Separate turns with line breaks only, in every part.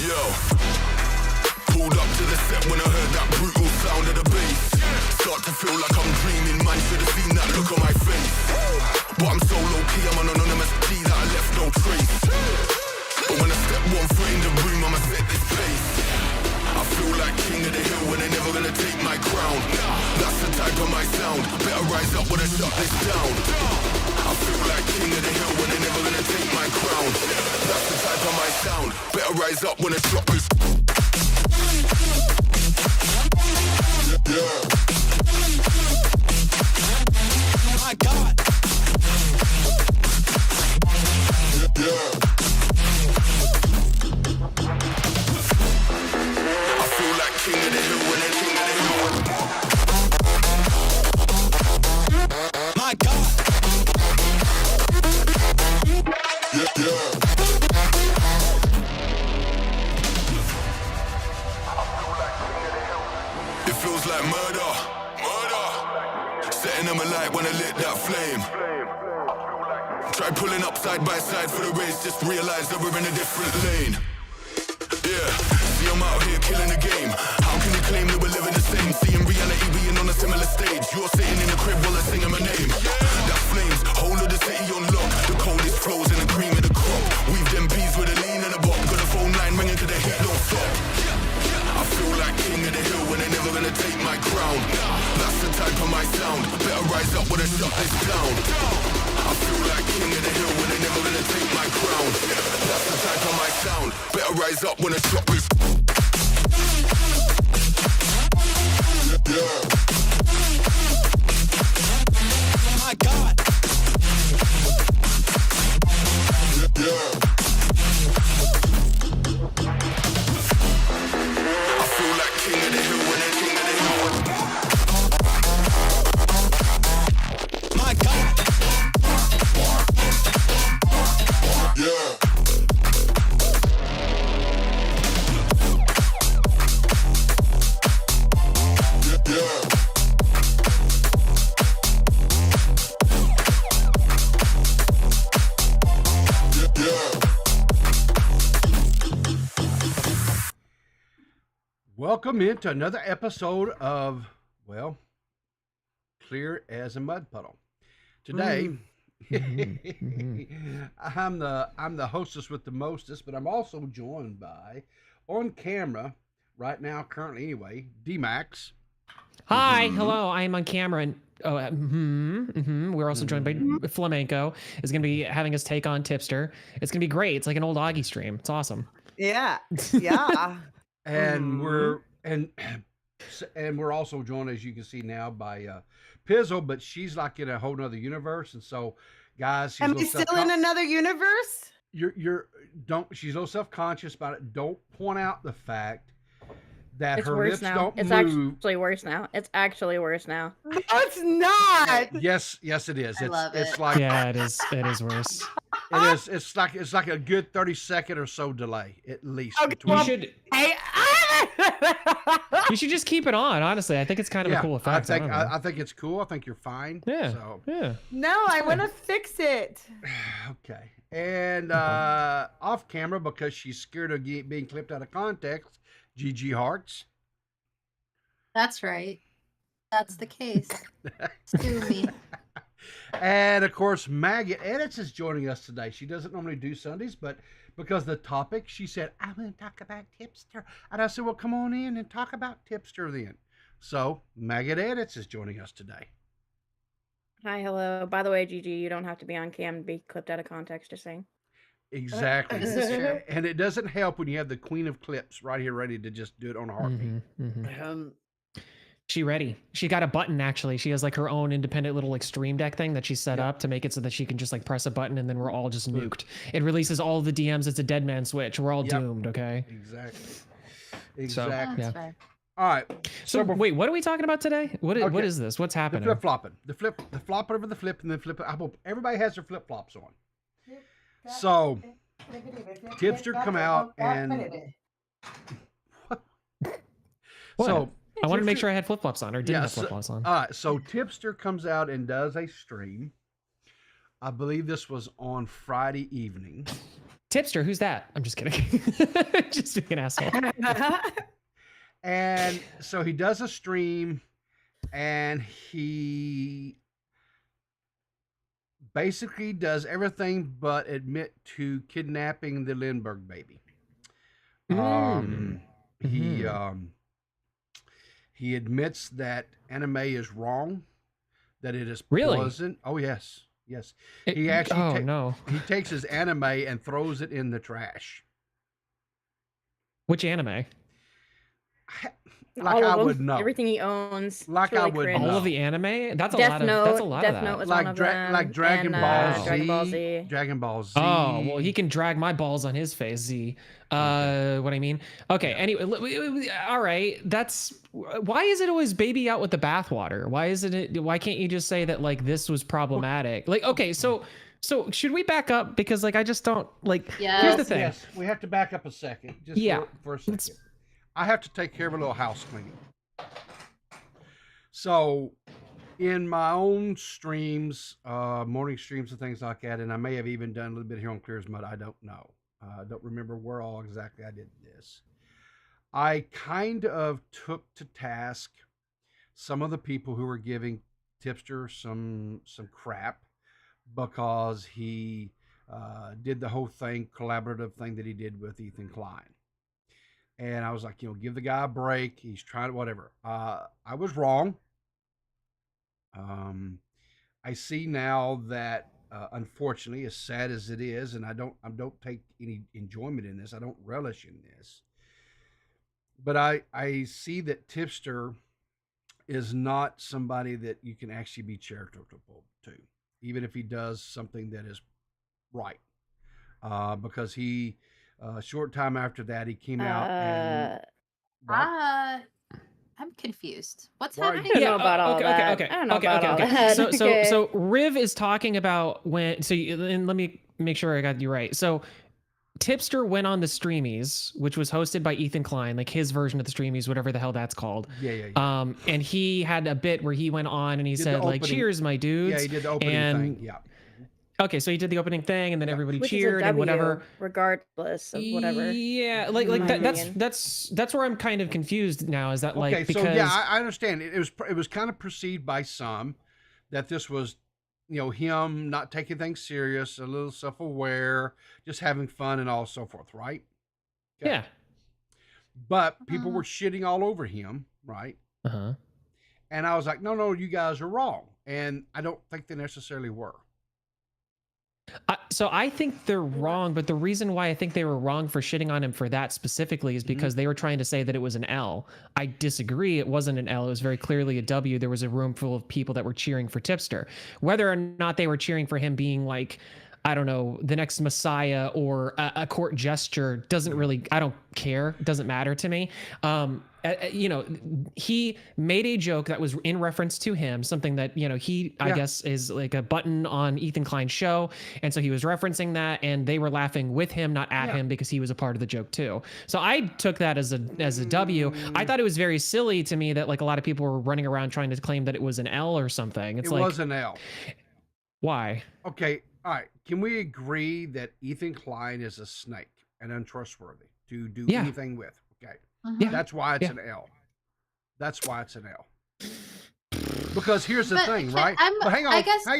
Yo, pulled up to the set when I heard that brutal sound of the bass. Start to feel like I'm dreaming, man, should've seen that look on my face. But I'm so low-key, I'm an anonymous G that I left no trace. But when I step 1 foot in the room, I'ma set this pace. I feel like king of the hill when they're never gonna take my crown. That's the type of my sound, better rise up when I shut this down. I feel like king of the hill when they're never gonna take my crown. That's the type of my sound, better rise up when I shut this. Yeah. My God. Yeah. I feel like king of the hill when they're king of the hill. My God. Yeah, yeah. It feels like murder. Setting them alight when I lit that flame. Try pulling up side by side for the race, just realize that we're in a different lane. Yeah, see I'm out here killing the game. How can you claim that we're living the same? See in reality being on a similar stage. You're sitting in the crib while I'm singing my name. That flames, whole of the city on lock. The coldest flows and the cream of the crop. We've them bees with a lean and a bop. Got a phone line ringing to the heat don't stop. I feel like king of the hill when they're never gonna take my crown. That's the type of my sound, better rise up when I shut this down. I feel like king of the hill when they're never gonna take my crown. That's the type of my sound, better rise up when I shut this. Yeah. My God. Yeah. I feel like king of the hill when they're king of the hill. My God. Yeah. Yeah.
Welcome into another episode of, well, Clear as a Mud Puddle. Today, I'm the hostess with the mostest, but I'm also joined by, on camera, right now, currently anyway, D.max.
Hi, hello, I am on camera, and we're also joined by Flamenco, is going to be having us take on Tipster. It's going to be great. It's like an old Augie stream. It's awesome.
Yeah, yeah.
And we're also joined, as you can see now, by Pizzle, but she's like in a whole nother universe, and so guys, she's
Am I still in another universe?
She's a little self-conscious about it. Don't point out the fact that
It's
her
worse
lips
now.
don't
It's
move.
actually worse now. It's actually worse now.
No, it's not.
Yes, it is.
I love
It's
it.
like
Yeah, it is worse.
it is. It's like a good 30-second or so delay at least.
Okay,
between-
well,
You should just keep it on, honestly. I think it's kind of a cool effect.
I think it's cool. I think you're fine.
Yeah.
So
Yeah.
No, I want to fix it.
okay. And off camera, because she's scared of being clipped out of context, GG Hearts.
That's right. That's the case. Sue me.
And of course, Maggot Edits is joining us today. She doesn't normally do Sundays, but because the topic, she said, I want to talk about Tipster. And I said, well, come on in and talk about Tipster then. So Maggot Edits is joining us today.
Hi, hello. By the way, Gigi, you don't have to be on cam to be clipped out of context to sing.
Exactly.
This is true.
And it doesn't help when you have the queen of clips right here ready to just do it on a heartbeat.
She ready. She got a button, actually. She has like her own independent little like stream deck thing that she set up to make it so that she can just like press a button and then we're all just nuked. It releases all the DMs. It's a dead man switch. We're all doomed, okay?
Exactly.
So,
That's
yeah.
fair.
All right.
So wait, what are we talking about today? What is this? What's
The
happening?
flip flopping. The flop over the flip and then flip it. I hope everybody has their flip flops on. So Tipster come out and
What?
so
I wanted to make
Tipster-
sure I had flip flops on or didn't have flip flops on.
All right, so Tipster comes out and does a stream. I believe this was on Friday evening.
Tipster, who's that? I'm just kidding. Just being an asshole.
And so he does a stream, and he basically does everything but admit to kidnapping the Lindbergh baby. He admits that anime is wrong, that it is
Really?
pleasant. Oh yes, yes. He actually
no.
he takes his anime and throws it in the trash.
Which anime?
Like
All
I
of them.
would know.
Everything he owns.
Like
It's really
I would
cringe.
know.
All of the anime? That's a
Death
lot of
Note.
that's a lot
Death
of
Note
that.
was one
Like
of them.
like Dragon
and,
Ball Z.
Dragon Ball Z.
Dragon Ball Z.
Oh, well, he can drag my balls on his face, Z. What I mean? Okay, anyway, all right. That's why is it always baby out with the bathwater? Why can't you just say that like this was problematic? Like, okay, so should we back up? Because like I just don't like here's the thing.
Yes, we have to back up a second. Just for a second. I have to take care of a little house cleaning. So in my own streams, morning streams and things like that, and I may have even done a little bit here on Clear as Mud, I don't know. I don't remember where all exactly I did this. I kind of took to task some of the people who were giving Tipster some crap because he did the whole collaborative thing that he did with Ethan Klein. And I was like, give the guy a break. He's trying whatever. I was wrong. I see now that, unfortunately, as sad as it is, and I don't take any enjoyment in this. I don't relish in this. But I see that Tipster is not somebody that you can actually be charitable to, even if he does something that is right. Because he, short time after that, he came out and...
I'm confused. What's
Why are
happening?
I don't know about all that. I don't know about all that.
So Riv is talking about when. And let me make sure I got you right. So Tipster went on the Streamies, which was hosted by Ethan Klein, like his version of the Streamies, whatever the hell that's called.
Yeah.
And he had a bit where he went on and he said like, "Cheers, my dudes."
Yeah, he did the opening thing. Yeah.
Okay, so he did the opening thing, and then everybody
Which
cheered
is a
and
W,
whatever.
regardless of whatever.
Yeah,
in
like
my
that's
opinion.
where I'm kind of confused now. Is that like
Okay,
because
so yeah, I understand. It was kind of perceived by some that this was, him not taking things serious, a little self-aware, just having fun and all so forth, right? Okay.
yeah.
But people were shitting all over him, right?
Uh-huh.
And I was like, no, you guys are wrong. And I don't think they necessarily were.
So I think they're wrong, but the reason why I think they were wrong for shitting on him for that specifically is because they were trying to say that it was an L. I disagree. It wasn't an L. It was very clearly a W. There was a room full of people that were cheering for Tipster. Whether or not they were cheering for him being like, I don't know, the next Messiah or a court gesture doesn't really, I don't care. It doesn't matter to me. He made a joke that was in reference to him, something that, I guess is like a button on Ethan Klein's show. And so he was referencing that and they were laughing with him, not at him, because he was a part of the joke too. So I took that as a W. I thought it was very silly to me that like a lot of people were running around trying to claim that it was an L or something. It
was an L.
Why?
Okay. All right. Can we agree that Ethan Klein is a snake and untrustworthy to do anything with? Okay.
Yeah.
That's why it's an L. That's why it's an L. Because here's the thing, right? But hang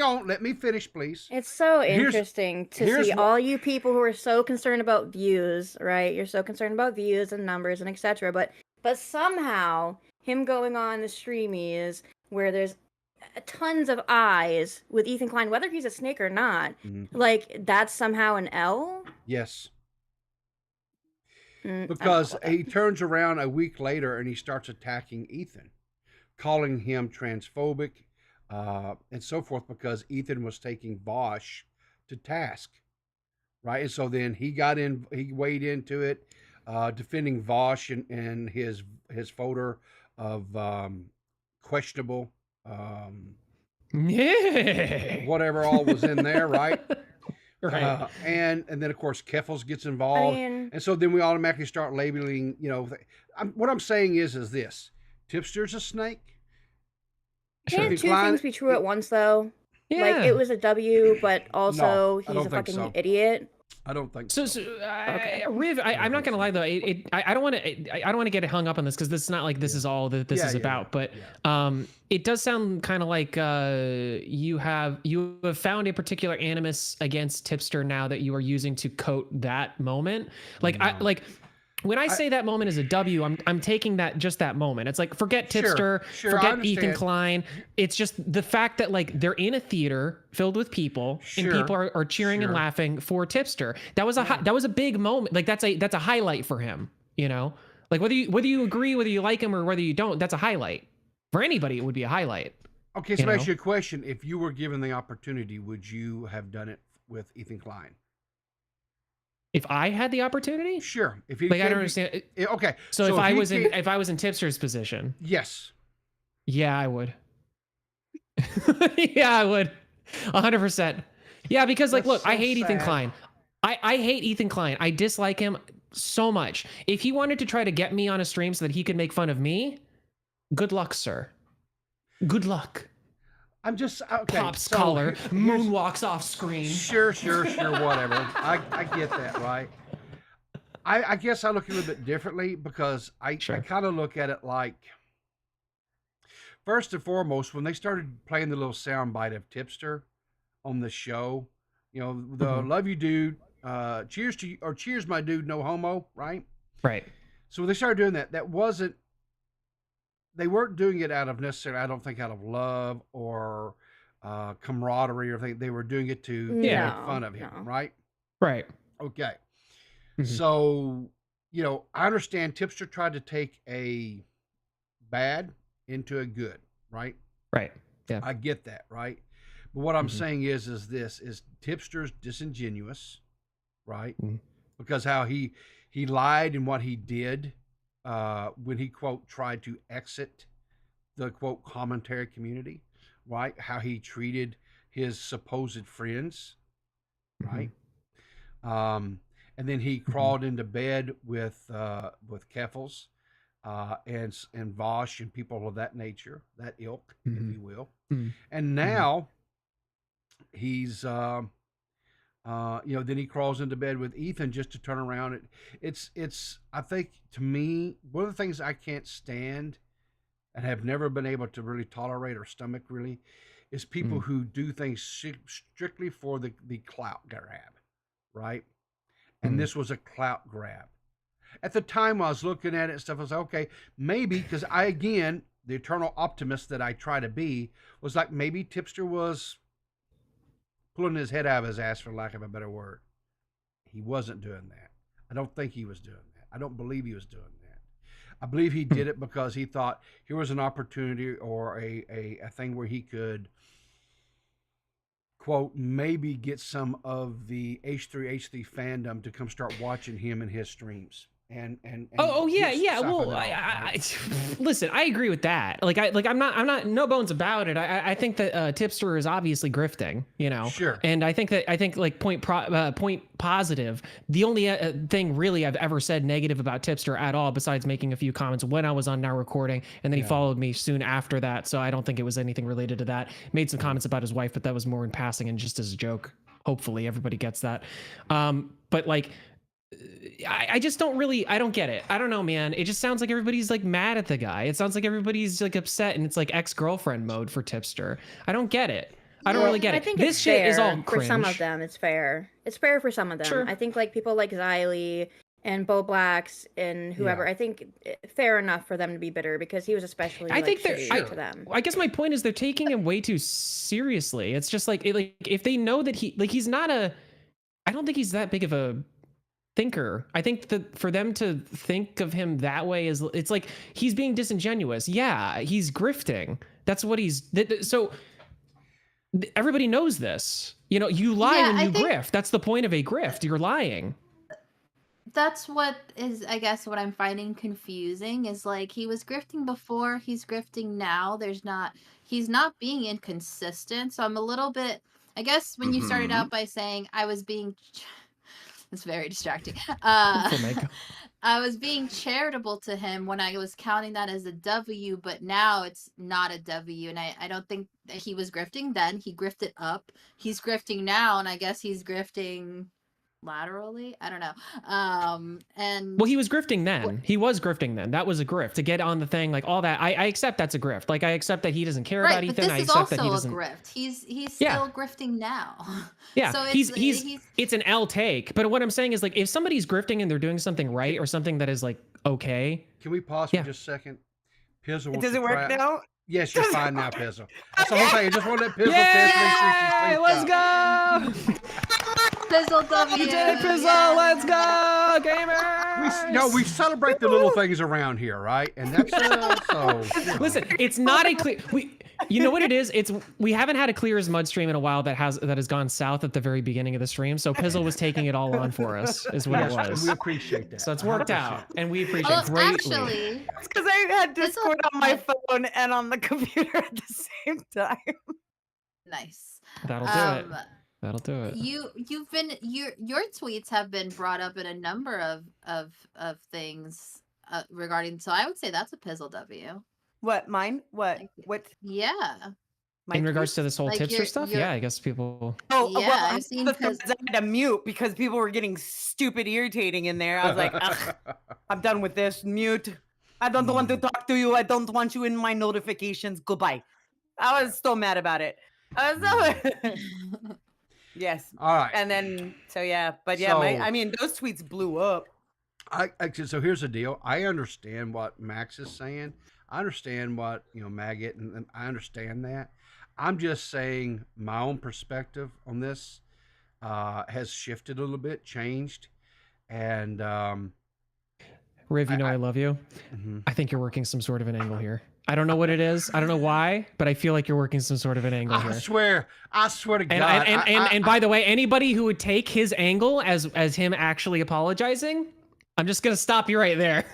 on. Let me finish, please.
It's so interesting to see all you people who are so concerned about views, right? You're so concerned about views and numbers and etc. But somehow him going on the Streamies where there's tons of eyes with Ethan Klein, whether he's a snake or not, like that's somehow an L.
Yes. Because he turns around a week later and he starts attacking Ethan, calling him transphobic and so forth, because Ethan was taking Vosh to task, right? And so then he weighed into it, defending Vosh and his folder of questionable whatever all was in there, right? Right. And then of course Keffels gets involved, and so then we automatically start labeling. What I'm saying is this: Tipster's a snake.
Can't two things be true at once, though? Yeah. Like it was a W, but also he's a fucking idiot.
I don't think
So,
so.
Riv, I'm not gonna lie though. I don't want to. I don't want to get hung up on this because this is not like this is all that this is about. But it does sound kind of like you have found a particular animus against Tipster now that you are using to coat that moment. Like when I say that moment is a W, I'm taking that just that moment. It's like forget Tipster,
sure, I
forget Ethan
understand.
Klein. It's just the fact that like they're in a theater filled with people and people are cheering and laughing for Tipster. That was a big moment. Like that's a highlight for him. You know, like whether you agree, whether you like him or whether you don't, that's a highlight for anybody. It would be a highlight.
Okay, so I ask you a question: if you were given the opportunity, would you have done it with Ethan Klein?
If I had the opportunity,
sure. If you
like, I don't understand.
Okay,
so if I was in Tipster's position,
yes,
yeah, I would. Yeah, I would, 100%. Yeah, because like, look, I hate Ethan Klein. I hate Ethan Klein. I dislike him so much. If he wanted to try to get me on a stream so that he could make fun of me, good luck, sir. Good luck.
I'm just okay.
Pops collar, moonwalks off screen.
Sure, whatever. I get that, right? I guess I look a little bit differently because I kind of look at it like, first and foremost, when they started playing the little sound bite of Tipster on the show, you know, the love you dude, cheers to you, or cheers my dude, no homo, right?
Right.
So when they started doing that, they weren't doing it out of necessarily, I don't think, out of love or camaraderie or anything. They were doing it to make fun of him, right?
Right.
Okay. So, you know, I understand Tipster tried to take a bad into a good, right?
Right. Yeah.
I get that, right? But what I'm saying is Tipster's disingenuous, right? Because how he lied in what he did when he, quote, tried to exit the, quote, commentary community, right? How he treated his supposed friends, right? And then he crawled into bed with Keffels and Vosh and people of that nature, that ilk, if you will. And now he's, you know, then he crawls into bed with Ethan just to turn around. It's, I think, to me, one of the things I can't stand and have never been able to really tolerate or stomach really is people who do things strictly for the clout grab, right? And this was a clout grab. At the time I was looking at it and stuff, I was like, okay, maybe, because I, again, the eternal optimist that I try to be, was like, maybe Tipster was pulling his head out of his ass, for lack of a better word. He wasn't doing that. I don't think he was doing that. I don't believe he was doing that. I believe he did it because he thought here was an opportunity or a thing where he could, quote, maybe get some of the H3 fandom to come start watching him and his streams. And
yeah. Well, I listen. I agree with that. I'm not no bones about it. I think that Tipster is obviously grifting. You know.
Sure.
And I think like point positive. The only thing really I've ever said negative about Tipster at all, besides making a few comments when I was on Now Recording, and then he followed me soon after that. So I don't think it was anything related to that. Made some comments about his wife, but that was more in passing and just as a joke. Hopefully everybody gets that. But like. I just don't get it. I don't know, man. It just sounds like everybody's like mad at the guy. It sounds like everybody's like upset and it's like ex-girlfriend mode for Tipster. I don't get it. I don't really get it.
I think
this shit is all cringe.
For some of them, it's fair. It's fair for some of them.
Sure.
I think like people like Xylee and Bo Blacks and whoever, I think fair enough for them to be bitter because he was especially shitty to them.
I guess my point is they're taking him way too seriously. It's just like if they know that he's not I don't think he's that big of a thinker. I think that for them to think of him that way it's like he's being disingenuous. Yeah, he's grifting. That's what so everybody knows this. You know, you lie when you grift. That's the point of a grift. You're lying.
That's what is, I guess, what I'm finding confusing is like he was grifting before, he's grifting now. He's not being inconsistent. So I'm a little bit, I guess when you started out by saying I was being it's very distracting. I was being charitable to him when I was counting that as a W, but now it's not a W. And I don't think that he was grifting then. He grifted up. He's grifting now, and I guess he's grifting laterally. I don't know. And
Well, he was grifting then. He was grifting then. That was a grift to get on the thing, like all that. I accept that's a grift. Like I accept that he doesn't care about
right, but
Ethan.
this
I
is
accept that he
also a
doesn't.
grift. He's
Yeah.
still grifting now.
Yeah,
So
he's
he's
it's an L take. But what I'm saying is like if somebody's grifting and they're doing something right or something that is like okay.
Can we pause for
Yeah.
just a second? Pizzle wants
Does
to
it work
try-
now?
Yes, you're fine now, Pizzle. That's the whole thing. I just want to let Pizzle test, make sure she's
Yay!
synced
Let's
up.
go!
Pizzle W.
You did it, Pizzle!
Yeah.
Let's go, gamers!
We celebrate the little things around here, right? And that's so.
Listen, it's not a clear. You know what it is? We haven't had a clear as mud stream in a while that has gone south at the very beginning of the stream. So Pizzle was taking it all on for us, is what it
Yes,
was.
we appreciate that.
So it's worked
100%.
out, and we appreciate
Well,
it greatly.
actually,
It's because I had
Pizzle
Discord on my
had-
phone and on the computer at the same time.
nice.
That'll do it. That'll do it.
You've been your tweets have been brought up in a number of things regarding. So I would say that's a Pizzle W.
What, mine? What?
Thank you.
What?
Yeah.
My
In regards
tweets?
to this whole
Like,
tipster
you're-
stuff,
you're-
yeah, I guess people.
Oh,
Yeah,
well,
I've seen
the
Piz-
threads I had to mute because people were getting stupid irritating in there. I was like, "Ugh, I'm done with this. Mute. I don't want to talk to you. I don't want you in my notifications. Goodbye. I was so mad about it. I was so yes.
All right.
And then, so yeah, but yeah,
So-
I mean, those tweets blew up.
So here's the deal. I understand what Max is saying. I understand what Maggot, and I understand that. I'm just saying my own perspective on this has shifted a little bit, changed, and
Riv, you know I love you.
mhm.
I think you're working some sort of an angle here. I don't know what it is. I don't know why, but I feel like you're working some sort of an angle
I
here.
swear to God.
And by the way, anybody who would take his angle as him actually apologizing, I'm just gonna stop you right there.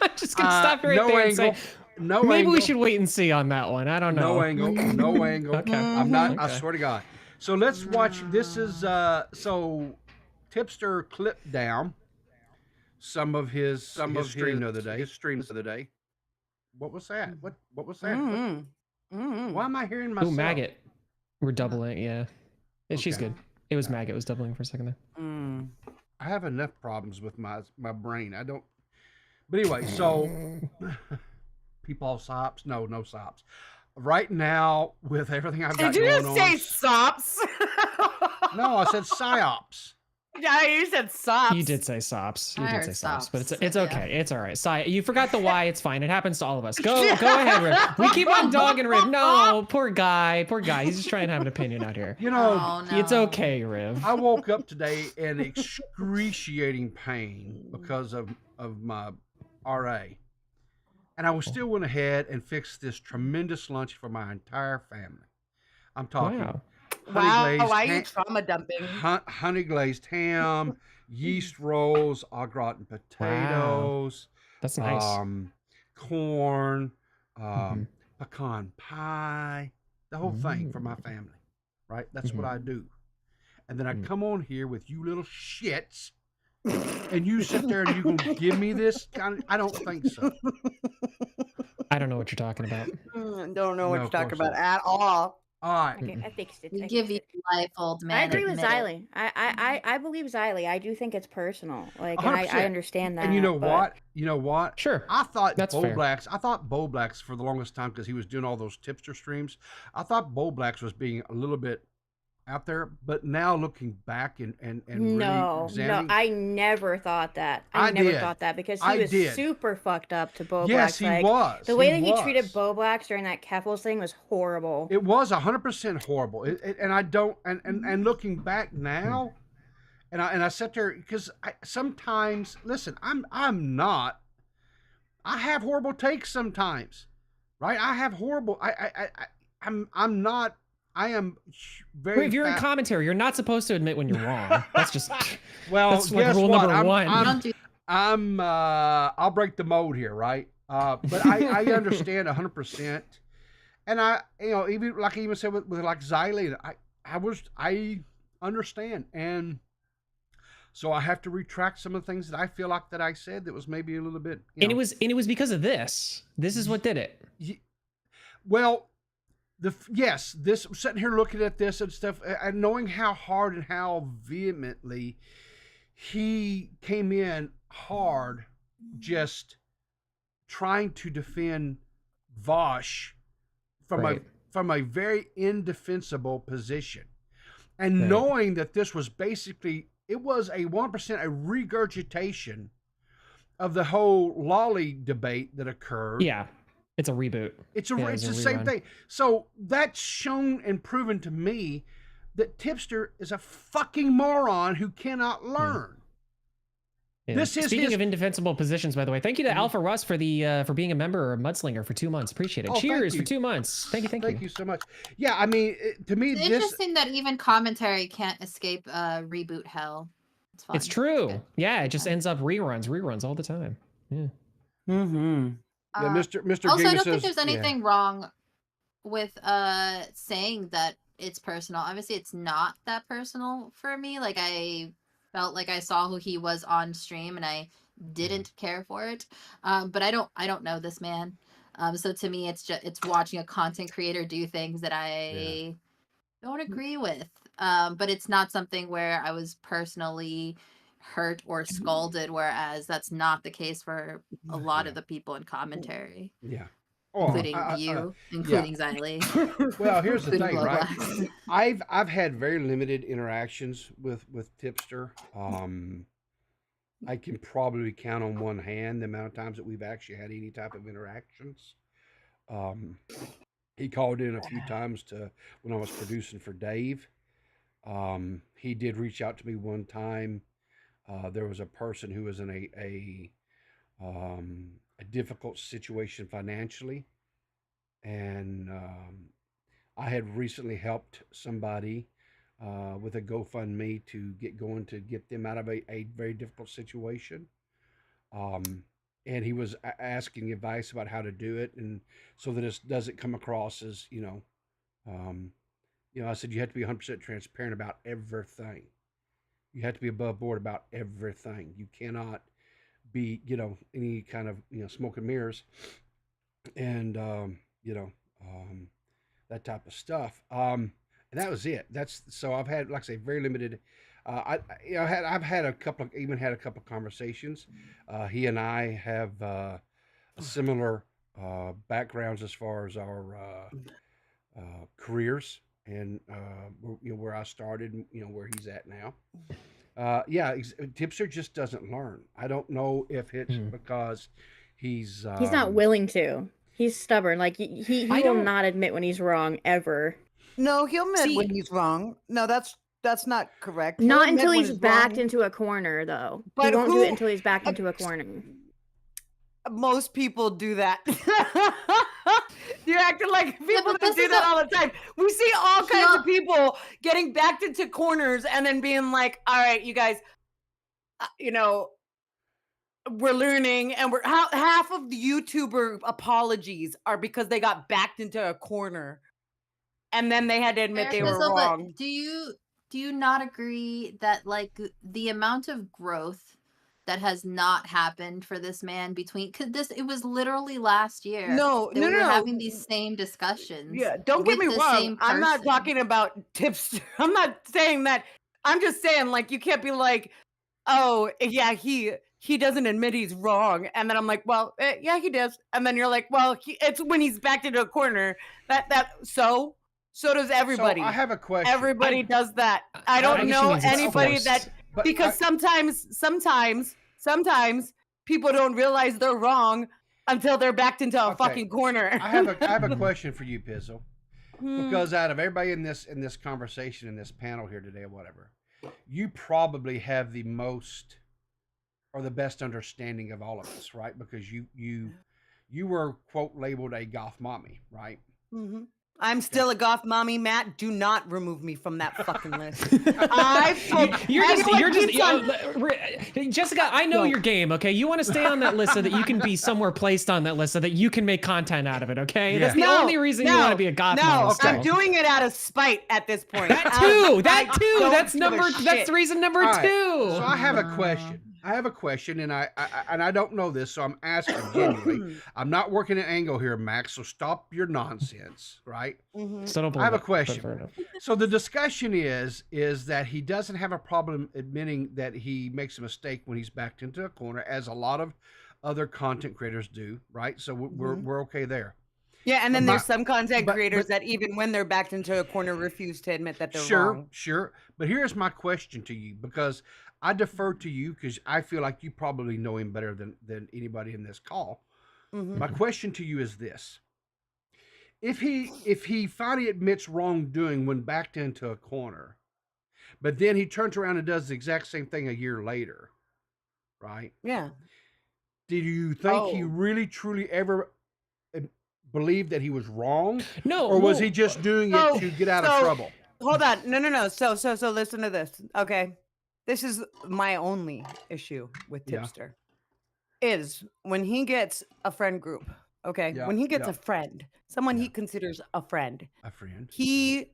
I'm just gonna stop you right
no
there
angle,
and say
no
maybe
angle,
we should wait and see on that one. I don't know.
no angle, no angle.
Okay.
I'm not. I
Okay.
swear to God. So let's watch. This is so Tipster clipped down some of his stream the other day. His streams of the day. What was that? What was that? Why am I hearing myself?
Ooh, maggot. We're doubling. Yeah. She's
Okay.
good. It was maggot. It was doubling for a second there.
I have enough problems with my brain. I don't. But anyway, so people sops. No sops. Right now, with everything I've got
Did you
going
just
on.
say sops?
No, I said psyops.
Yeah, you said sops.
You did say sops. You
I
did
heard
say sops, but
sops,
it's
yeah.
okay. It's all right. You forgot the Y. It's fine. It happens to all of us. Go ahead, Riv. We keep on dogging Riv. No, poor guy. He's just trying to have an opinion out here.
You know,
Oh, no.
It's okay, Riv.
I woke up today in excruciating pain because of my RA. And I still went ahead and fixed this tremendous lunch for my entire family. I'm talking
Wow.
honey glazed
why are you
ham,
trauma dumping?
honey glazed ham, yeast rolls, au gratin potatoes,
That's nice.
corn,
Mhm.
pecan pie, the whole thing for my family. Right? That's what I do. And then I come on here with you little shits, and you sit there and you gonna give me this kind of, I don't think so.
I don't know what you're talking about.
Don't know what
No,
you're
of
talking
course
about
not.
at all.
All right.
Okay, I fixed it.
We
I
give
fixed
you
it.
life, old man.
I agree with
admit it.
Xylee. I believe Xylee. I do think it's personal. Like, and
100%.
I understand that.
And you know
but-
what? You know what?
Sure.
I thought
That's
Bo
fair.
Blacks. I thought Bo Blacks for the longest time because he was doing all those tipster streams. I thought Bo Blacks was being a little bit out there, but now looking back and really
No,
examining,
I never thought that.
I
I never
did.
thought that because
I
he was
did.
super fucked up to Bo
yes,
Blacks.
he
Like,
was.
the way that he
was.
treated Bo Blacks during that Keffels thing was horrible.
It was 100% horrible. And I don't. And looking back now, and I sat there because I sometimes listen. I'm not. I have horrible takes sometimes, right? I have horrible. I'm not. I am very.
If you're in
fat-
commentary, you're not supposed to admit when you're wrong. That's just
well,
that's like
guess
rule
what?
number one.
Don't do
I'll break the mode here, right? But I understand 100%, and even like I even said with like Xylee, I understand, and so I have to retract some of the things that I feel like that I said that was maybe a little bit.
and it was because of this. This is what did it.
Well, yes, this sitting here looking at this and stuff, and knowing how hard and how vehemently he came in hard, just trying to defend Vosh from
Right.
a very indefensible position, and
Right.
knowing that this was basically, it was a 1% a regurgitation of the whole lolly debate that occurred.
Yeah, it's a reboot.
It's
Yeah,
it's
it's
the
a
same
rerun.
thing. So that's shown and proven to me that Tipster is a fucking moron who cannot learn.
Yeah.
This is
Speaking
his-
of indefensible positions, by the way, thank you to Alpha Russ for the for being a member of Mudslinger for 2 months. Appreciate it.
Oh, thank
Cheers
you.
for 2 months. Thank you.
Thank you so much. Yeah, I mean, to me,
It's
this
interesting that even commentary can't escape reboot hell. It's fun.
It's true.
good.
Yeah, it just ends up reruns all the time. Yeah.
Mm-hmm.
yeah, Mr.
Also,
Giga
I don't
says,
think there's anything wrong with saying that it's personal. Obviously, it's not that personal for me. Like, I felt like I saw who he was on stream, and I didn't care for it. But I don't know this man. So to me, it's watching a content creator do things that I don't agree with. But it's not something where I was personally hurt or scalded, whereas that's not the case for a lot of the people in commentary,
yeah.
including
I-
you, including Xylee.
Well, here's the
including
thing, right?
Globlax.
I've had very limited interactions with Tipster. I can probably count on one hand the amount of times that we've actually had any type of interactions. He called in a few times to when I was producing for Dave. He did reach out to me one time. There was a person who was in a difficult situation financially, and I had recently helped somebody with a GoFundMe to get them out of a very difficult situation. And he was asking advice about how to do it, and so that it doesn't come across as I said you have to be 100% transparent about everything. You have to be above board about everything. You cannot be any kind of smoke and mirrors, and that type of stuff. And that was it. So I've had, like I say, very limited. I've had a couple of conversations. He and I have similar backgrounds as far as our careers, and where I started, and where he's at now. Tipster just doesn't learn. I don't know if it's because he's
not willing to. He's stubborn. Like he will not admit when he's wrong ever.
No, he'll admit when he's wrong. No, that's not correct. He'll
Not
admit
until
when
he's
he's
backed
wrong.
into a corner, though.
But
he won't do
who-
it until he's backed into a corner.
Most people do that. You're acting like people
but
that
this
do
is
that
a-
all the time. We see all kinds of people getting backed into corners and then being like, all right, you guys, we're learning, and half of the YouTuber apologies are because they got backed into a corner and then they had to admit they were
Fizzle, but
wrong.
do you not agree that like the amount of growth that has not happened for this man it was literally last year.
No,
that we were
no.
having these same discussions.
Yeah, don't get me
with the
wrong.
same
I'm not
person.
talking about Tipster. I'm not saying that. I'm just saying, like, you can't be like, oh, yeah, he doesn't admit he's wrong, and then I'm like, well, yeah, he does, and then you're like, well, it's when he's backed into a corner. So does everybody.
So I have a question.
Everybody does that. I don't
think she
know
means it's
anybody
forced.
that
But
because sometimes people don't realize they're wrong until they're backed into a
Okay.
fucking corner.
I have a question for you, Pizzle.
Hmm.
Because out of everybody in this conversation, in this panel here today, or whatever, you probably have the most or the best understanding of all of us, right? Because you were quote labeled a goth mommy, right?
Mhm. I'm still a goth mommy, Matt. Do not remove me from that fucking list.
Jessica, I know your game, okay? You want to stay on that list so that you can be somewhere placed on that list so that you can make content out of it, okay?
Yeah.
That's the only reason you want to be a goth mom
No,
still.
I'm doing it out of spite at this point.
That too.
I don't give a
That's
shit.
reason number
All right,
two.
So I have a question. I have a question, and I don't know this, so I'm asking genuinely. I'm not working an angle here, Max. So stop your nonsense, right?
So don't
I have
believe
a
it, but
question.
fair enough.
So the discussion is that he doesn't have a problem admitting that he makes a mistake when he's backed into a corner, as a lot of other content creators do, right? So we're okay there.
Yeah, and
But
then
my
there's some content
but
creators
but
that even when they're backed into a corner refuse to admit that they're
sure,
wrong.
sure. But here's my question to you, because I defer to you because I feel like you probably know him better than anybody in this call.
Mhm.
My question to you is this: if he finally admits wrongdoing when backed into a corner, but then he turns around and does the exact same thing a year later, right?
Yeah.
Did you think he
Oh.
really truly ever uh, believed that he was wrong,
No,
or was he
well,
just doing it
So
to get out of
so
trouble?
hold on. No. So listen to this. Okay. This is my only issue with
Yeah,
Tipster. Is when he gets a friend group, okay?
yeah,
When he gets
yeah,
a friend, someone
yeah.
he considers a friend,
A friend.
he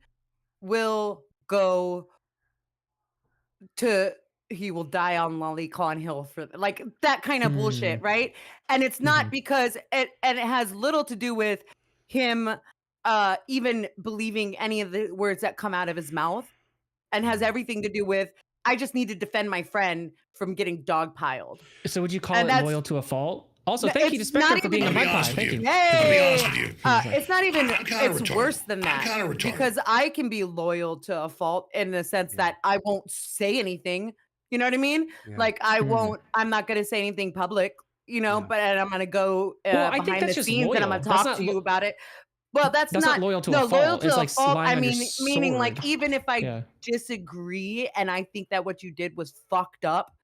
will go to he will die on Lolicon Hill for like that kind of bullshit, right? And it's not because it has little to do with him even believing any of the words that come out of his mouth, and has everything to do with I just need to defend my friend from getting dogpiled.
so would you call
And
it
that's
loyal to a fault? Also,
no,
thank you to
it's
Spectre
not
for
even
being a
I'll be
mud pie.
honest with
Thank
you.
you.
I'll be honest
Yay!
with you.
It's not even.
I'm kinda
It's
retarded.
worse than
I'm
that
kinda retarded.
because I can be loyal to a fault in the sense
Yeah,
that I won't say anything. You know what I mean?
yeah,
Like I
Mhm.
won't. I'm not going to say anything public. You know,
yeah.
but and I'm going to go
Well, I think
behind
that's
the
just
scenes and I'm going
loyal.
to talk to you about it. Well, that's
That's not
not
loyal to a
no loyal
fault. It's
to a
like
fault. I
lying on your
mean, meaning like
sword.
even if I
Yeah.
disagree and I think that what you did was fucked up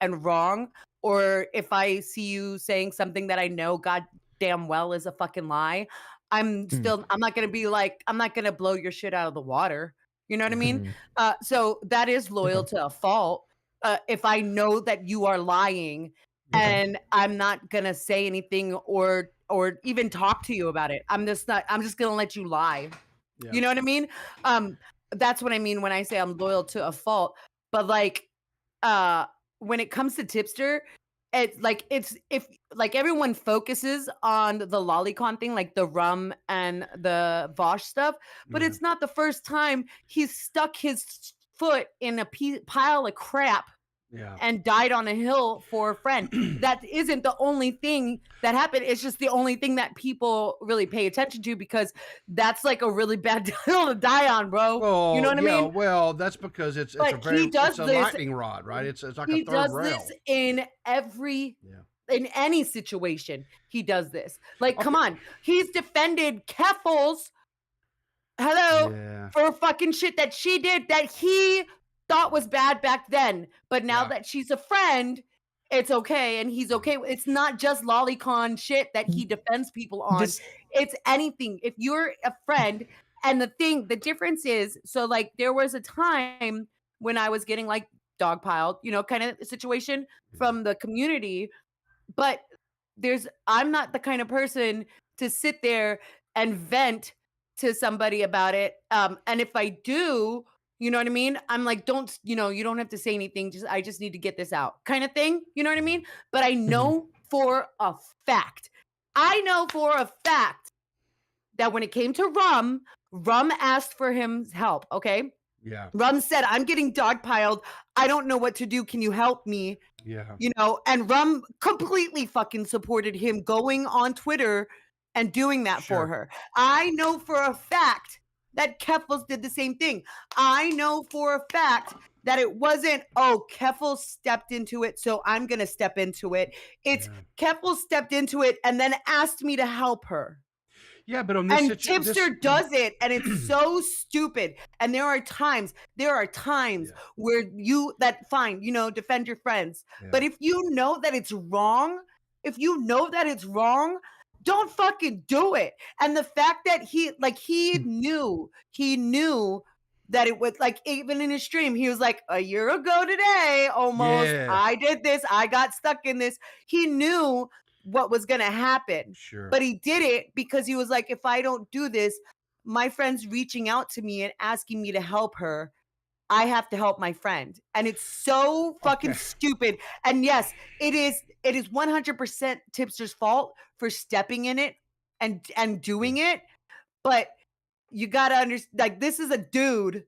and wrong, or if I see you saying something that I know God damn well is a fucking lie,
Mm.
I'm not gonna be like, I'm not gonna blow your shit out of the water. You know what I
Yeah.
mean?
Mhm.
So that is loyal
Okay.
to a fault. If I know that you are lying
Okay.
and I'm not gonna say anything or even talk to you about it. I'm just gonna let you lie.
Yeah.
You know what I mean? Um, that's what I mean when I say I'm loyal to a fault. But like uh when it comes to Tipster, it's if like everyone focuses on the lolicon thing, like the rum and the Vosh stuff, but
Yeah.
it's not the first time he's stuck his foot in a pile of crap
Yeah.
and died on a hill for a friend. That isn't the only thing that happened. It's just the only thing that people really pay attention to because that's like a really bad hill to die on, bro. You know
Well,
what I
yeah,
mean?
well, that's because it's a
But he does
it's a
this.
lightning rod, right? It's like a
He
third
does
rail.
this in every
Yeah.
in any situation. He does this. Like, come
Okay.
on. He's defended Keffels, hello,
Yeah.
for fucking shit that she did that he thought was bad back then. But now
Yeah.
that she's a friend, it's okay. And he's okay. It's not just lolicon shit that he defends people on.
This
It's anything. If you're a friend, and the difference is, so like there was a time when I was getting like dogpiled, you know, kind of situation from the community, but I'm not the kind of person to sit there and vent to somebody about it. And if I do, you know what I mean? I'm like, don't, you know, you don't have to say anything. I just need to get this out kind of thing. You know what I mean? But I know for a fact, I know for a fact that when it came to Rum asked for his help. Okay.
Yeah.
Rum said, I'm getting dogpiled. I don't know what to do. Can you help me?
Yeah.
You know, and Rum completely fucking supported him going on Twitter and doing that for
Sure.
her. I know for a fact that Keffels did the same thing. I know for a fact that it wasn't, oh, Keffels stepped into it, so I'm going to step into it. It's Keffels stepped into it and then asked me to help her.
Yeah, but on this
And
situation,
Tipster does it, and it's so stupid. And there are times where fine, you know, defend your friends. But if you know that it's wrong, don't fucking do it. And the fact that he knew that it was like, even in his stream, he was like, a year ago today, almost,
Yeah.
I did this, I got stuck in this. He knew what was going to happen.
Sure.
But he did it because he was like, if I don't do this, my friend's reaching out to me and asking me to help her. I have to help my friend. And it's so fucking stupid. And yes, it is 100% Tipster's fault for stepping in it and doing it. But you gotta understand, like, this is a dude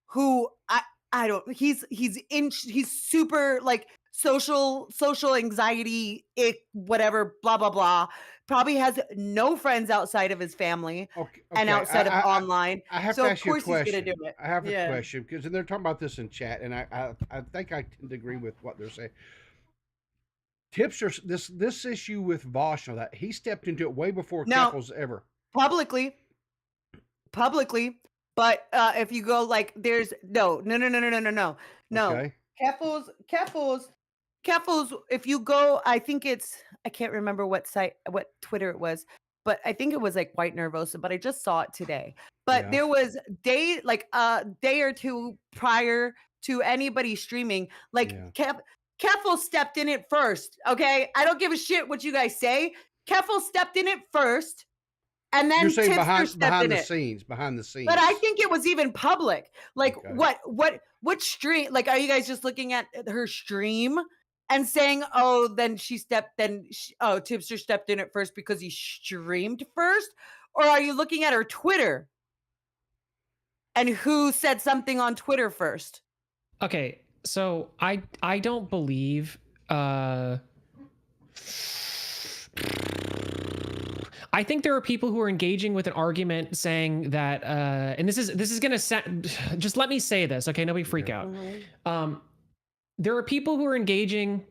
who I don't, he's super like social anxiety, whatever, blah blah blah. Probably has no friends outside of his family and outside of online.
I have
so
to
of
ask you a
course he's
question.
gonna do it.
I have a question because they're talking about this in chat, and I think I tend to agree with what they're saying. Tipster, this issue with Vosh and all that, he stepped into it way before Keffels ever.
Publicly. But if you go like, there's no.
Okay.
Keffels, if you go, I think I can't remember what Twitter it was, but I think it was like White Nervosa, but I just saw it today. But there was a day or two prior to anybody streaming, like Keffels stepped in it first. Okay. I don't give a shit what you guys say. Keffels stepped in it first. And then
you're saying behind the scenes.
But I think it was even public. Like what stream? Like, are you guys just looking at her stream and saying, oh, then Tipster stepped in it first because he streamed first? Or are you looking at her Twitter and who said something on Twitter first?
Okay, so I don't believe I think there are people who are engaging with an argument saying that, and this is gonna just let me say this, okay? Nobody freak out. There are people who are engaging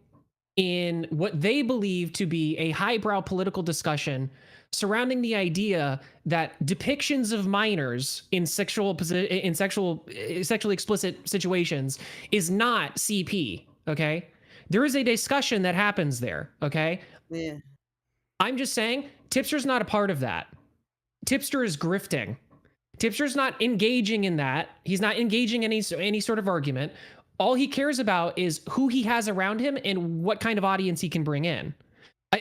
in what they believe to be a highbrow political discussion surrounding the idea that depictions of minors in sexually explicit situations is not CP. Okay, there is a discussion that happens there. Okay.
Yeah.
I'm just saying, Tipster's not a part of that. Tipster is grifting. Tipster's not engaging in that. He's not engaging in any sort of argument. All he cares about is who he has around him and what kind of audience he can bring in.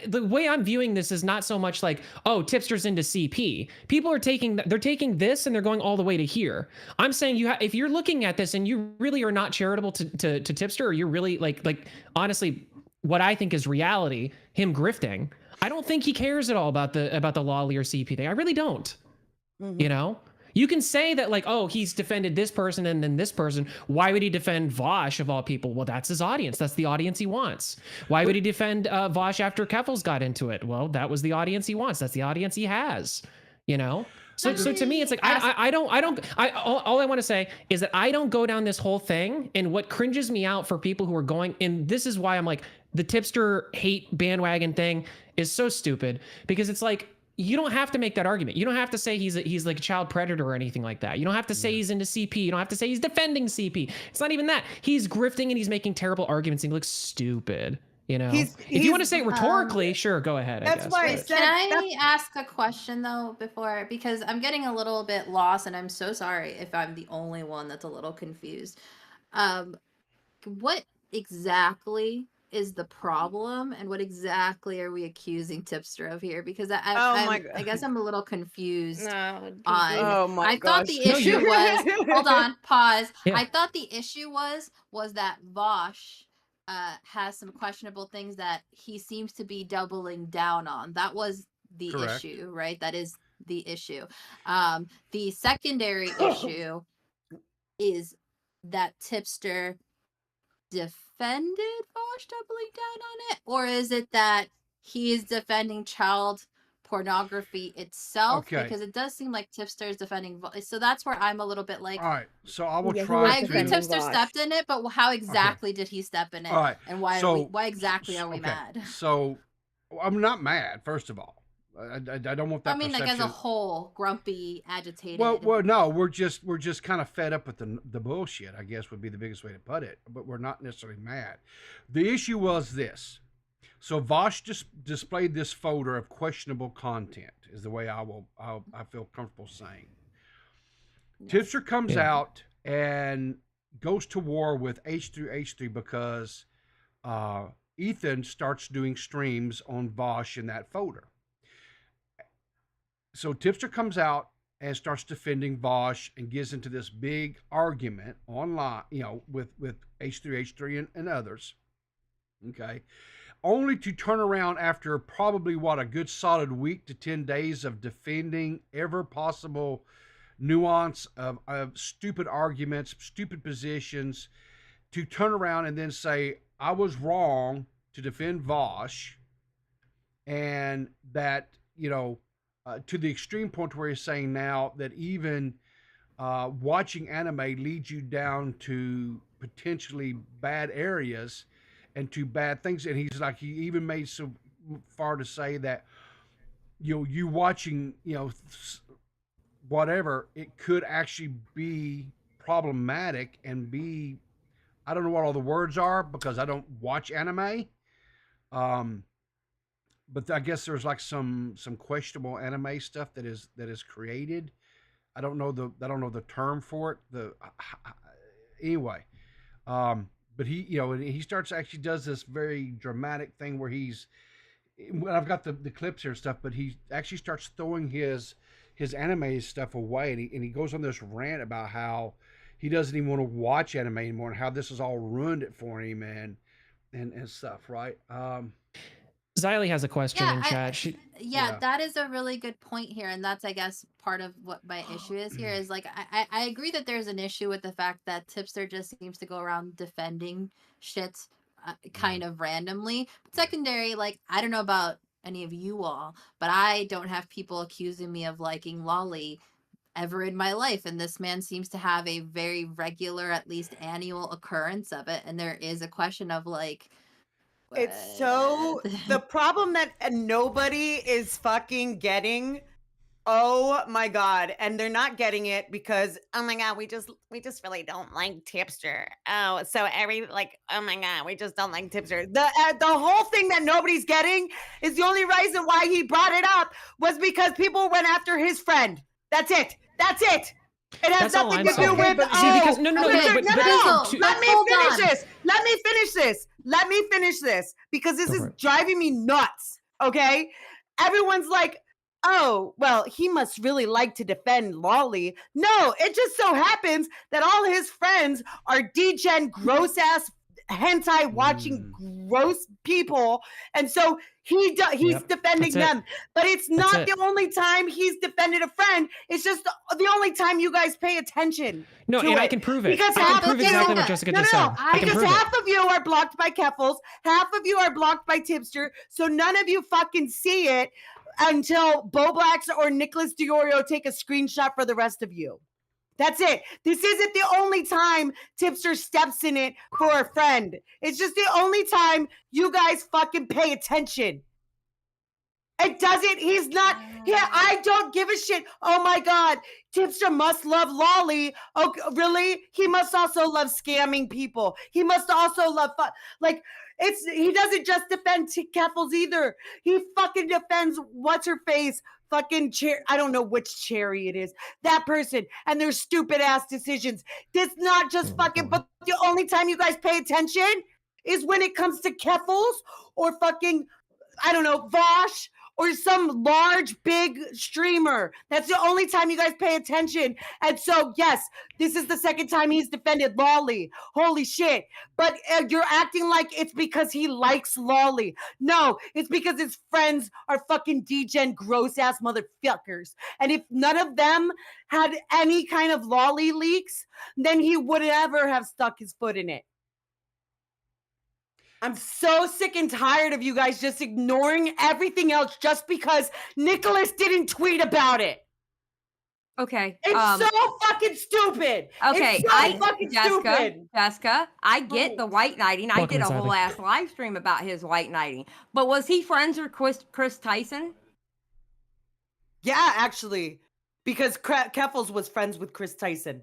The way I'm viewing this is not so much like, oh, Tipster's into CP. People are taking this and they're going all the way to here. I'm saying if you're looking at this and you really are not charitable to Tipster, or you're really like honestly, what I think is reality, him grifting. I don't think he cares at all about the lolly or CP thing. I really don't. Mm-hmm. You know, you can say that like, oh, he's defended this person and then this person. Why would he defend Vosh of all people? Well, that's his audience. That's the audience he wants. Why would he defend Vosh after Keffels got into it? Well, that was the audience he wants. That's the audience he has. You know. So to me, it's like all I want to say is that I don't go down this whole thing. And what cringes me out for people who are going, and this is why I'm like, the Tipster hate bandwagon thing is so stupid, because it's like, you don't have to make that argument. You don't have to say he's like a child predator or anything like that. You don't have to say he's into CP. You don't have to say he's defending CP. It's not even that. He's grifting and he's making terrible arguments and he looks stupid. You know, if you want to say it rhetorically, sure, go ahead.
That's why I said.
Can I ask a question though before, because I'm getting a little bit lost, and I'm so sorry if I'm the only one that's a little confused. What exactly is the problem, and what exactly are we accusing Tipster of here? Because I guess I'm a little confused. I thought the issue was hold on, pause. Yeah. I thought the issue was that Vosh has some questionable things that he seems to be doubling down on. That was the issue, right? That is the issue. The secondary issue is that Tipster defended Vosh doubling down on it, or is it that he is defending child pornography itself? Because it does seem like Tipster is defending so that's where I'm a little bit like, all
right, so I will try.
I agree Tipster stepped in it, but how exactly did he step in it?
All right.
And why exactly are we mad?
So I'm not mad, first of all. I don't want that.
I mean,
perception.
like as a whole, grumpy, agitated.
Well, no, we're just kind of fed up with the bullshit, I guess would be the biggest way to put it. But we're not necessarily mad. The issue was this. So Vosh just displayed this folder of questionable content, is the way I feel comfortable saying. Yes. Tipster comes out and goes to war with H3H3 because Ethan starts doing streams on Vosh in that folder. So Tipster comes out and starts defending Vosh and gets into this big argument online, with H3H3 and others. Okay. Only to turn around after probably a good solid week to 10 days of defending ever possible nuance of stupid arguments, stupid positions, to turn around and then say, I was wrong to defend Vosh, and that, to the extreme point where he's saying now that even watching anime leads you down to potentially bad areas and to bad things. And he's like, he even made so far to say that, you watching, whatever, it could actually be problematic and be, I don't know what all the words are because I don't watch anime. But I guess there's like some questionable anime stuff that is created. I don't know the term for it. Anyway, but he starts actually does this very dramatic thing where I've got the clips here and stuff, but he actually starts throwing his anime stuff away, and he goes on this rant about how he doesn't even want to watch anime anymore and how this has all ruined it for him and stuff, right?
Xylee has a question in chat.
Yeah, that is a really good point here, and that's, I guess, part of what my issue is here. Is like I agree that there's an issue with the fact that Tipster just seems to go around defending shit kind of randomly. But secondary, like, I don't know about any of you all, but I don't have people accusing me of liking Lolly ever in my life, and this man seems to have a very regular, at least annual occurrence of it, and there is a question of like,
It's so the problem that nobody is fucking getting. Oh my god, and they're not getting it because oh my god, we just really don't like Tipster. Oh, so oh my god, we just don't like Tipster. The whole thing that nobody's getting is the only reason why he brought it up was because people went after his friend. That's it. That's it. It has nothing to do with
because no.
Let me finish this because this is driving me nuts. Okay, everyone's like, oh, well, he must really like to defend Lolly. No, it just so happens that all his friends are degen gross ass hentai watching gross people, and so he's defending them. But it's not the only time he's defended a friend. It's just the only time you guys pay attention.
No, and I can prove it.
Because
I can prove exactly what Jessica just said.
Because half of you are blocked by Keffels, half of you are blocked by Tipster, so none of you fucking see it until Boblax or Nicholas Diorio take a screenshot for the rest of you. That's it. This isn't the only time Tipster steps in it for a friend. It's just the only time you guys fucking pay attention. It doesn't, he's not, I don't give a shit. Oh my God, Tipster must love Lolly. Oh, really? He must also love scamming people. He must also love, he doesn't just defend Keffels either. He fucking defends what's-her-face, fucking I don't know which cherry it is. That person and their stupid ass decisions. This not just fucking, but the only time you guys pay attention is when it comes to Keffels or fucking, I don't know, Vosh or some large, big streamer. That's the only time you guys pay attention. And so, yes, this is the second time he's defended Lolly. Holy shit. But you're acting like it's because he likes Lolly. No, it's because his friends are fucking degen gross-ass motherfuckers. And if none of them had any kind of Lolly leaks, then he would never have stuck his foot in it. I'm so sick and tired of you guys just ignoring everything else just because Nicholas didn't tweet about it.
Okay.
It's so fucking stupid.
Okay.
It's so fucking stupid.
Jessica, I get the white knighting. I did a whole ass live stream about his white knighting. But was he friends with Chris Tyson?
Yeah, actually. Because Keffels was friends with Chris Tyson.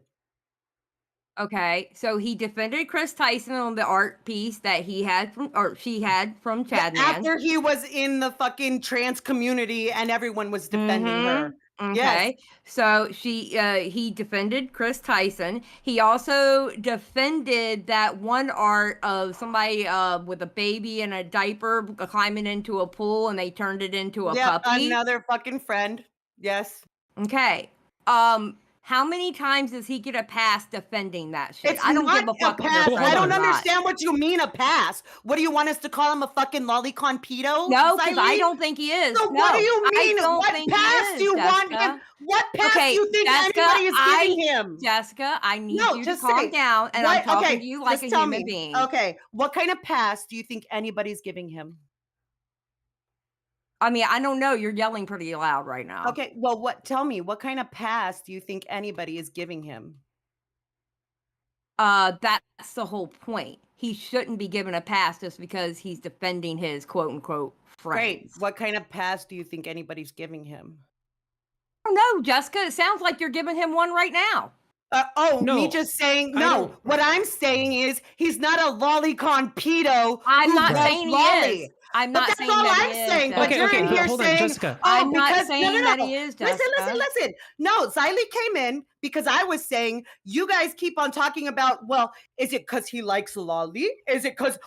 Okay, so he defended Chris Tyson on the art piece that he had she had from Chadman.
After he was in the fucking trans community and everyone was defending her.
Okay, yes. So he defended Chris Tyson. He also defended that one art of somebody with a baby in a diaper climbing into a pool and they turned it into a puppy.
Another fucking friend. Yes.
Okay. How many times does he get a pass defending that shit?
It's
I don't give
not
a fuck if they're
pass.
Well,
friends
I
hold
or
don't
on.
not.
understand what you mean a pass. What do you want us to call him, a fucking lolicon pedo?
No, because I
Xylee?
don't think he is.
So
No,
what do you
I
mean?
don't
What
think he
pass
is,
do you want him?
Jessica.
What pass
Okay,
do you think
Jessica,
anybody is giving him?
Jessica, I need
No,
you to
just
calm
say.
down, and I'm
What?
talking
Okay,
to you like
just
a
tell
human
me.
being.
Okay, what kind of pass do you think anybody's giving him?
I mean, I don't know. You're yelling pretty loud right now.
Okay, well, what? Tell me, what kind of pass do you think anybody is giving him?
That's the whole point. He shouldn't be given a pass just because he's defending his quote unquote
Great.
friends.
What kind of pass do you think anybody's giving him?
I don't know, Jessica. It sounds like you're giving him one right now.
Me
No,
just saying
I
no.
don't-
What I'm saying is he's not a lolicon pedo.
I'm
who
not
loves
saying he
lolly.
is. I'm
But
not
that's
saying
all
that
I'm
he is.
saying. But
Okay,
you're
okay,
in
but
here
hold on,
saying,
Jessica.
I'm not
because
saying that he is,
Listen,
Jessica.
listen. No, Xylee came in because I was saying you guys keep on talking about. Well, is it because he likes lolly? Is it because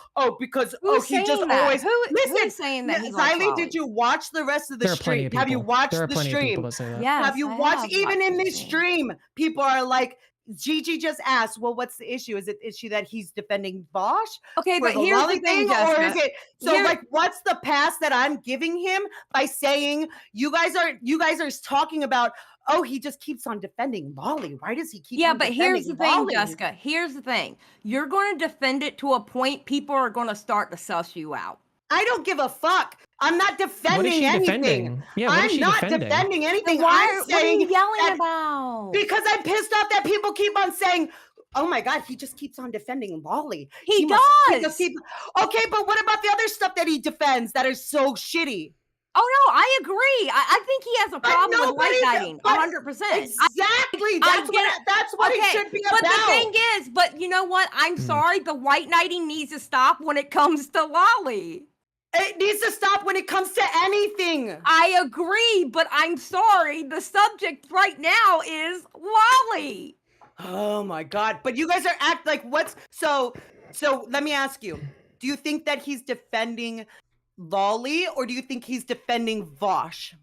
Who's
he just
saying that?
always
Who is saying that he likes
Xylee,
lolly?
did you watch the rest of the
There are plenty
stream?
of people.
Have you watched
There are
the
plenty of people
stream?
that say that.
Yes,
Have you
I
watched
have
even
watched
in
the
this stream? People are like, Gigi just asked, well, what's the issue? Is it issue that he's defending Bosch
Okay,
for
but
the
here's
lolly
the thing,
thing, or is
Jessica.
it so?
Here-
Like, what's the pass that I'm giving him by saying you guys are talking about? Oh, he just keeps on defending Lolly. Why does he keep?
Yeah,
on
but here's the
defending
thing,
Lolly?
Jessica. Here's the thing. You're going to defend it to a point people are going to start to suss you out.
I don't give a fuck. I'm not defending
What is she
anything.
defending? Yeah, what is
I'm
she
not
defending?
defending anything.
Then why?
I'm
What are
saying
you yelling
that
about?
because I'm pissed off that people keep on saying, "Oh my God, he just keeps on defending Lolly."
He
He
does.
just keep. Okay, but what about the other stuff that he defends that is so shitty?
Oh no, I agree. I think he has a problem with
nobody
white
does-
knighting.
but
100%.
Exactly.
I
That's
get
what.
it.
That's what it should be
but
about.
the thing is, but you know what? I'm sorry. The white knighting needs to stop when it comes to Lolly.
It needs to stop when it comes to anything.
I agree, but I'm sorry. The subject right now is Lolly.
Oh my God. But you guys are like what's so let me ask you. Do you think that he's defending Lolly or do you think he's defending Vosh?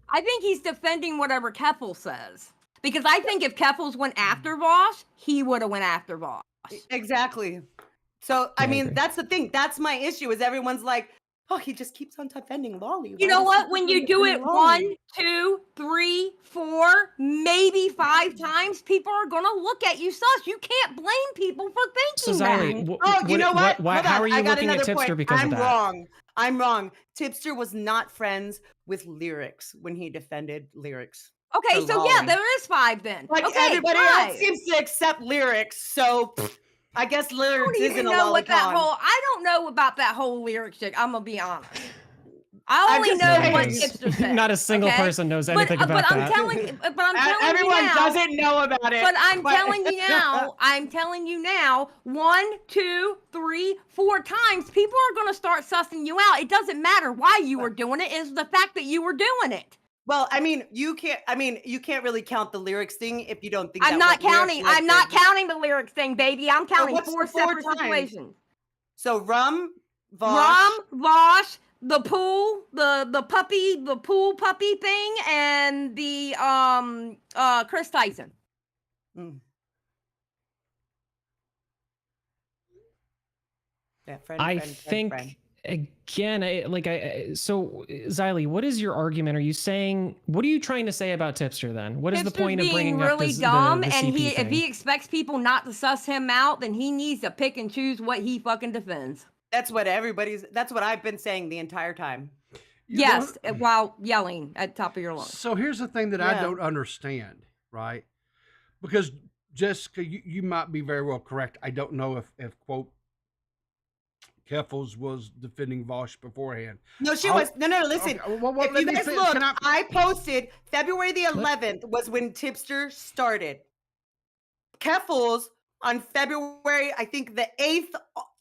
I think he's defending whatever Keffel says. Because I think if Keffels went after Vosh, he would have went after Vosh.
Exactly. So I
I
mean
agree.
that's the thing. That's my issue is everyone's like, oh, he just keeps on defending Lolly.
You
Why
know
does he
what?
keep
When
on
you do it
defending Lolly?
1, 2, 3, 4, maybe 5 times, people are gonna look at you sus. You can't blame people for
So
thinking
Xylee,
that.
Oh, you know what?
Why,
Hold
how
on,
are you
I got
looking at
another
Tipster
point.
because
I'm
of that?
wrong. I'm wrong. Tipster was not friends with Lyrics when he defended Lyrics.
Okay,
for
so yeah,
Lolly.
there is 5 then.
Like
okay,
everybody
5.
else seems to accept Lyrics, so I guess
I
Lyrics
don't
isn't
even
a
know what that
lolicon.
whole. I don't know about that whole lyric shit. I'm gonna be honest. I only
just
know
saying.
what
Nobody
Tipster
does.
said.
Not a single
okay?
person knows anything
but
about
I'm
that.
Everyone
you now.
doesn't know about it.
But I'm telling you now, I'm 1, 2, 3, 4 times, people are gonna start sussing you out. It doesn't matter why you were doing it, it's the fact that you were doing it.
Well, I mean, you can't really count the Lyrics thing if you don't think
I'm
that
not
what Lyrics
counting.
was
I'm not
did.
counting the lyrics thing, baby. I'm counting
what's
4
the 4
separate
times?
situations.
So Rum, Vosh,
Rum, Vosh, the pool, the puppy, the pool puppy thing, and the Chris Tyson.
Mm. Yeah,
I think again, so Xylee, what is your argument? Are you saying what are you trying to say about Tipster then? What is the
Tipster's
point of
being
bringing
really
up this,
dumb,
the
and
CP
if
thing?
he expects people not to suss him out, then he needs to pick and choose what he fucking defends.
that's what I've been saying the entire time.
Yes, while yelling at the top of your lungs.
So here's the thing that I
Yeah.
don't understand, right? Because Jessica, you might be very well correct. I don't know if quote Keffels was defending Vosh beforehand.
No, she
I'll-
was. No. Listen,
Okay, well,
if
let
you
me
guys
fin-
look,
can
I posted February the 11th was when Tipster started. Keffels on February, I think the 8th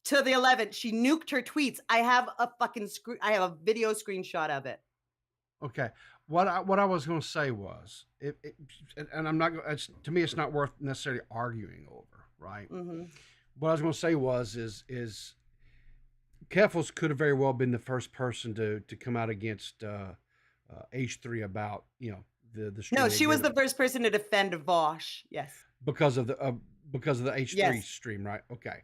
to the 11th, she nuked her tweets. I have a video screenshot of it.
Okay, what I was going to say was, and I'm not going. To me, it's not worth necessarily arguing over, right?
Mm-hmm.
What I was going to say is Keffels could have very well been the first person to come out against H3 about the
No,
stream
she was the
again
first person to defend Vosh. Yes.
because of the H3
Yes.
stream, right? Okay.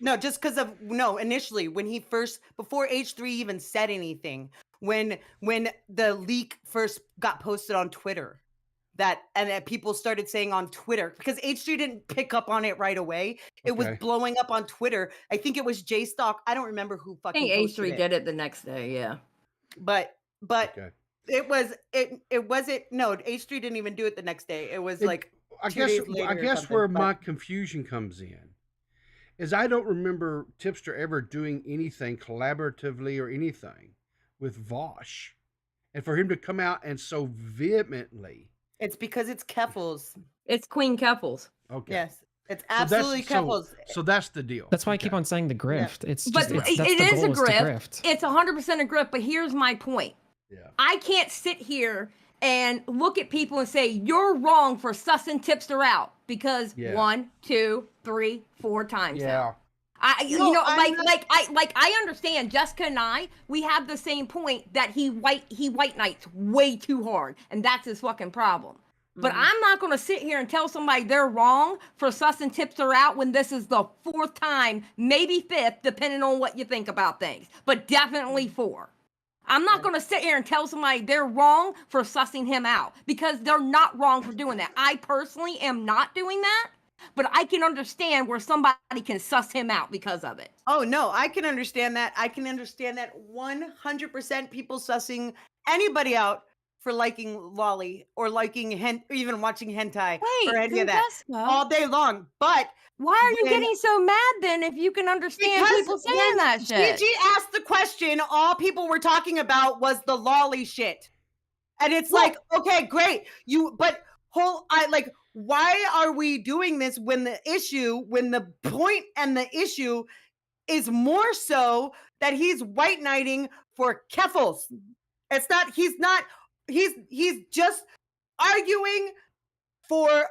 No, just because of initially when he first before H3 even said anything, when the leak first got posted on Twitter, that people started saying on Twitter, because H3 didn't pick up on it right away. It was
Okay.
blowing up on Twitter. I think it was JStock. I don't remember who
I
fucking
think
posted
H3
it.
did it the next day. Yeah.
But
Okay.
it wasn't. No, H3 didn't even do it the next day. It was
It-
like
I
2
guess
days later.
I
or
guess
something,
where
but-
my confusion comes in is I don't remember Tipster ever doing anything collaboratively or anything with Vosh, and for him to come out and so vehemently.
It's because it's Keffels.
It's Queen Keffels.
Okay.
Yes, it's
So that's-
absolutely
so-
Keffels.
So that's the deal.
That's why I keep
Okay.
on saying the grift. It's
But
just it's,
it
that's the
is a
goal, is to
grift. It's 100% a grift. But here's my point.
Yeah.
I can't sit here and look at people and say you're wrong for sussing Tipster out because
Yeah.
1, 2, 3, 4 times
Yeah.
now.
No, I'm
I understand. Jessica and I, we have the same point that he white knights way too hard, and that's his fucking problem. But I'm not going to sit here and tell somebody they're wrong for sussing Tipster out when this is the 4th time, maybe 5th, depending on what you think about things, but definitely 4. I'm not going to sit here and tell somebody they're wrong for sussing him out because they're not wrong for doing that. I personally am not doing that, but I can understand where somebody can suss him out because of it.
Oh no, I can understand that. I can understand that 100% people sussing anybody out for liking lolly or liking or even watching hentai
Wait,
or any of that
Francesca,
all day long. But
why are you
when-
getting so mad then if you can understand people saying
when
that shit?
Gigi asked the question, all people were talking about was the lolly shit. And it's
Well-
like, okay, great. Why are we doing this when the point and the issue is more so that he's white knighting for Keffels? It's not, he's just arguing for,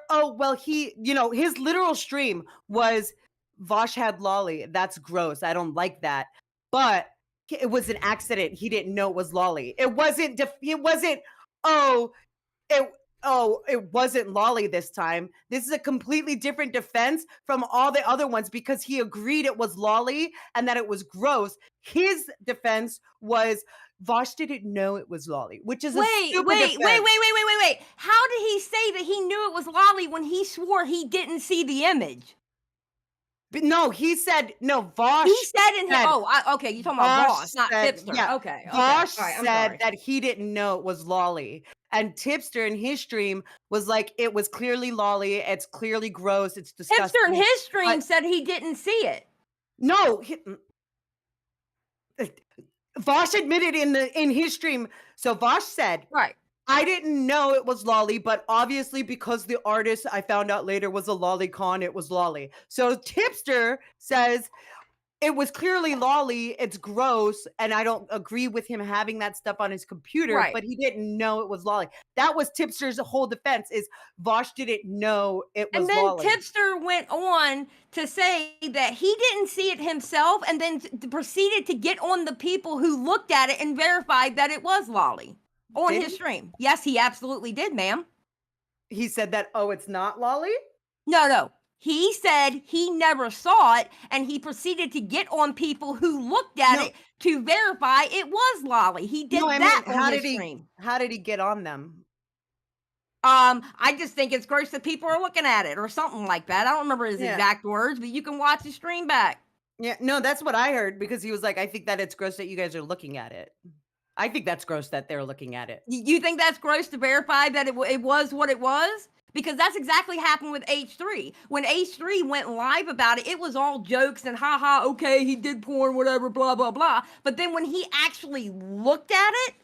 his literal stream was Vosh had lolly. That's gross. I don't like that. But it was an accident. He didn't know it was lolly. It wasn't lolly this time. This is a completely different defense from all the other ones because he agreed it was lolly and that it was gross. His defense was Vosh didn't know it was lolly, which is
Wait.
defense.
How did he say that he knew it was lolly when he swore he didn't see the image?
But no, he said no. Vosh.
He said in his.
said-
Okay. You're talking about
Vosh
Vosh, not
said-
Tipster.
yeah,
Okay.
Vosh
All right, I'm
said
sorry.
that he didn't know it was lolly, and Tipster in his stream was like, "It was clearly lolly. It's clearly gross. It's disgusting."
Tipster in his stream
But-
said he didn't see it.
No, Vosh admitted in his stream. So Vosh said,
Right.
I didn't know it was lolly, but obviously because the artist I found out later was a lolicon, it was lolly. So Tipster says it was clearly lolly, it's gross, and I don't agree with him having that stuff on his computer,
Right.
but he didn't know it was lolly. That was Tipster's whole defense is Vosh didn't know it was
And then
lolly.
Tipster went on to say that he didn't see it himself and then proceeded to get on the people who looked at it and verified that it was lolly on
Did
his
he?
stream. Yes, he absolutely did, ma'am.
He said that, oh, it's not lolly?
No. He said he never saw it, and he proceeded to get on people who looked at
No.
it to verify it was lolly. He did
No, I
that
mean,
on his stream.
how did he get on them?
I just think it's gross that people are looking at it or something like that. I don't remember his
Yeah.
exact words, but you can watch the stream back.
Yeah, no, that's what I heard because he was like, I think that it's gross that you guys are looking at it. I think that's gross that they're looking at it.
You think that's gross to verify that it was what it was? Because that's exactly happened with H3. When H3 went live about it, it was all jokes and haha, okay, he did porn, whatever, blah, blah, blah. But then when he actually looked at it,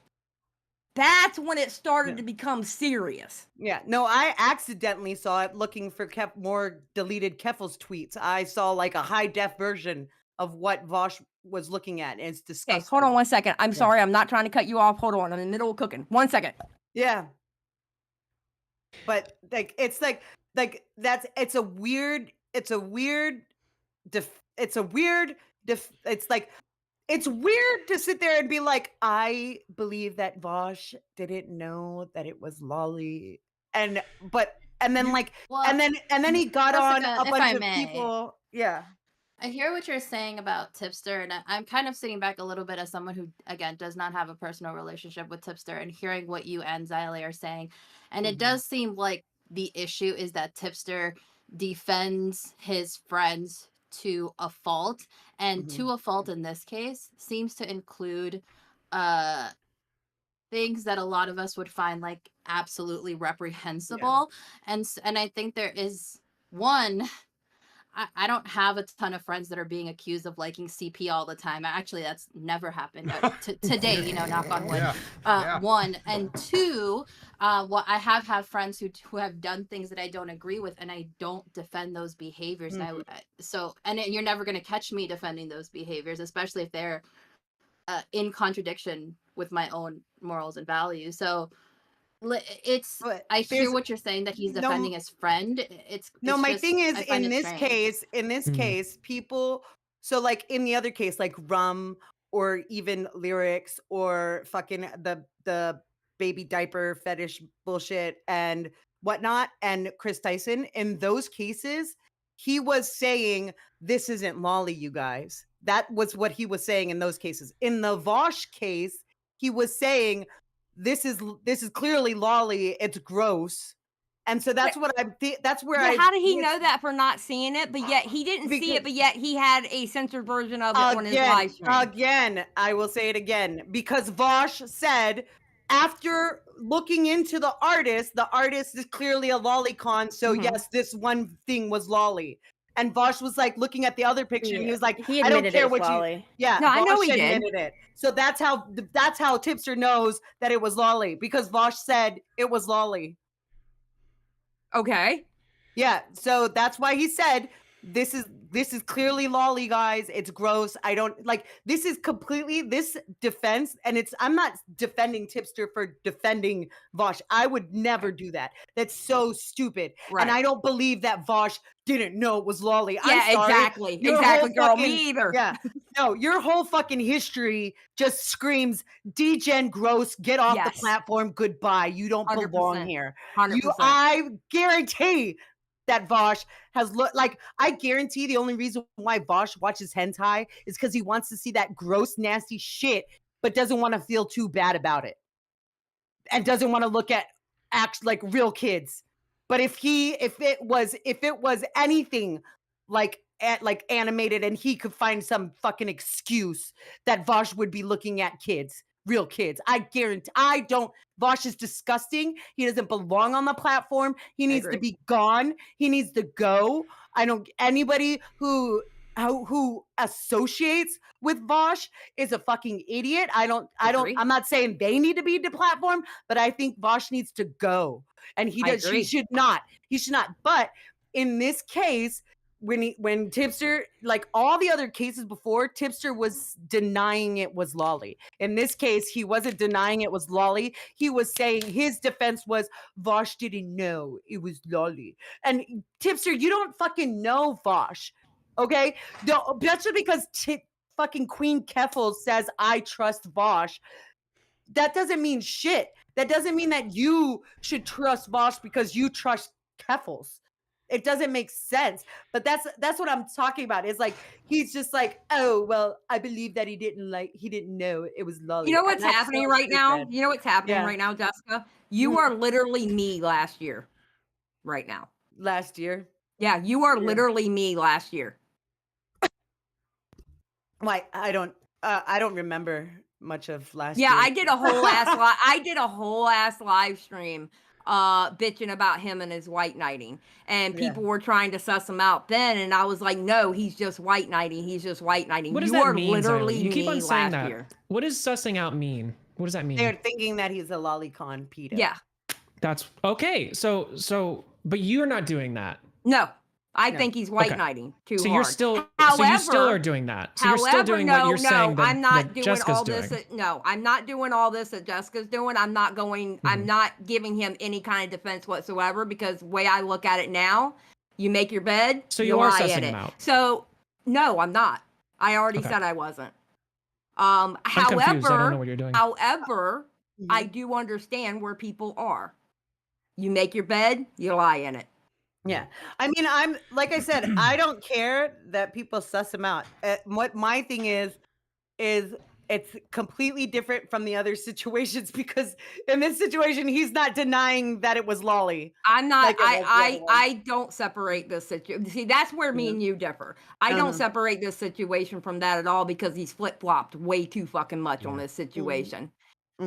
that's when it started to become serious.
Yeah, no, I accidentally saw it looking for more deleted Keffels tweets. I saw like a high def version of what Vosh was looking at, and it's disgusting.
Okay, hold on 1 second. I'm sorry, I'm not trying to cut you off. Hold on, I'm in the middle of cooking. 1 second.
Yeah, but like it's a weird it's weird to sit there and be like, I believe that Vosh didn't know that it was lolly, and then like,
Well,
and then he got on
Jessica,
a
if
bunch
I
of
may.
people. Yeah.
I hear what you're saying about Tipster, and I'm kind of sitting back a little bit as someone who, again, does not have a personal relationship with Tipster, and hearing what you and Xylee are saying. And it does seem like the issue is that Tipster defends his friends to a fault, and to a fault in this case seems to include things that a lot of us would find like absolutely reprehensible. And I think there is one. I don't have a ton of friends that are being accused of liking CP all the time. Actually, that's never happened today, knock on wood. One. And two, well, I have had friends who have done things that I don't agree with, and I don't defend those behaviors. And you're never going to catch me defending those behaviors, especially if they're in contradiction with my own morals and values. So
But
I hear
there's
what you're saying, that he's
no
defending his friend.
no, my
just,
thing is,
I find
in
it
this
strange.
case, people, so like in the other case, like Rum or even Lyrics or fucking the baby diaper fetish bullshit and whatnot, and Chris Tyson, in those cases, he was saying, this isn't lolly, you guys. That was what he was saying in those cases. In the Vosh case, he was saying, this is clearly lolly, it's gross. And so that's what that's where
But how did he know that for not seeing it? But yet he didn't see it, but yet he had a censored version of it on his live stream.
Again, I will say it again, because Vosh said, after looking into the artist is clearly a lolicon, so yes, this one thing was lolly. And Vosh was like looking at the other picture, and he was like,
He
I don't
admitted
care
it was
what
lolly.
you. Yeah,
No, I know
Vosh
he did.
admitted it. So that's how Tipster knows that it was lolly, because Vosh said it was lolly.
Okay.
Yeah, so that's why he said, this is clearly lolly, guys. It's gross. I don't like, this is completely this defense, and I'm not defending Tipster for defending Vosh. I would never do that. That's so stupid.
Right.
And I don't believe that Vosh didn't know it was lolly.
Yeah,
I'm sorry.
exactly.
Your
Exactly,
whole
girl.
fucking-
Me either.
Yeah. No, your whole fucking history just screams degen gross, get off the
Yes.
platform, goodbye. You don't
100%.
belong here.
100%.
I guarantee that Vosh has looked like, I guarantee the only reason why Vosh watches hentai is because he wants to see that gross, nasty shit, but doesn't want to feel too bad about it. And doesn't want to look at like real kids. But if it was anything like animated, and he could find some fucking excuse, that Vosh would be looking at kids, real kids. I guarantee. Vosh is disgusting. He doesn't belong on the platform. He needs to be gone. He needs to go. Anybody who associates with Vosh is a fucking idiot. I'm not saying they need to be deplatformed, but I think Vosh needs to go. And he should not. But in this case, when Tipster, like all the other cases before, Tipster was denying it was lolly. In this case, he wasn't denying it was lolly. He was saying his defense was Vosh didn't know it was lolly. And Tipster, you don't fucking know Vosh, okay? That's just because fucking Queen Keffel says I trust Vosh. That doesn't mean shit. That doesn't mean that you should trust Vosh because you trust Keffels. It doesn't make sense. But that's what I'm talking about. It's like, he's just like, oh, well, I believe that he didn't know it was lolly.
You know what's happening right now? You know what's happening right now, Jessica? You are literally me last year. Right now.
Last year?
Yeah, you are literally me last year.
Like, I don't remember much of last year.
Yeah, I did a whole ass live stream bitching about him and his white knighting, and people were trying to suss him out then, and I was like, no, he's just white knighting.
What does that mean,
literally
Xylee? You keep on saying that.
year.
What does sussing out mean? What does that mean?
They're thinking that he's a lolicon pedo.
Yeah.
That's okay. So but you're not doing that.
No. I think he's white knighting too hard.
You're still,
however,
so you still are doing that. So you're still doing what you're saying that,
I'm not doing
Jessica's
all this.
doing.
I'm not doing all this that Jessica's doing. I'm not going. I'm not giving him any kind of defense whatsoever, because the way I look at it now, you make your bed.
So you are
lie
sussing
in
him
it.
out.
So no, I'm not. I already said I wasn't.
I'm confused. I don't know
However,
what you're doing.
I do understand where people are. You make your bed, you lie in it.
Yeah. I mean, I'm like I said, I don't care that people suss him out. What my thing is it's completely different from the other situations because in this situation, he's not denying that it was Lolly.
I'm not.
Like it was the other one.
I don't separate this situation. See, that's where me
Yeah.
and you differ. I don't separate this situation from that at all because he's flip flopped way too fucking much on this situation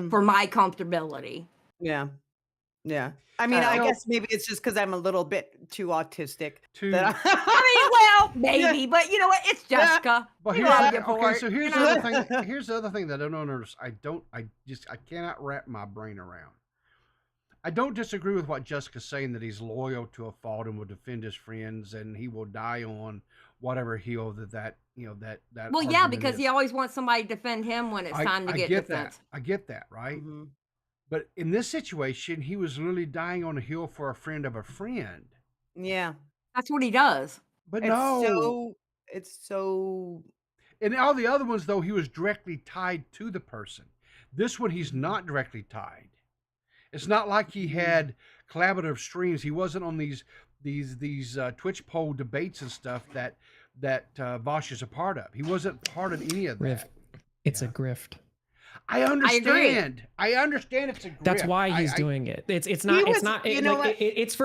for my comfortability.
Yeah. Yeah. I mean, I guess maybe it's just because I'm a little bit too autistic. That
I mean, well, maybe, but you know what? It's Jessica.
But
You
here's
love
the,
you for
okay,
it,
so here's
you
the
know?
other thing. Here's the other thing that I don't understand. I cannot wrap my brain around. I don't disagree with what Jessica's saying that he's loyal to a fault and will defend his friends and he will die on whatever hill that.
Well, yeah, because he always wants somebody to defend him when it's time to get defense.
I get that, right? But in this situation, he was literally dying on a hill for a friend of a friend.
Yeah.
That's what he does.
But
it's so.
In all the other ones, though, he was directly tied to the person. This one, he's not directly tied. It's not like he had collaborative streams. He wasn't on these Twitch poll debates and stuff that Vosh is a part of. He wasn't part of any of that.
It's a grift.
I understand. I understand it's a grift.
That's why he's doing it. It's not. It's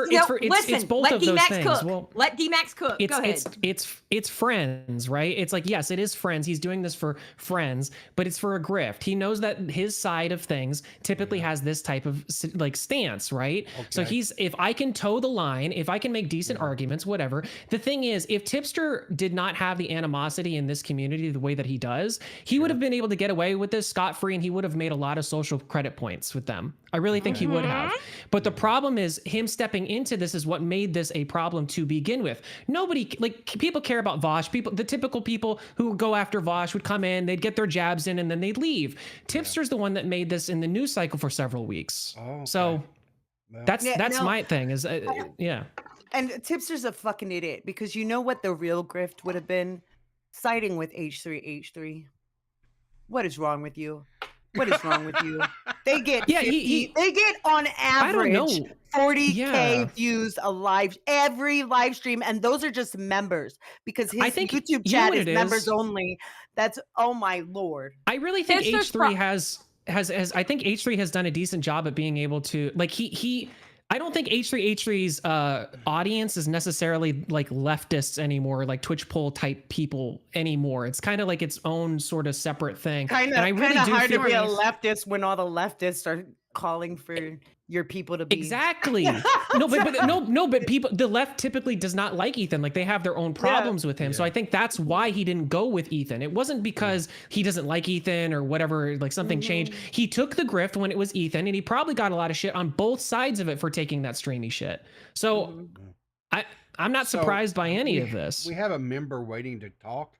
both of those things.
Cook.
Well,
let D.max cook. Go ahead.
It's friends, right? It's like, yes, it is friends. He's doing this for friends, but it's for a grift. He knows that his side of things typically has this type of like stance, right? Okay. So if I can toe the line, if I can make decent arguments, whatever. The thing is, if Tipster did not have the animosity in this community the way that he does, he would have been able to get away with this scot-free, and he would have made a lot of social credit points with them. I really think he would have. But the problem is him stepping into this is what made this a problem to begin with. Nobody, like, people care about Vosh. The typical people who go after Vosh would come in, they'd get their jabs in, and then they'd leave. Tipster's the one that made this in the news cycle for several weeks. Oh, okay. So that's my thing is, yeah.
And Tipster's a fucking idiot because you know what the real grift would have been? Siding with H3H3. What is wrong with you? What is wrong with you? They get they get on average 40K views every live stream, and those are just members because his YouTube chat is members only. That's oh my lord.
I really think H3 has I think H3 has done a decent job at being able to like I don't think H3H3's audience is necessarily like leftists anymore, like Twitch poll type people anymore. It's kind of like its own sort of separate thing.
Kind of hard to be a leftist when all the leftists are calling for your people to be
exactly. But people, the left typically does not like Ethan. Like they have their own problems with him. So I think that's why he didn't go with Ethan. It wasn't because he doesn't like Ethan or whatever, like something changed. He took the grift when it was Ethan, and he probably got a lot of shit on both sides of it for taking that streamy shit. So I'm not surprised by any of this.
We have a member waiting to talk,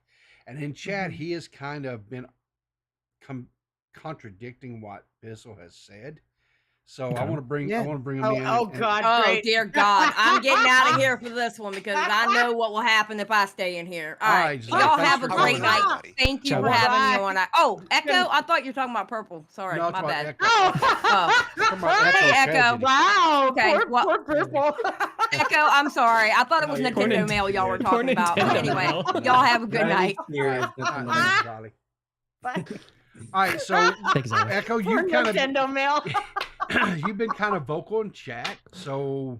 and in chat he has kind of been contradicting what Bissell has said. So I want to bring him in.
Oh dear God. I'm getting out of here for this one because I know what will happen if I stay in here. All right. Y'all have a great night. Thank you for having me on. Oh, Echo? I thought you were talking about Purple. Sorry, my bad. Hey, Echo.
Wow.
Okay.
Poor Purple.
Echo, I'm sorry. I thought it was Nintendo Mail y'all were talking about. Anyway, y'all have a good night.
All right, so Echo, you kind of
Nintendo Mail.
You've been kind of vocal in chat, so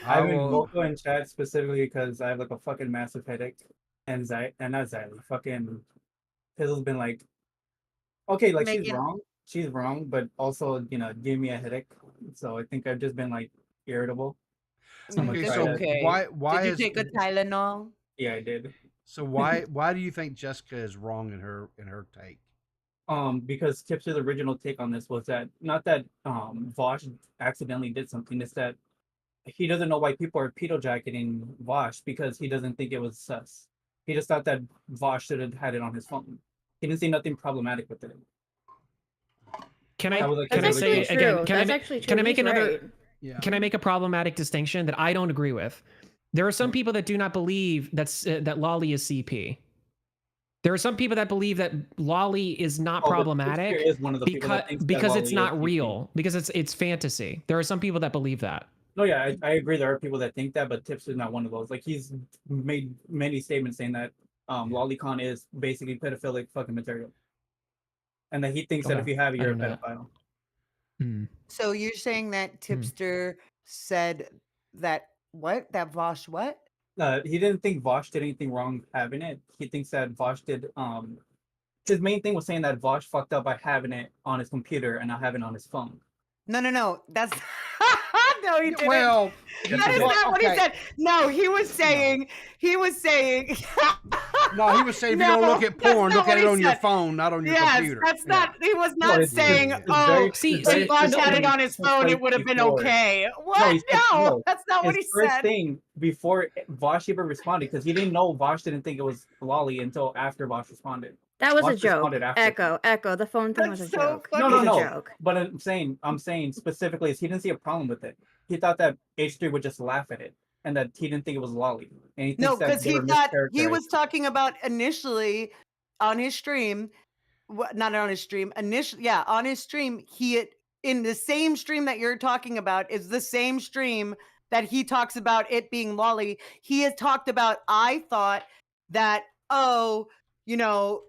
I've been vocal in chat specifically because I have like a fucking massive headache, and not Xylee, fucking Pizzle's been like, okay, like she's wrong, but also give me a headache. So I think I've just been like irritable.
Okay.
Why
did you take a Tylenol?
Yeah, I did.
So why do you think Jessica is wrong in her take?
Because Tipster's original take on this was that not that Vosh accidentally did something, it's that he doesn't know why people are pedo jacketing Vosh because he doesn't think it was sus. He just thought that Vosh should have had it on his phone. He didn't see nothing problematic with it.
Can I say it again? Can I make another? Yeah. Can I make a problematic distinction that I don't agree with? There are some people that do not believe that Lolly is CP. There are some people that believe that lolly is not
Oh, but
problematic
Tipster is one of the people that thinks that
because it's
Lolly is
not
cheating.
real, because it's fantasy. There are some people that believe that.
No, yeah, I agree. There are people that think that, but Tipster's not one of those. Like he's made many statements saying that lolicon is basically pedophilic fucking material, and that he thinks that if
Okay.
you have it,
I
you're a
didn't know that.
pedophile.
Hmm.
So you're saying that Tipster said that what? That Vosh what?
He didn't think Vosh did anything wrong having it. He thinks that Vosh did. His main thing was saying that Vosh fucked up by having it on his computer and not having it on his phone.
No. That's no, he didn't.
Well,
That is not what he said. No, he was saying. He was saying.
No, he was saying if you're gonna look at
that's
porn,
not
look
what
at it
he
on your
said.
phone, not on your
Yes,
computer.
that's
Yeah.
not. He was
No,
not
it's
saying,
very-
"Oh,
See,
it's very
if Vosh had it on his
specific
phone, it would have been
before.
okay."
No,
What?
he said-
No,
no.
that's not what he
His first
said.
thing before Vosh even responded, because he didn't know Vosh didn't think it was lolly until after Vosh responded.
That was a
Vosh
joke.
responded after.
Echo. The phone thing was a
That's so
joke.
funny.
It
No,
was
no,
a
no.
joke.
But I'm saying specifically is he didn't see a problem with it. He thought that H3 would just laugh at it, and that he didn't think it was lolly. And he thinks
No,
that
because
they
he
were
thought he was
mischaracterized.
talking about initially on his stream, not on his stream. Initially, yeah, on his stream, he had, in the same stream that you're talking about is the same stream that he talks about it being lolly. He has talked about. I thought that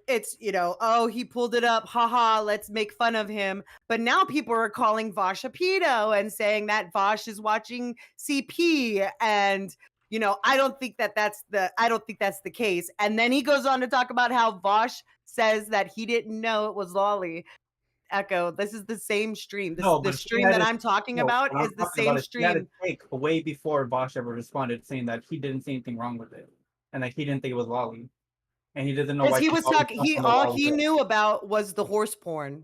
it's oh he pulled it up, haha, let's make fun of him. But now people are calling Vosh a pedo and saying that Vosh is watching CP and. I don't think that's the case. And then he goes on to talk about how Vosh says that he didn't know it was lolly. Echo, this is the same stream.
No,
The
but he
stream
had
that
to-
I'm talking
no,
about
what I'm
is the
talking about
same
is he had to
stream.
take way before Vosh ever responded, saying that he didn't see anything wrong with it, and that he didn't think it was lolly, and he doesn't know why.
Because he was
people always
talking,
jump on the
all
lolly
he
girl.
knew about was the horse porn.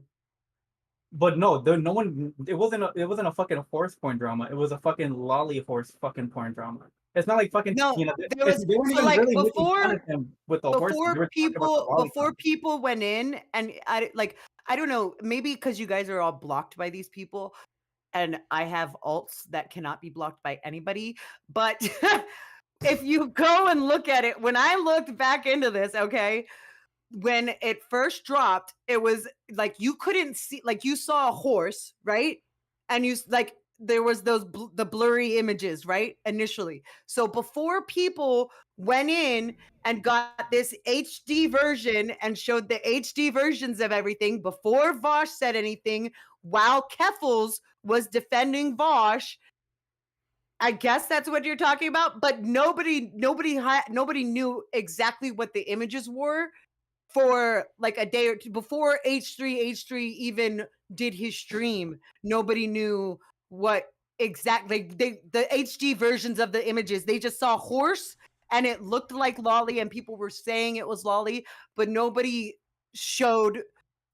But no, no one. It wasn't a fucking horse porn drama. It was a fucking lolly horse fucking porn drama. It's not like fucking.
No, there was
they weren't
so
even
like
really making fun of him with the horse. They were talking about the lolly
before
con.
people went in, and I don't know, maybe because you guys are all blocked by these people, and I have alts that cannot be blocked by anybody. But if you go and look at it, when I looked back into this, okay, when it first dropped, it was like you couldn't see, like you saw a horse, right? And there was the blurry images, right? Initially. So before people went in and got this HD version and showed the HD versions of everything, before Vosh said anything, while Keffels was defending Vosh, I guess that's what you're talking about, but nobody knew exactly what the images were for like a day or two before H3 even did his stream. Nobody knew what exactly the HD versions of the images. They just saw horse and it looked like lolly and people were saying it was lolly, but nobody showed,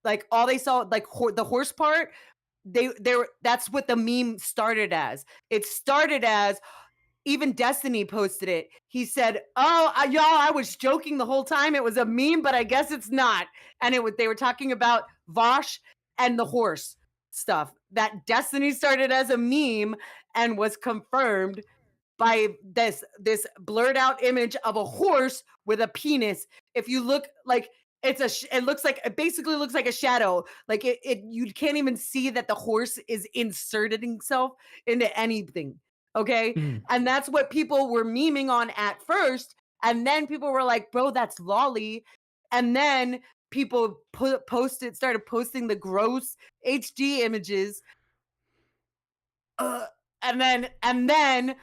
like, all they saw, like the horse part. That's what the meme started as. It started as, even Destiny posted it. He said, "Oh, y'all, I was joking the whole time. It was a meme, but I guess it's not." And they were talking about Vosh and the horse stuff. That Destiny started as a meme and was confirmed by this blurred out image of a horse with a penis. If you look, like, it looks like, it basically looks like a shadow. Like you can't even see that the horse is inserting himself into anything. Okay. And that's what people were memeing on at first. And then people were like, bro, that's lolly. And then people started posting the gross HD images. And then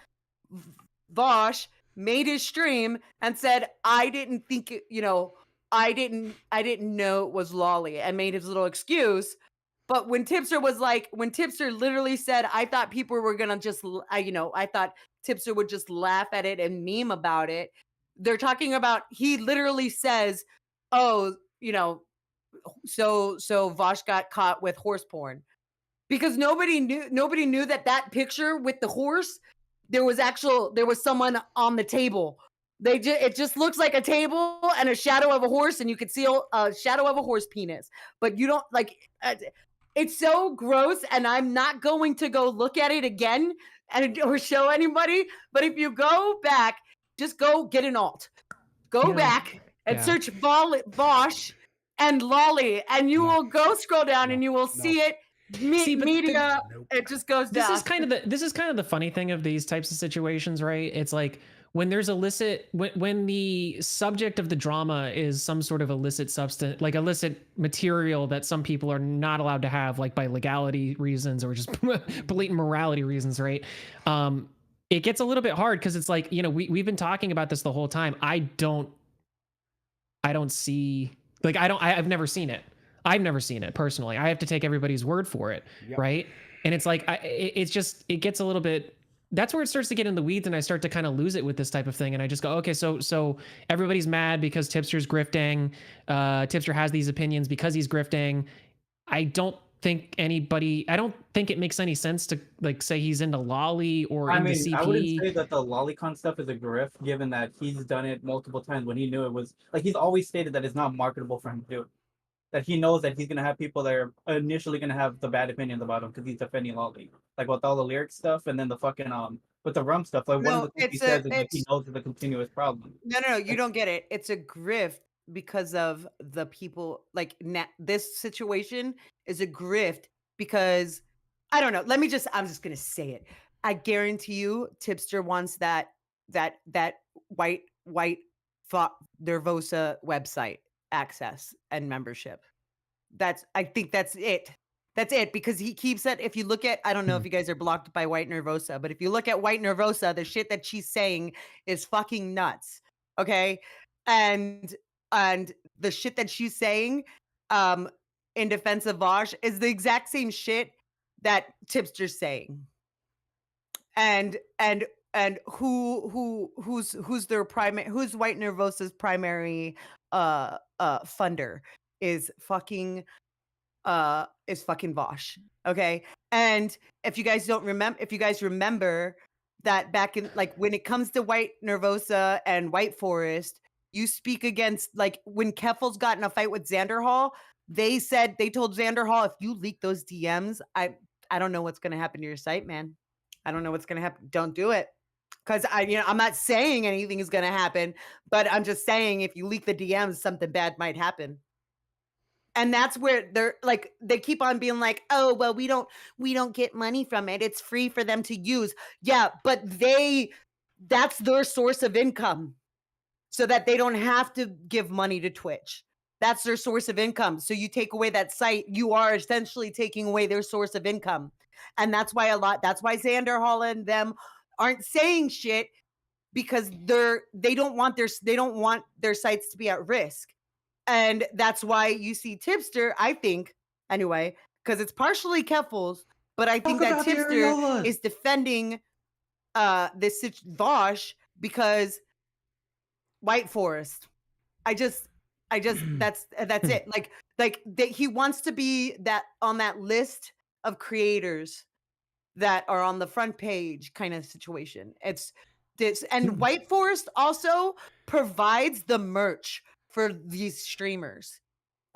Vosh made his stream and said, I didn't think it, I didn't know it was lolly, and made his little excuse. But when Tipster literally said, I thought people were going to just, I thought Tipster would just laugh at it and meme about it. They're talking about, he literally says, oh, so Vosh got caught with horse porn. Because nobody knew that picture with the horse, there was someone on the table. It just looks like a table and a shadow of a horse, and you could see a shadow of a horse penis. But you don't, like, it's so gross, and I'm not going to go look at it again or show anybody. But if you go back, just go get an alt. Go back and
Yeah.
search Vosh and Lolly, and you will go scroll down and you will see it.
See, but
Media, it just goes down.
This is kind of the funny thing of these types of situations, right? It's like when there's illicit, when the subject of the drama is some sort of illicit substance, like illicit material that some people are not allowed to have, like by legality reasons or just blatant morality reasons, right? It gets a little bit hard because it's like, we've been talking about this the whole time. I don't see, like, I've never seen it. I've never seen it personally. I have to take everybody's word for it, right? And it's like, it gets a little bit, that's where it starts to get in the weeds, and I start to kind of lose it with this type of thing. And I just go, okay, so everybody's mad because Tipster's grifting. Tipster has these opinions because he's grifting. I don't think it makes any sense to like say he's into Lolly or into CP.
I wouldn't say that the lolicon stuff is a grift, given that he's done it multiple times when he knew it was like he's always stated that it's not marketable for him to do it. That he knows that he's gonna have people that are initially gonna have the bad opinions about him because he's defending Lolly, like with all the lyric stuff, and then the fucking with the rum stuff. Like one of the things he says is like he knows it's a continuous problem.
No, you don't get it. It's a grift because of the people. Like this situation is a grift because I don't know. I'm just gonna say it. I guarantee you, Tipster wants that white Nervosa website access and membership. I think that's it. That's it, because he keeps it. If you look at, I don't know if you guys are blocked by White Nervosa, but if you look at White Nervosa, the shit that she's saying is fucking nuts. Okay. And the shit that she's saying in defense of Vosh is the exact same shit that Tipster's saying. And who's their primary, who's White Nervosa's primary funder is fucking Vosh. Okay. And if you guys remember that back in, like, when it comes to White Nervosa and White Forest, you speak against, like, when Keffel's got in a fight with Xander Hall, they told Xander Hall, if you leak those DMs, I don't know what's going to happen to your site, man. I don't know what's going to happen. Don't do it. Because I'm not saying anything is going to happen, but I'm just saying if you leak the DMs, something bad might happen. And that's where they're like, they keep on being like, oh, well, we don't get money from it. It's free for them to use. Yeah, but that's their source of income, so that they don't have to give money to Twitch. That's their source of income. So you take away that site, you are essentially taking away their source of income. And that's why Xander Hall and them aren't saying shit, because they don't want their sites to be at risk. And that's why you see Tipster, I think, anyway, because it's partially Keffel's, but I think that Tipster is defending this Vosh because White Forest. I just that's it. He wants to be that on that list of creators that are on the front page kind of situation. It's this, and White Forest also provides the merch for these streamers.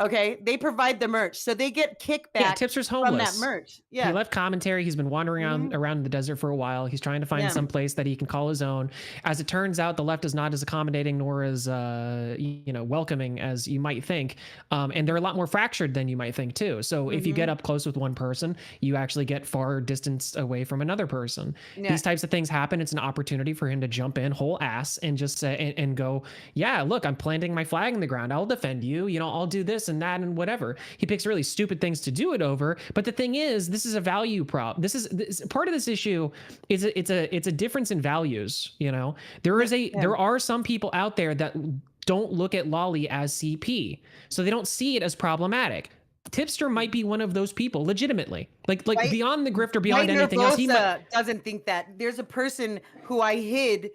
Okay, they provide the merch, so they get kickback.
Yeah, Tipster's homeless
from that merch. Yeah,
he left commentary. He's been wandering around the desert for a while. He's trying to find some place that he can call his own. As it turns out, the left is not as accommodating nor as welcoming as you might think, and they're a lot more fractured than you might think too. So if you get up close with one person, you actually get far distance away from another person. These types of things happen. It's an opportunity for him to jump in whole ass and just say and go, yeah, look, I'm planting my flag in the ground. I'll defend you. I'll do this and that and whatever. He picks really stupid things to do it over. But the thing is, this is a value prop. This part of this issue is it's a difference in values. There are some people out there that don't look at Lolly as CP, so they don't see it as problematic. Tipster might be one of those people, legitimately, like beyond the grift or beyond anything else. He
doesn't think that. There's a person who I hid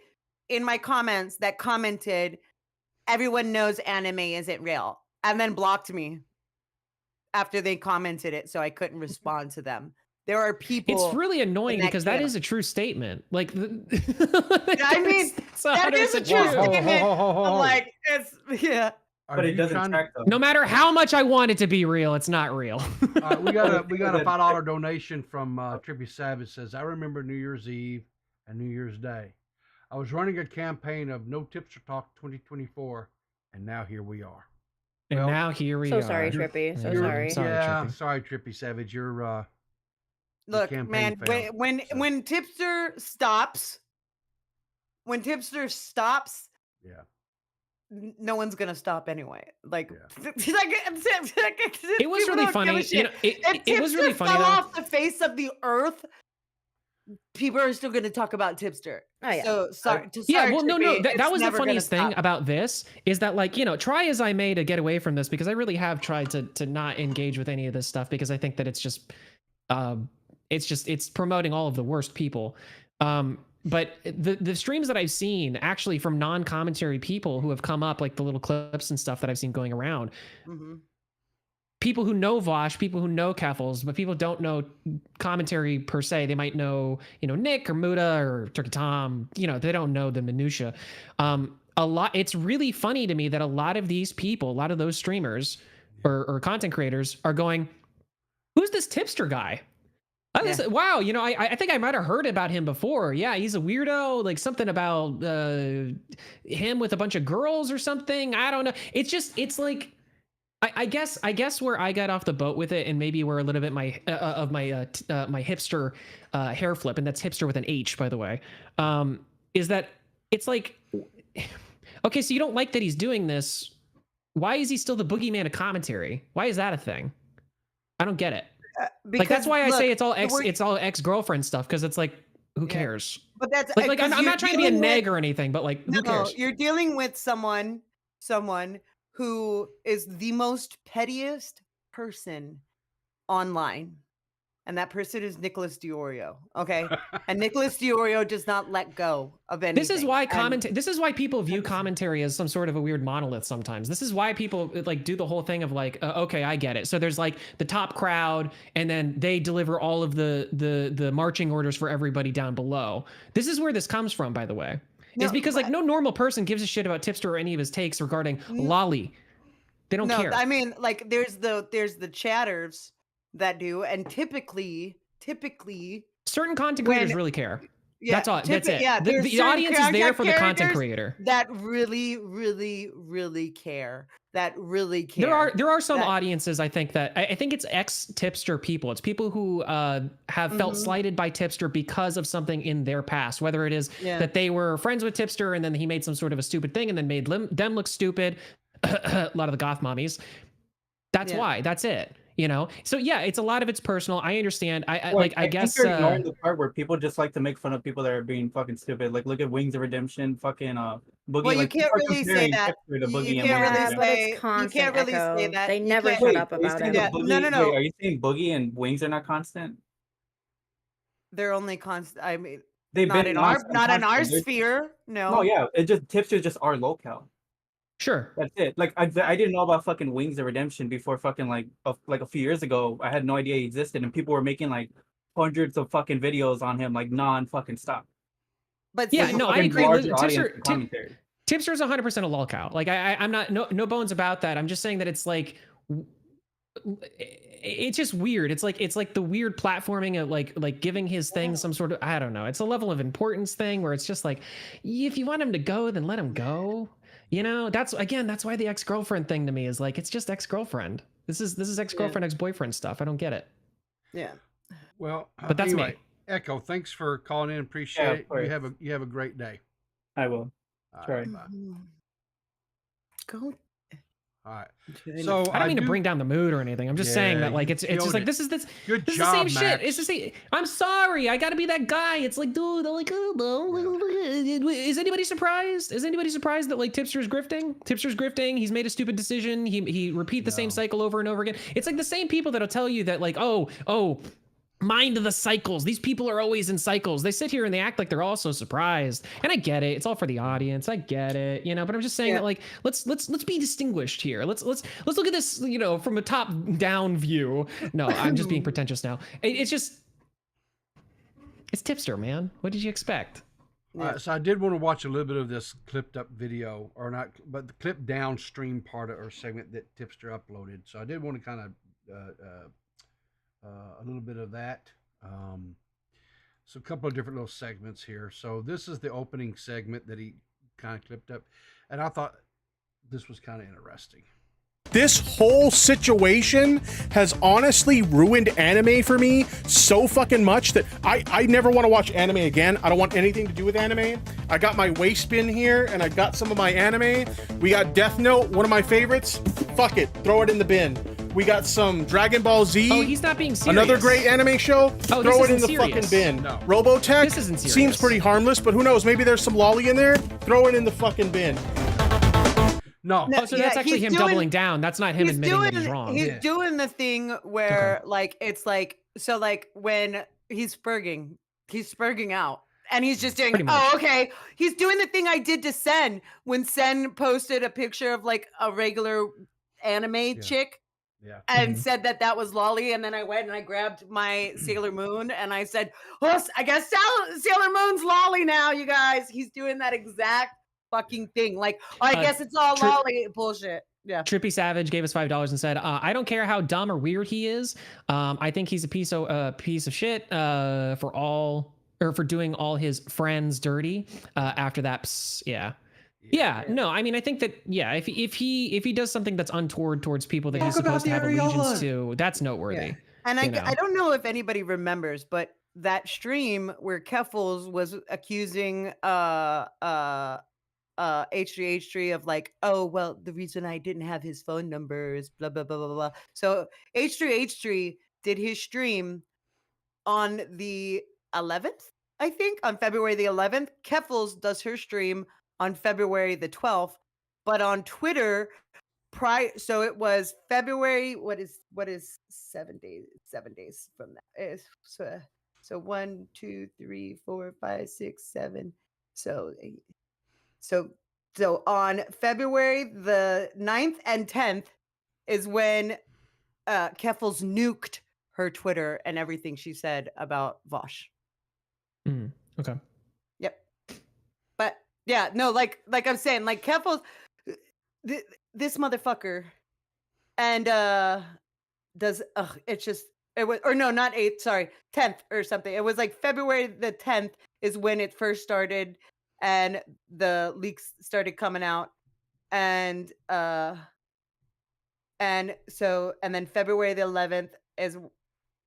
in my comments that commented, "Everyone knows anime isn't real," and then blocked me after they commented it, so I couldn't respond to them. There are people.
It's really annoying because that is a true statement. Like,
I mean, that is a true statement. I'm like,
but it doesn't track though.
No matter how much I want it to be real, it's not real.
We got a $5 donation from Trippy Savage. Says, I remember New Year's Eve and New Year's Day. I was running a campaign of No Tipster Talk 2024, And now here we are.
And
Well,
now here we
So
are.
sorry, Trippy. So
You're-
sorry.
Yeah,
Trippy.
sorry, Trippy Savage. You're
Look,
campaign
man,
failed, so.
when Tipster stops,
Yeah.
no one's gonna stop anyway. Like,
Yeah.
It was really funny. You know, it was really funny
fell
though.
off the face of the earth, people are still gonna talk about Tipster.
Oh, yeah.
So sorry.
Yeah,
sorry,
well, no,
Trippy,
that
it's
was the
never gonna
funniest thing
stop.
about this is that, like, you know, try as I may to get away from this, because I really have tried to not engage with any of this stuff, because I think that it's promoting all of the worst people. But the streams that I've seen actually from non-commentary people who have come up, like the little clips and stuff that I've seen going around, people who know Vosh, people who know Keffels, but people don't know commentary per se. They might know, you know, Nick or Muda or Turkey Tom, you know, they don't know the minutia. It's really funny to me that a lot of these people, a lot of those streamers or content creators are going, who's this Tipster guy? Wow, you know, I think I might have heard about him before. Yeah, he's a weirdo, like something about him with a bunch of girls or something. I don't know. It's like, I guess where I got off the boat with it, and maybe where a little bit my hipster hair flip, and that's hipster with an H, by the way, is that it's like, okay, so you don't like that he's doing this. Why is he still the boogeyman of commentary? Why is that a thing? I don't get it. Like, that's why I say it's all ex-girlfriend stuff, because it's like, who cares?
But that's
like I'm not trying to be a neg or anything, but like, who cares?
You're dealing with someone who is the most pettiest person online. And that person is Nicholas Diorio. Okay. And Nicholas Diorio does not let go of anything.
This is why this is why people view commentary as some sort of a weird monolith sometimes. This is why people like do the whole thing of like, okay, I get it. So there's like the top crowd, and then they deliver all of the marching orders for everybody down below. This is where this comes from, by the way. Is because like no normal person gives a shit about Tipster or any of his takes regarding Lolly. They don't care.
I mean, like there's the chatters that do, and typically
certain content creators really care.
Yeah,
that's all. That's it.
Yeah,
the audience is there for the content creator.
That really care. That really care.
There are some audiences, I think, that I think it's ex-Tipster people. It's people who have felt slighted by Tipster because of something in their past, whether it is that they were friends with Tipster and then he made some sort of a stupid thing and then made them look stupid. A lot of the goth mommies. That's why. That's it. You know, so yeah, it's a lot of it's personal. I understand. I guess
you're ignoring the part where people just like to make fun of people that are being fucking stupid. Like, look at Wings of Redemption, fucking Boogie.
Well, you can't really say that. You can't really say that.
They never shut up about it.
No.
Wait, are you saying Boogie and Wings are not constant?
They're only constant. I mean,
they've
not
been
in our sphere. No.
No, yeah, it just Tipster's just our locale.
Sure.
That's it. Like I didn't know about fucking Wings of Redemption before fucking like a few years ago. I had no idea he existed, and people were making like hundreds of fucking videos on him, like non-fucking stop.
But
yeah, no, I agree. Tipster's 100% a lolcow. Like I'm not no bones about that. I'm just saying that it's like it's just weird. It's like the weird platforming of like giving his thing some sort of, I don't know. It's a level of importance thing where it's just like, if you want him to go, then let him go. You know, that's why the ex-girlfriend thing to me is like, it's just ex-girlfriend. This is ex-girlfriend, ex-boyfriend stuff. I don't get it.
Yeah.
Well,
but that's
anyway,
me.
Echo, thanks for calling in. Appreciate it. You have a great day.
I will.
Sorry.
Go.
All right. So
I don't mean to bring down the mood or anything. I'm just saying that like it's just like this is
good
this
job,
is the same
Max.
shit. It's the same. I'm sorry. I got to be that guy. It's like, dude, I'm like, oh no. Is anybody surprised? Is anybody surprised that like Tipster's grifting? Tipster's grifting. He's made a stupid decision. He repeat the same cycle over and over again. It's like the same people that'll tell you that like, oh. Mind the cycles. These people are always in cycles. They sit here and they act like they're all so surprised. And I get it. It's all for the audience. I get it. You know, but I'm just saying that like let's be distinguished here. Let's look at this, you know, from a top down view. No, I'm just being pretentious now. It's Tipster, man. What did you expect?
So I did want to watch a little bit of this clipped up video, or not, but the clip downstream part or segment that Tipster uploaded. So I did want to kind of a little bit of that. So a couple of different little segments here. So this is the opening segment that he kind of clipped up, and I thought this was kind of interesting.
This whole situation has honestly ruined anime for me so fucking much that I never want to watch anime again. I don't want anything to do with anime. I got my waist bin here and I got some of my anime. We got Death Note, one of my favorites. Fuck it, throw it in the bin. We got some Dragon Ball Z.
Oh, he's not being serious.
Another great anime show.
Oh,
throw it in the
serious.
fucking bin.
No.
Robotech
This isn't serious.
seems pretty harmless, but who knows? Maybe there's some lolly in there. Throw it in the fucking bin.
No.
Oh, so that's actually him doubling down. That's not him admitting that he's wrong.
He's
Yeah.
doing the thing where like it's like so like when he's spurging out. And he's just doing,
Pretty much.
okay. He's doing the thing I did to Sen when Sen posted a picture of like a regular anime chick
Yeah.
and said that that was lolly. And then I went and I grabbed my Sailor Moon and I said, oh, I guess Sailor Moon's lolly now, you guys. He's doing that exact fucking thing. Like, oh, I guess it's all lolly bullshit. Yeah.
Trippy Savage gave us $5 and said, I don't care how dumb or weird he is. I think he's a piece of shit for doing all his friends dirty. After that, yeah. No, I mean, I think that if he does something that's untoward towards people that he's supposed to have allegiance to, that's noteworthy.
Yeah. And I don't know if anybody remembers, but that stream where Keffels was accusing H3H3 of like, oh well, the reason I didn't have his phone number is blah blah blah blah blah. So H3H3 did his stream on the 11th, I think, on February the 11th. Keffels does her stream on February the 12th, but on Twitter so it was February, what is 7 days from that is so 1 2 3 4 5 6 7 so on February the 9th and 10th is when Keffels nuked her Twitter and everything she said about Vosh.
Okay.
Yep. But yeah, no, like I'm saying, like Keffels, this motherfucker, and it was, or no, not 8th, sorry, 10th or something. It was like February the 10th is when it first started and the leaks started coming out. And then February the 11th is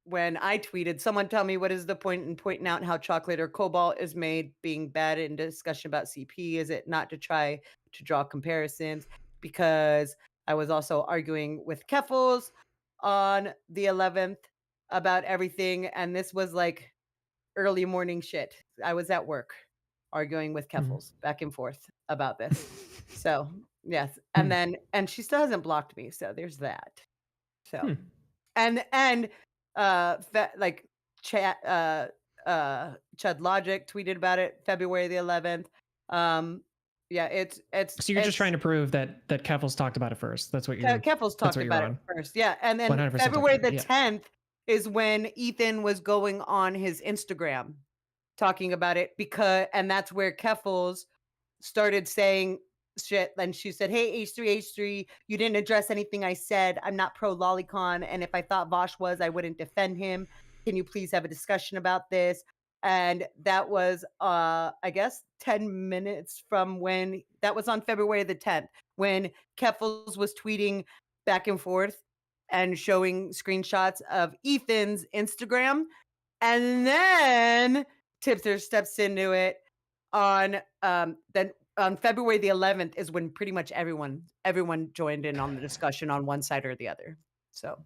when I tweeted, someone tell me what is the point in pointing out how chocolate or cobalt is made being bad in discussion about CP? Is it not to try to draw comparisons? Because I was also arguing with Keffels on the 11th about everything. And this was like early morning shit. I was at work arguing with Keffels back and forth about this. So yes. And she still hasn't blocked me. So there's that. So, and Chud Logic tweeted about it February the 11th. It's
so you're just trying to prove that Keffels talked about it first. That's what you're
Keffels talked about it first. Yeah. And then February the 10th is when Ethan was going on his Instagram talking about it and that's where Keffels started saying shit. And she said, hey, H3H3, you didn't address anything I said. I'm not pro lolicon. And if I thought Vosh was, I wouldn't defend him. Can you please have a discussion about this? And that was, I guess, 10 minutes from when that was on February the 10th, when Keffels was tweeting back and forth and showing screenshots of Ethan's Instagram. And then Tipster steps into it on February the 11th is when pretty much everyone joined in on the discussion on one side or the other. So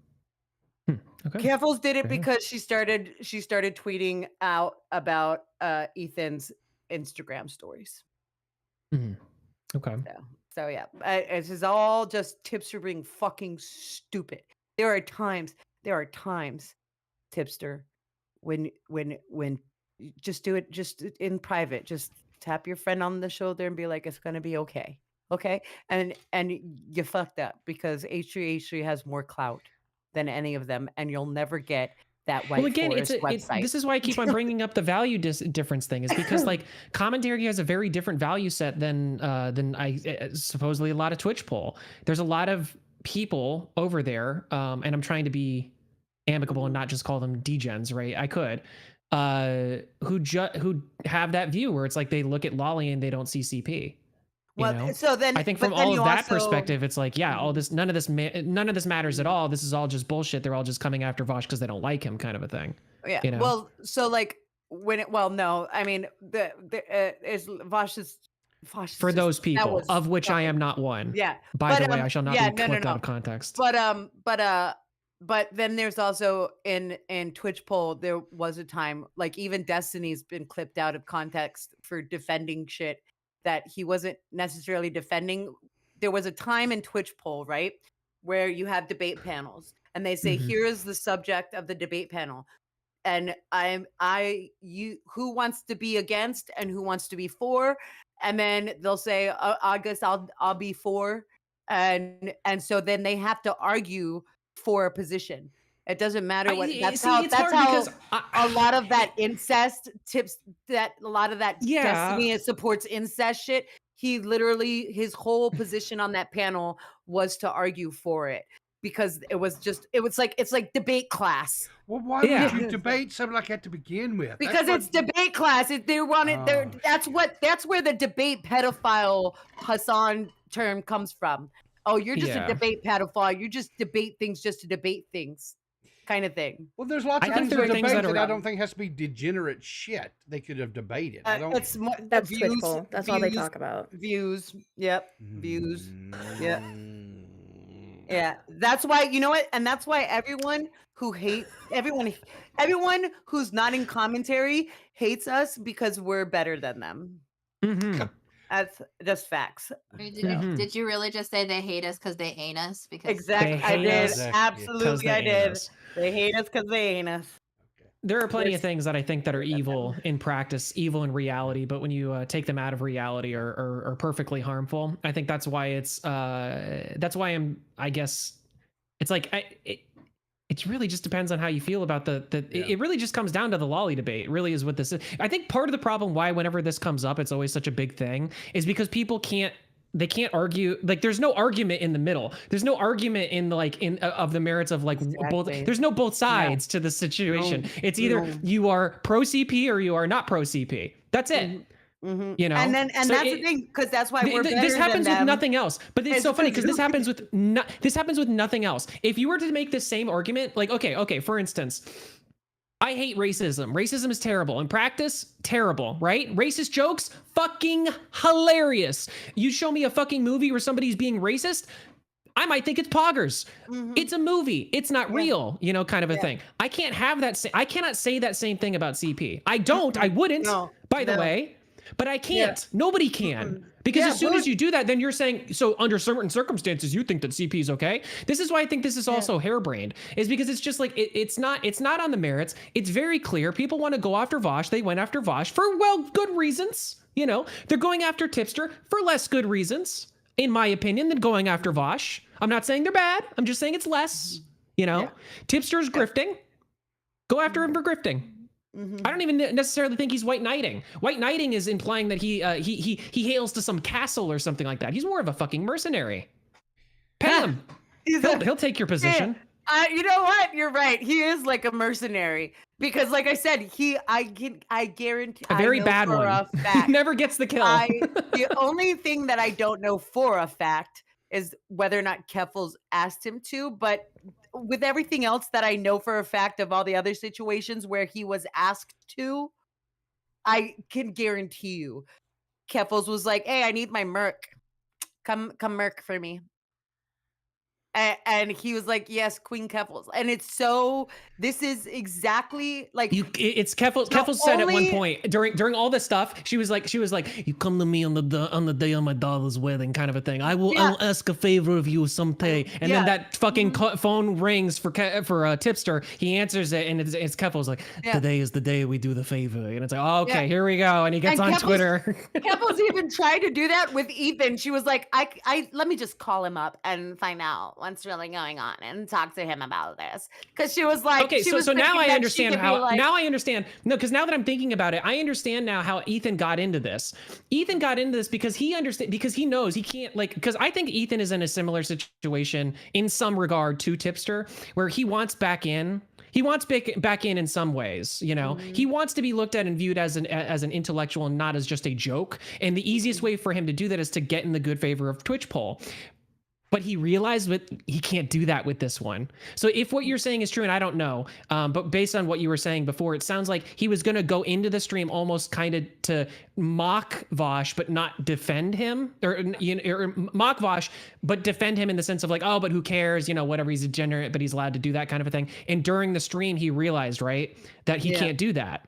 Keffels did it because she started tweeting out about Ethan's Instagram stories.
Okay.
So yeah, this is all just Tipster being fucking stupid. There are times, Tipster, when just do it just in private. Just tap your friend on the shoulder and be like, it's gonna be okay. Okay. And you fucked up because H3H3 has more clout than any of them, and you'll never get that white forest website.
This is why I keep on bringing up the value difference thing, is because like commentary has a very different value set than supposedly a lot of Twitch poll. There's a lot of people over there, and I'm trying to be amicable and not just call them degens, right? I could, who have that view where it's like they look at Lolly and they don't see CP. Well,
so then
I think
but
from
then
all of
you
that
also-
perspective, it's like, yeah, all this, none of this matters at all. This is all just bullshit. They're all just coming after Vosh because they don't like him, kind of a thing.
Yeah.
You know?
Well, so like no, I mean the is Vosh is
For
just-
those
that
people,
was
of which I
fucking-
am not one.
Yeah.
By
But,
the way, I shall not
yeah,
be
no, no,
clipped
no.
out of context.
But then there's also in Twitch poll, there was a time like even Destiny's been clipped out of context for defending shit that he wasn't necessarily defending. There was a time in Twitch poll, right, where you have debate panels and they say,
Mhm.
here is the subject of the debate panel. And who wants to be against and who wants to be for, and then they'll say, I guess I'll be for, and so then they have to argue for a position. It doesn't matter what. That's how a lot of that incest tips. That a lot of that Destiny supports incest shit. He literally his whole position on that panel was to argue for it. Because it's like debate class.
Well, why would you debate something like that to begin with?
Because it's debate class. They want it. That's where the debate pedophile Hassan term comes from. Oh, you're just a debate pedophile. You just debate things just to debate things, kind of thing.
Well, there's lots of things in debate that I don't think has to be degenerate shit. They could have debated.
It's more,
that's Twitch poll. That's all they talk about.
Views. Yep. Views. Yeah. Yeah, that's why you know what, and that's why everyone who's not in commentary hates us because we're better than them.
Mm-hmm.
That's just facts.
Did you really just say they hate us because they ain't us? Because
exactly, I did. Absolutely, I did. They hate us because they ain't us.
There are plenty of things that I think that are evil in practice, evil in reality, but when you take them out of reality are perfectly harmful. I think that's why I guess it's like, it really just depends on how you feel about it really just comes down to the lolly debate. It really is what this is. I think part of the problem why whenever this comes up, it's always such a big thing is because people can't argue. Like there's no argument in the middle. There's no argument of the merits of both. There's no both sides to the situation. It's either you are pro CP or you are not pro CP. That's it.
Mm-hmm.
You know,
and that's the thing because that's why we're better
this happens
than
with
them.
nothing else. But it's so funny because this happens with nothing else. If you were to make the same argument, like okay, for instance. I hate racism. Racism is terrible. In practice, terrible, right? Racist jokes, fucking hilarious. You show me a fucking movie where somebody's being racist, I might think it's poggers. Mm-hmm. It's a movie. It's not real, kind of a thing. I can't have that. I cannot say that same thing about CP. I don't. I wouldn't, by the way. But I can't. Yeah. Nobody can. Because as soon as you do that, then you're saying, so under certain circumstances, you think that CP is okay. This is why I think this is also harebrained, is because it's just like, it's not on the merits. It's very clear. People want to go after Vosh. They went after Vosh for, good reasons. They're going after Tipster for less good reasons, in my opinion, than going after Vosh. I'm not saying they're bad. I'm just saying it's less, Tipster's grifting. Go after him for grifting. Mm-hmm. I don't even necessarily think he's white knighting. White knighting is implying that he hails to some castle or something like that. He's more of a fucking mercenary. Pay him. He'll take your position.
You know what? You're right. He is like a mercenary because, like I said, I guarantee
a very bad one. He never gets the kill.
The only thing that I don't know for a fact is whether or not Keffels asked him to, but with everything else that I know for a fact of all the other situations where he was asked to, I can guarantee you Keffels was like, hey, I need my merc. Come merc for me. And he was like, yes, Queen Keffels. And this is exactly like
it's Keffels. Keffels said at one point during all this stuff, she was like, you come to me on the day of my daughter's wedding, kind of a thing. I will ask a favor of you someday. And then that fucking phone rings for Tipster. He answers it, and it's Keffels like, today is the day we do the favor. And it's like, oh, okay, here we go. And he gets on Twitter.
Keffels even tried to do that with Ethan. She was like, I let me just call him up and find out what's really going on and talk to him about this, because she was like,
okay, so now I understand now I understand. No, because now that I'm thinking about it, I understand now how Ethan got into this. Ethan got into this because he knows he can't, because I think Ethan is in a similar situation in some regard to Tipster, where he wants back in. He wants back in some ways, you know. He wants to be looked at and viewed as an intellectual and not as just a joke. And the easiest way for him to do that is to get in the good favor of Twitch poll. But he realized that he can't do that with this one. So if what you're saying is true, and I don't know, but based on what you were saying before, it sounds like he was going to go into the stream almost kind of to mock Vosh, but not defend him, or mock Vosh, but defend him in the sense of like, oh, but who cares? You know, whatever, he's a degenerate, but he's allowed to do that kind of a thing. And during the stream, he realized, right, that he can't do that.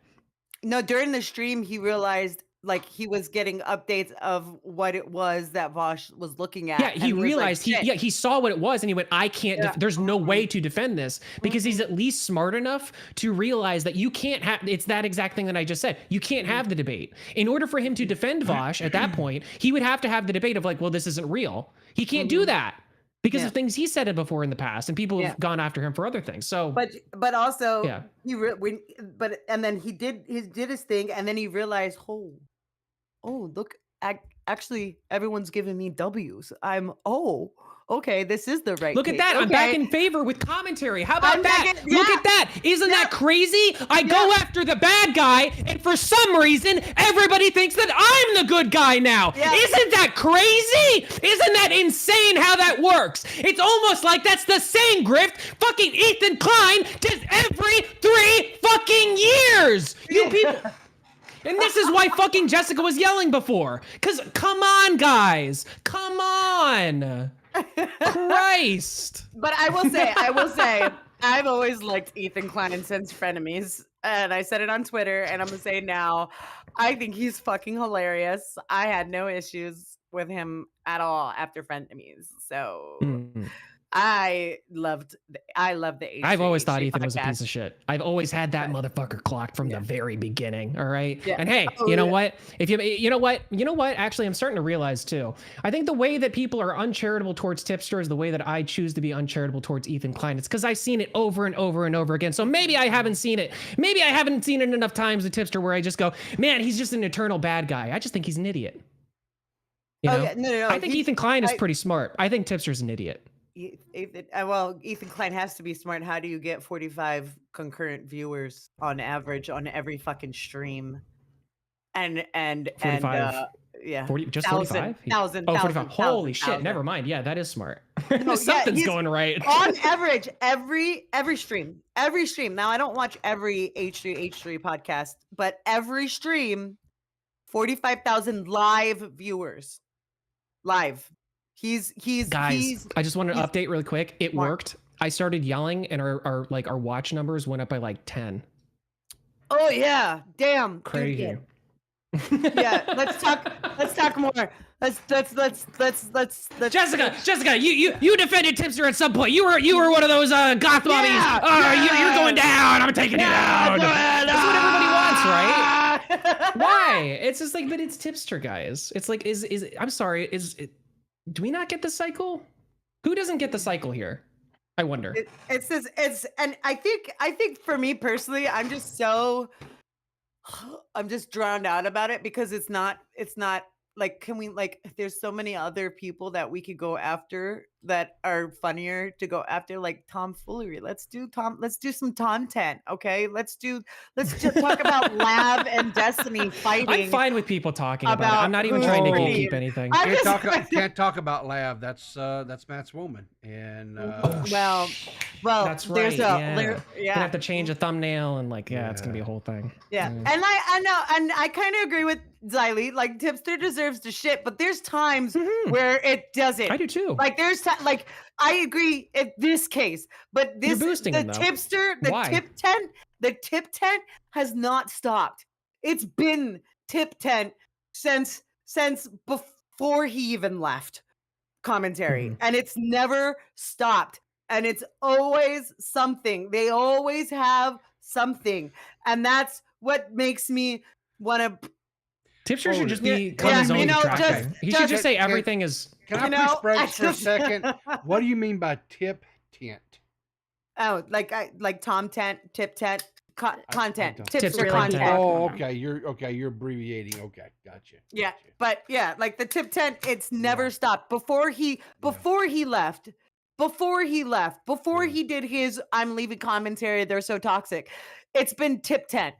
No, during the stream, he realized like he was getting updates of what it was that Vosh was looking at.
Yeah, he
and
realized
was like,
he saw what it was and he went, I can't, there's no way to defend this, because he's at least smart enough to realize that you can't have, it's that exact thing that I just said. You can't have the debate. In order for him to defend Vosh at that point, he would have to have the debate of like, well, this isn't real. He can't do that because of things he said it before in the past, and people have gone after him for other things. So,
but also, and then he did his thing, and then he realized, oh, look, actually, everyone's giving me W's. Okay, this is the right
look at
case.
that.
Okay.
I'm back in favor with commentary. How about that?
Look
Look at that. Isn't that crazy? I go after the bad guy, and for some reason, everybody thinks that I'm the good guy now.
Yeah.
Isn't that crazy? Isn't that insane how that works? It's almost like that's the same grift fucking Ethan Klein does every 3 fucking years. You people... And this is why fucking Jessica was yelling before. Because, come on, guys. Come on. Christ.
But I will say, I've always liked Ethan Klein since Frenemies. And I said it on Twitter, and I'm going to say it now. I think he's fucking hilarious. I had no issues with him at all after Frenemies. So... I loved the H3.
I've always thought Ethan was a piece of shit. I've always had that motherfucker clocked from the very beginning. All right. Yeah. And hey, you know what? If you know what? Actually, I'm starting to realize too. I think the way that people are uncharitable towards Tipster is the way that I choose to be uncharitable towards Ethan Klein. It's because I've seen it over and over and over again. So maybe I haven't seen it. Maybe I haven't seen it enough times with Tipster where I just go, man, he's just an eternal bad guy. I just think he's an idiot. You know? No. I think Ethan Klein is pretty smart. I think Tipster's an idiot.
Ethan Klein has to be smart. How do you get 45 concurrent viewers on average on every fucking stream? And
45.
Yeah,
40, just 45?
1,000.
Oh, 45. Holy shit! Never mind. Yeah, that is smart. Something's going right.
On average, every stream. Now I don't watch every H3 podcast, but every stream, 45,000 live viewers. Live. He's
guys. I just wanted to update really quick. It worked. I started yelling, and our watch numbers went up by like 10.
Oh yeah, damn.
Crazy.
Yeah, let's talk more. Let's
Jessica, you defended Tipster at some point. You were one of those goth mommies. You're going down. I'm taking you down. That's what everybody wants, right? Why? It's just like, but it's Tipster, guys. It's like, I'm sorry, do we not get the cycle? Who doesn't get the cycle here? I wonder.
And I think for me personally, I'm just drowned out about it because it's not like, can we, like, there's so many other people that we could go after that are funnier to go after, like tomfoolery. Let's do some content, okay? Let's just talk about Lab and Destiny fighting.
I'm fine with people talking about it. I'm not even trying to gatekeep anything.
Can't talk about Lab. That's Matt's woman. And
well,
that's right.
Gonna
have to change a thumbnail and it's gonna be a whole thing.
Yeah. And I know, and I kind of agree with Xylee. Like, Tipster deserves the shit, but there's times where it doesn't.
I do too.
Like, there's like, I agree in this case, but this
Tipster,
the tip tent has not stopped. It's been tip tent since before he even left commentary, and it's never stopped. And it's always something. They always have something, and that's what makes me want to.
Tipster should just be his own detractor. He should just say everything is.
Can I push brakes for a second? What do you mean by tip tent?
Oh, like Tom tent, tip tent, content,
Tipster
content.
Oh, okay. You're abbreviating. Okay, gotcha.
Yeah, but yeah, like the tip tent, it's never stopped. Before he left, before he left, before he did his I'm leaving commentary, they're so toxic. It's been tip 10.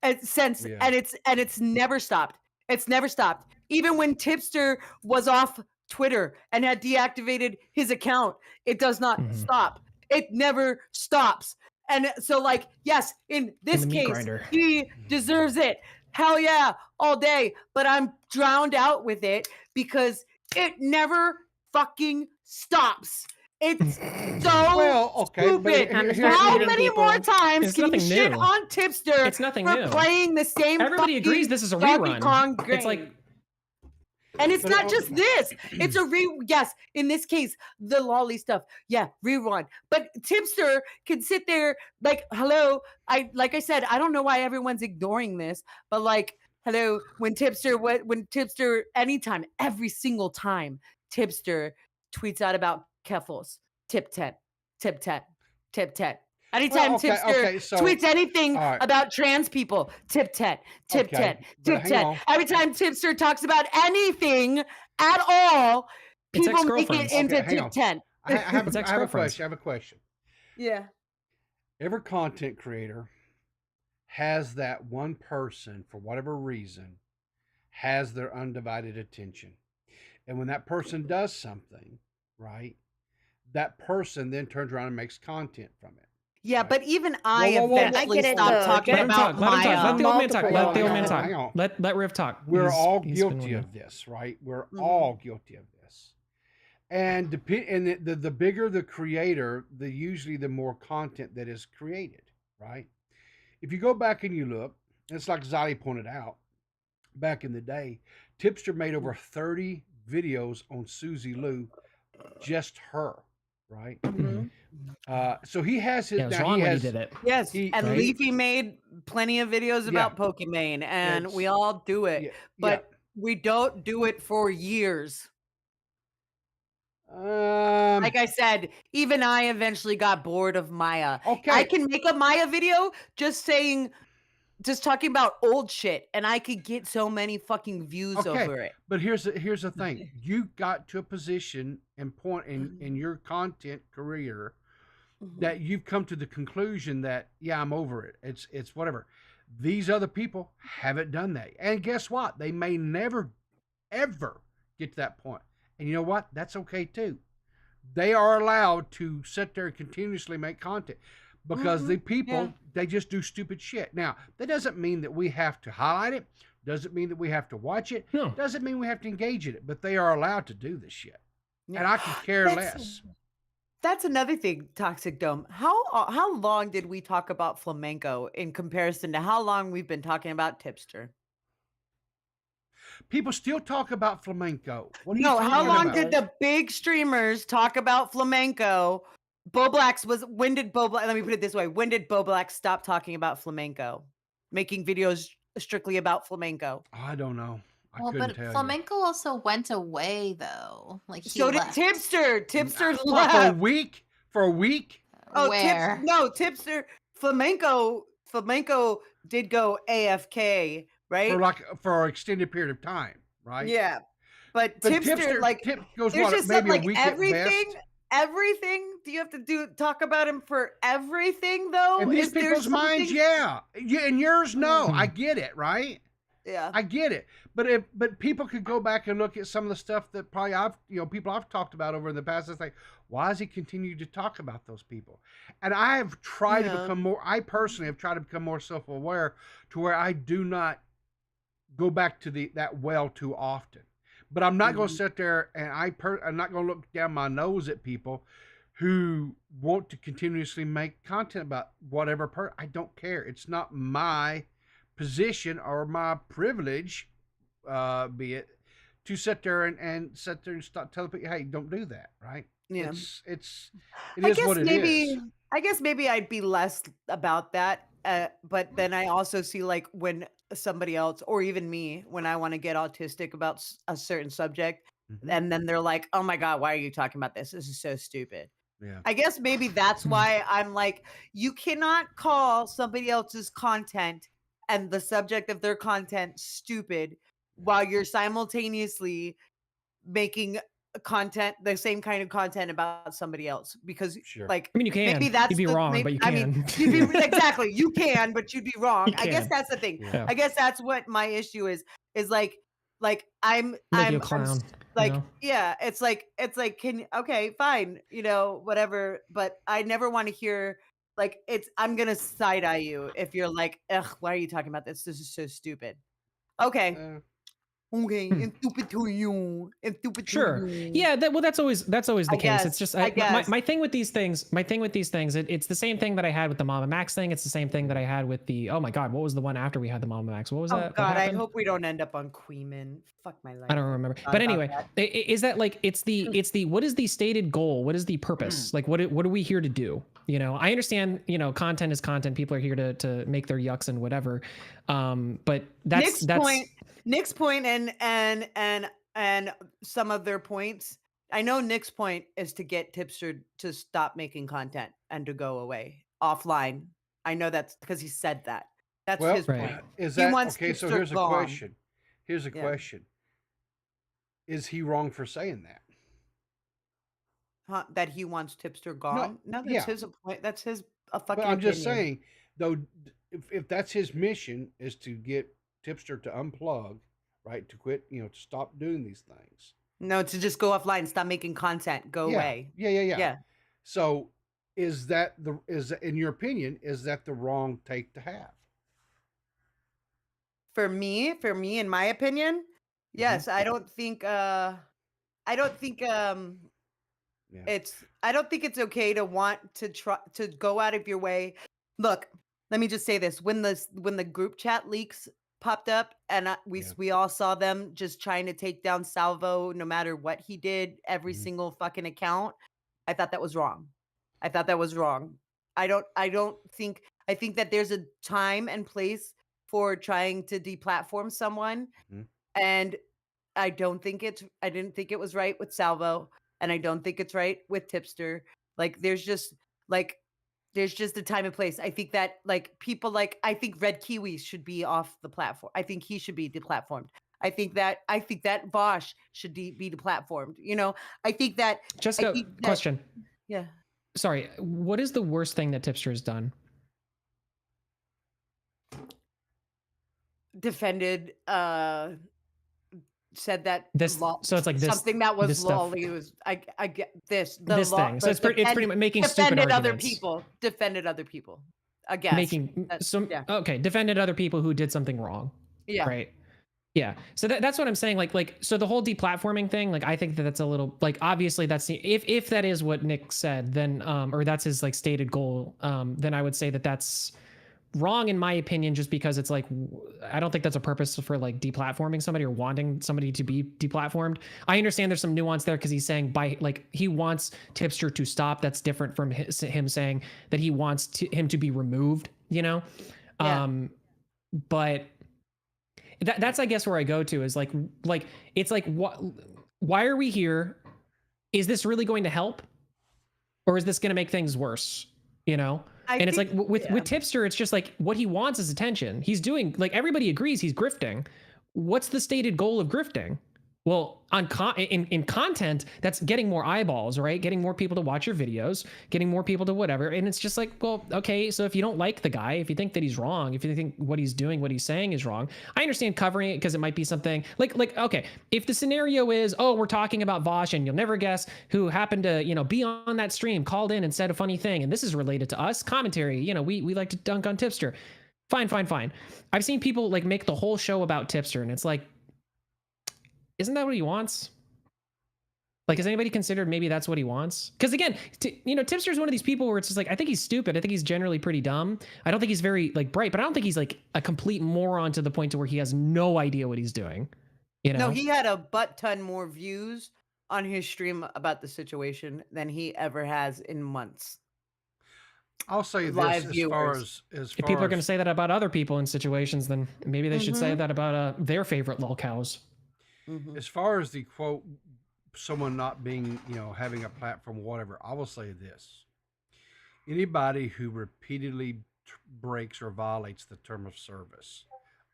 And since
Yeah.
and it's never stopped. It's never stopped. Even when Tipster was off Twitter and had deactivated his account, it does not stop. It never stops. And so, like, yes, in this
the meat
case,
grinder.
he deserves it. Hell yeah, all day. But I'm drowned out with it because it never fucking stops. It's so
Well, okay, but
stupid.
Time to
here-
start
How
muting
many
people.
more times
It's
can you
nothing
shit
new.
on Tipster
It's nothing
for
new.
playing the same
Everybody agrees
fucking
this is a
Donkey
rerun.
Kong
It's like
game? And it's
But
not just this. It's a yes, in this case, the lolly stuff. Yeah, rerun. But Tipster can sit there like, hello. Like I said, I don't know why everyone's ignoring this, but like, hello, when Tipster, anytime, every single time, Tipster tweets out about Keffels, tip 10, tip 10, tip 10. Anytime
Well, okay,
Tipster
okay, so-
tweets anything
all right.
about trans people, tip 10, tip
Okay,
10,
but
tip
hang
10.
on.
Every time Tipster talks about anything at all,
It's
people make it
ex-girlfriends.
into
Okay, hang
tip
on.
10.
I have,
It's
I have a
ex-girlfriends.
question. I have a question.
Yeah.
Every content creator has that one person, for whatever reason, has their undivided attention. And when that person does something, right, that person then turns around and makes content from it.
Yeah,
Right.
but even I
Whoa, whoa, whoa, whoa.
eventually
I get it,
stopped
though.
talking
let him
about
talk. Let him talk.
Maya.
Let the old man talk.
Multiple
Let the old man
ones.
Hang
talk.
on.
Let Riv talk.
We're
He's-
all
he's been
guilty
waiting.
of this, right? We're all guilty of this. And the bigger the creator, usually the more content that is created, right? If you go back and you look, and it's like Zali pointed out, back in the day, Tipster made over 30 videos on Susie Lou, just her, right? So he has his.
Yeah, it was
now
wrong
he
when he
has,
did it.
Yes,
He-
and
right?
Leafy made plenty of videos
Yeah.
about Pokimane, and we all do it,
Yeah,
but we don't do it for years.
yeah.
Like I said, even I eventually got bored of Maya.
Okay.
I can make a Maya video just talking about old shit, and I could get so many fucking views
Okay,
over it.
but here's the thing: you got to a position and point in your content career that you've come to the conclusion that I'm over it. It's whatever. These other people haven't done that, and guess what? They may never, ever get to that point. And you know what? That's okay too. They are allowed to sit there and continuously make content because the people they just do stupid shit. Now that doesn't mean that we have to highlight it. Doesn't mean that we have to watch it.
No.
Doesn't mean we have to engage in it. But they are allowed to do this shit,
Yeah.
and I could care
That's-
less.
That's another thing, Toxic Dome. How long did we talk about flamenco in comparison to how long we've been talking about Tipster?
People still talk about flamenco. What are you
No, how
talking
long
about?
did the big streamers talk about flamenco? When did Bo Black, let me put it this way. When did Bo Black stop talking about flamenco? Making videos strictly about flamenco.
I don't know. I
Well,
couldn't
but
tell you.
flamenco also went away though. Like he
So did
left.
Tipster. Tipster
For a
left.
week. For a week.
Oh,
Where?
Tipster. Flamenco did go AFK, right?
For an extended period of time, right?
Yeah. But Tipster,
Tip goes
there's
what,
just some,
maybe a
like
week at
everything.
best.
Everything? Do you have to talk about him for everything though?
In these
Is there
people's minds,
something-
yeah. In yours, no. I get it, right?
Yeah.
I get it. But people could go back and look at some of the stuff that probably people I've talked about over in the past. It's like, why does he continue to talk about those people? And I have tried to become more. I personally have tried to become more self-aware to where I do not go back to that well too often. But I'm not going to sit there and I'm not going to look down my nose at people who want to continuously make content about whatever. I don't care. It's not my position or my privilege, be it, to sit there and sit there and start telling people, hey, don't do that, right?
Yeah.
It is what it is.
I guess maybe I'd be less about that. But then I also see like when somebody else or even me, when I want to get autistic about a certain subject, and then they're like, oh my God, why are you talking about this? This is so stupid.
Yeah.
I guess maybe that's why I'm like, you cannot call somebody else's content and the subject of their content stupid while you're simultaneously making content, the same kind of content about somebody else, because
Sure.
like
I mean, you can.
maybe that's
You'd be wrong,
maybe,
but you
I
can.
mean, you'd be, exactly, you can, but you'd be wrong.
You
I guess
can.
that's the thing.
Yeah.
I guess that's what my issue is like I'm
Make you a
I'm
clown.
like,
you know?
yeah, it's like can, okay, fine, whatever, but I never want to hear like I'm gonna side eye you if you're like, ugh, why are you talking about this? This is so stupid. Okay.
Uh,
Okay,
Hmm.
and stupid to you. And stupid to
Sure.
you.
Yeah. That's always the
I
case. It's
guess.
just
I guess.
my thing with these things. It's the same thing that I had with the Mama Max thing. It's the same thing that I had with the. Oh my God, what was the one after we had the Mama Max? What was
Oh
that? What
God, I
happened?
hope we don't end up on Queeman. Fuck my life.
I don't remember.
Thought
But
about
anyway,
that.
is that like it's the what is the stated goal? What is the purpose? Like what are we here to do? I understand, content is content. People are here to make their yucks and whatever. But that's
Nick's point and some of their points. I know Nick's point is to get Tipster to stop making content and to go away offline. I know that's because he said that. That's
well,
his
Right.
point.
is
He
that
wants
okay? So
Tipster
here's a
gone.
question. Here's a
Yeah.
question. Is he wrong for saying that?
Huh, that he wants Tipster gone? No, that's
yeah.
his point. That's his fucking
But I'm just
opinion.
saying, though, if that's his mission is to get Tipster to unplug, right, to quit, to stop doing these things.
No, to just go offline, stop making content, go away.
Yeah. So, is that in your opinion, is that the wrong take to have?
For me, in my opinion, yes. I don't think
Yeah.
I don't think it's okay to want to try to go out of your way. Look, let me just say this: when the group chat leaks popped up, and we all saw them just trying to take down Salvo, no matter what he did, every single fucking account. I thought that was wrong. I thought that was wrong. I think that there's a time and place for trying to deplatform someone, and I didn't think it was right with Salvo, and I don't think it's right with Tipster. Like there's just a time and place. I think that people I think Red Kiwi should be off the platform. I think he should be deplatformed. I think that Vosh should be deplatformed. I think that
Just a question.
Yeah.
Sorry, what is the worst thing that Tipster has done?
Defended said that
This, so it's like this
something that was
this stuff.
lolly was I get this
This thing. So it's pretty much making stupid
defended
arguments.
Defended other people. I guess
Making some
yeah.
Okay, defended other people who did something wrong.
Yeah.
Right. Yeah. So that's what I'm saying. So the whole deplatforming thing, I think that's a little obviously that's if that is what Nick said, then or that's his stated goal, then I would say that's wrong in my opinion, just because it's I don't think that's a purpose for deplatforming somebody or wanting somebody to be deplatformed. I understand there's some nuance there because he's saying he wants Tipster to stop. That's different from him saying that he wants him to be removed,
Yeah.
But that's I guess where I go to is it's what, why are we here? Is this really going to help, or is this going to make things worse? And it's with Tipster, it's just what he wants is attention. He's doing everybody agrees he's grifting. What's the stated goal of grifting? Well, in content, that's getting more eyeballs, right? Getting more people to watch your videos, getting more people to whatever. And it's just well, okay, so if you don't like the guy, if you think that he's wrong, if you think what he's doing, what he's saying is wrong, I understand covering it because it might be something okay, if the scenario is, oh, we're talking about Vosh and you'll never guess who happened to, be on that stream, called in and said a funny thing, and this is related to us, commentary, we like to dunk on Tipster. Fine. I've seen people make the whole show about Tipster, and it's isn't that what he wants? Has anybody considered maybe that's what he wants? Because again, Tipster is one of these people where it's just I think he's stupid. I think he's generally pretty dumb. I don't think he's very bright, but I don't think he's a complete moron to the point to where he has no idea what he's doing.
No, he had a butt ton more views on his stream about the situation than he ever has in months.
I'll say
Live
this
viewers.
as
If people are going to say that about other people in situations, then maybe they should say that about their favorite lolcows.
As far as the quote, someone not being, having a platform or whatever, I will say this. Anybody who repeatedly breaks or violates the term of service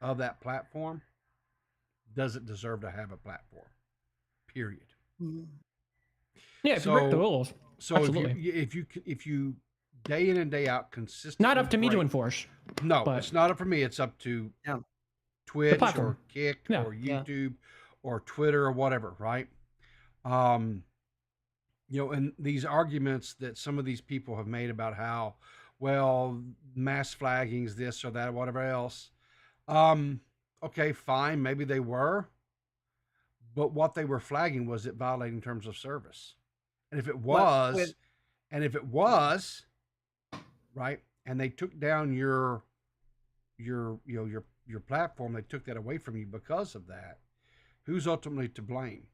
of that platform doesn't deserve to have a platform. Period.
Yeah, if you break the rules,
So
absolutely.
if you day in and day out consistently,
Not up to me to
break-
enforce.
No,
but
it's not up for me. It's up to
Yeah.
Twitch
platform.
or Kick
Yeah.
or
Yeah.
YouTube or Twitter or whatever, right? You know, and these arguments that some of these people have made about how, well, mass flagging is this or that or whatever else. Okay, fine, maybe they were, but what they were flagging was it violating terms of service. And if it was, right, and they took down your platform, they took that away from you because of that, who's ultimately to blame?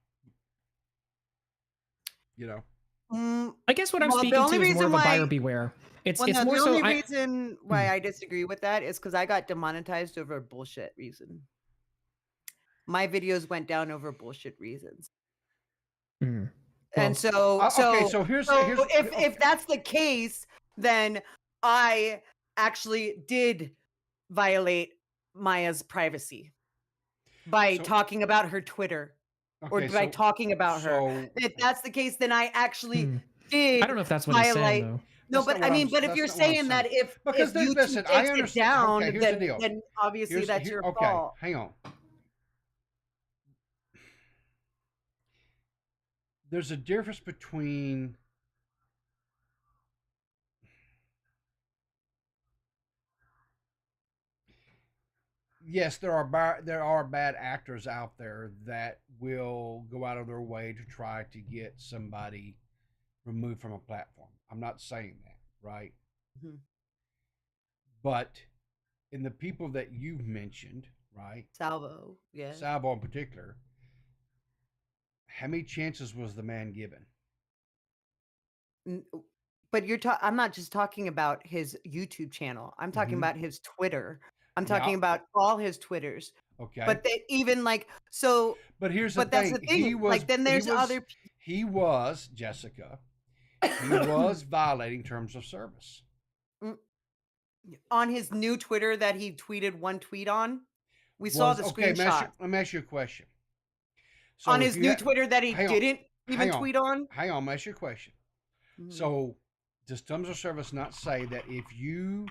You know?
I guess what I'm
Well, the
speaking
only
to is more
reason
of a buyer
why-
beware. It's
Well, no,
more
the
so.
only reason why I disagree with that is because I got demonetized over a bullshit reason. My videos went down over bullshit reasons.
Well,
And so
okay, so here's
if that's the case, then I actually did violate Maya's privacy by talking about her Twitter or by talking about her. If that's the case, then I actually did.
I don't know if that's what he's saying though.
No, but I mean, but if you're saying that if YouTube
listen,
takes
I
it
understand.
down,
Okay, here's the deal.
then obviously that's your fault.
Hang on. There's a difference between yes, there are bad actors out there that will go out of their way to try to get somebody removed from a platform. I'm not saying that, right?
Mhm.
But in the people that you've mentioned, right?
Salvo, yeah.
Salvo in particular, how many chances was the man given?
But I'm not just talking about his YouTube channel. I'm talking about his Twitter. I'm talking about all his Twitters.
Okay.
But they even like so.
But here's the
but that's
thing.
the thing. Like then there's other.
He was Jessica. He was violating terms of service.
On his new Twitter that he tweeted one tweet on, we saw the screenshot.
Let me ask you a question. So
on his new Twitter that he didn't even tweet on?
Hang on, let me ask you a question. So does terms of service not say that if you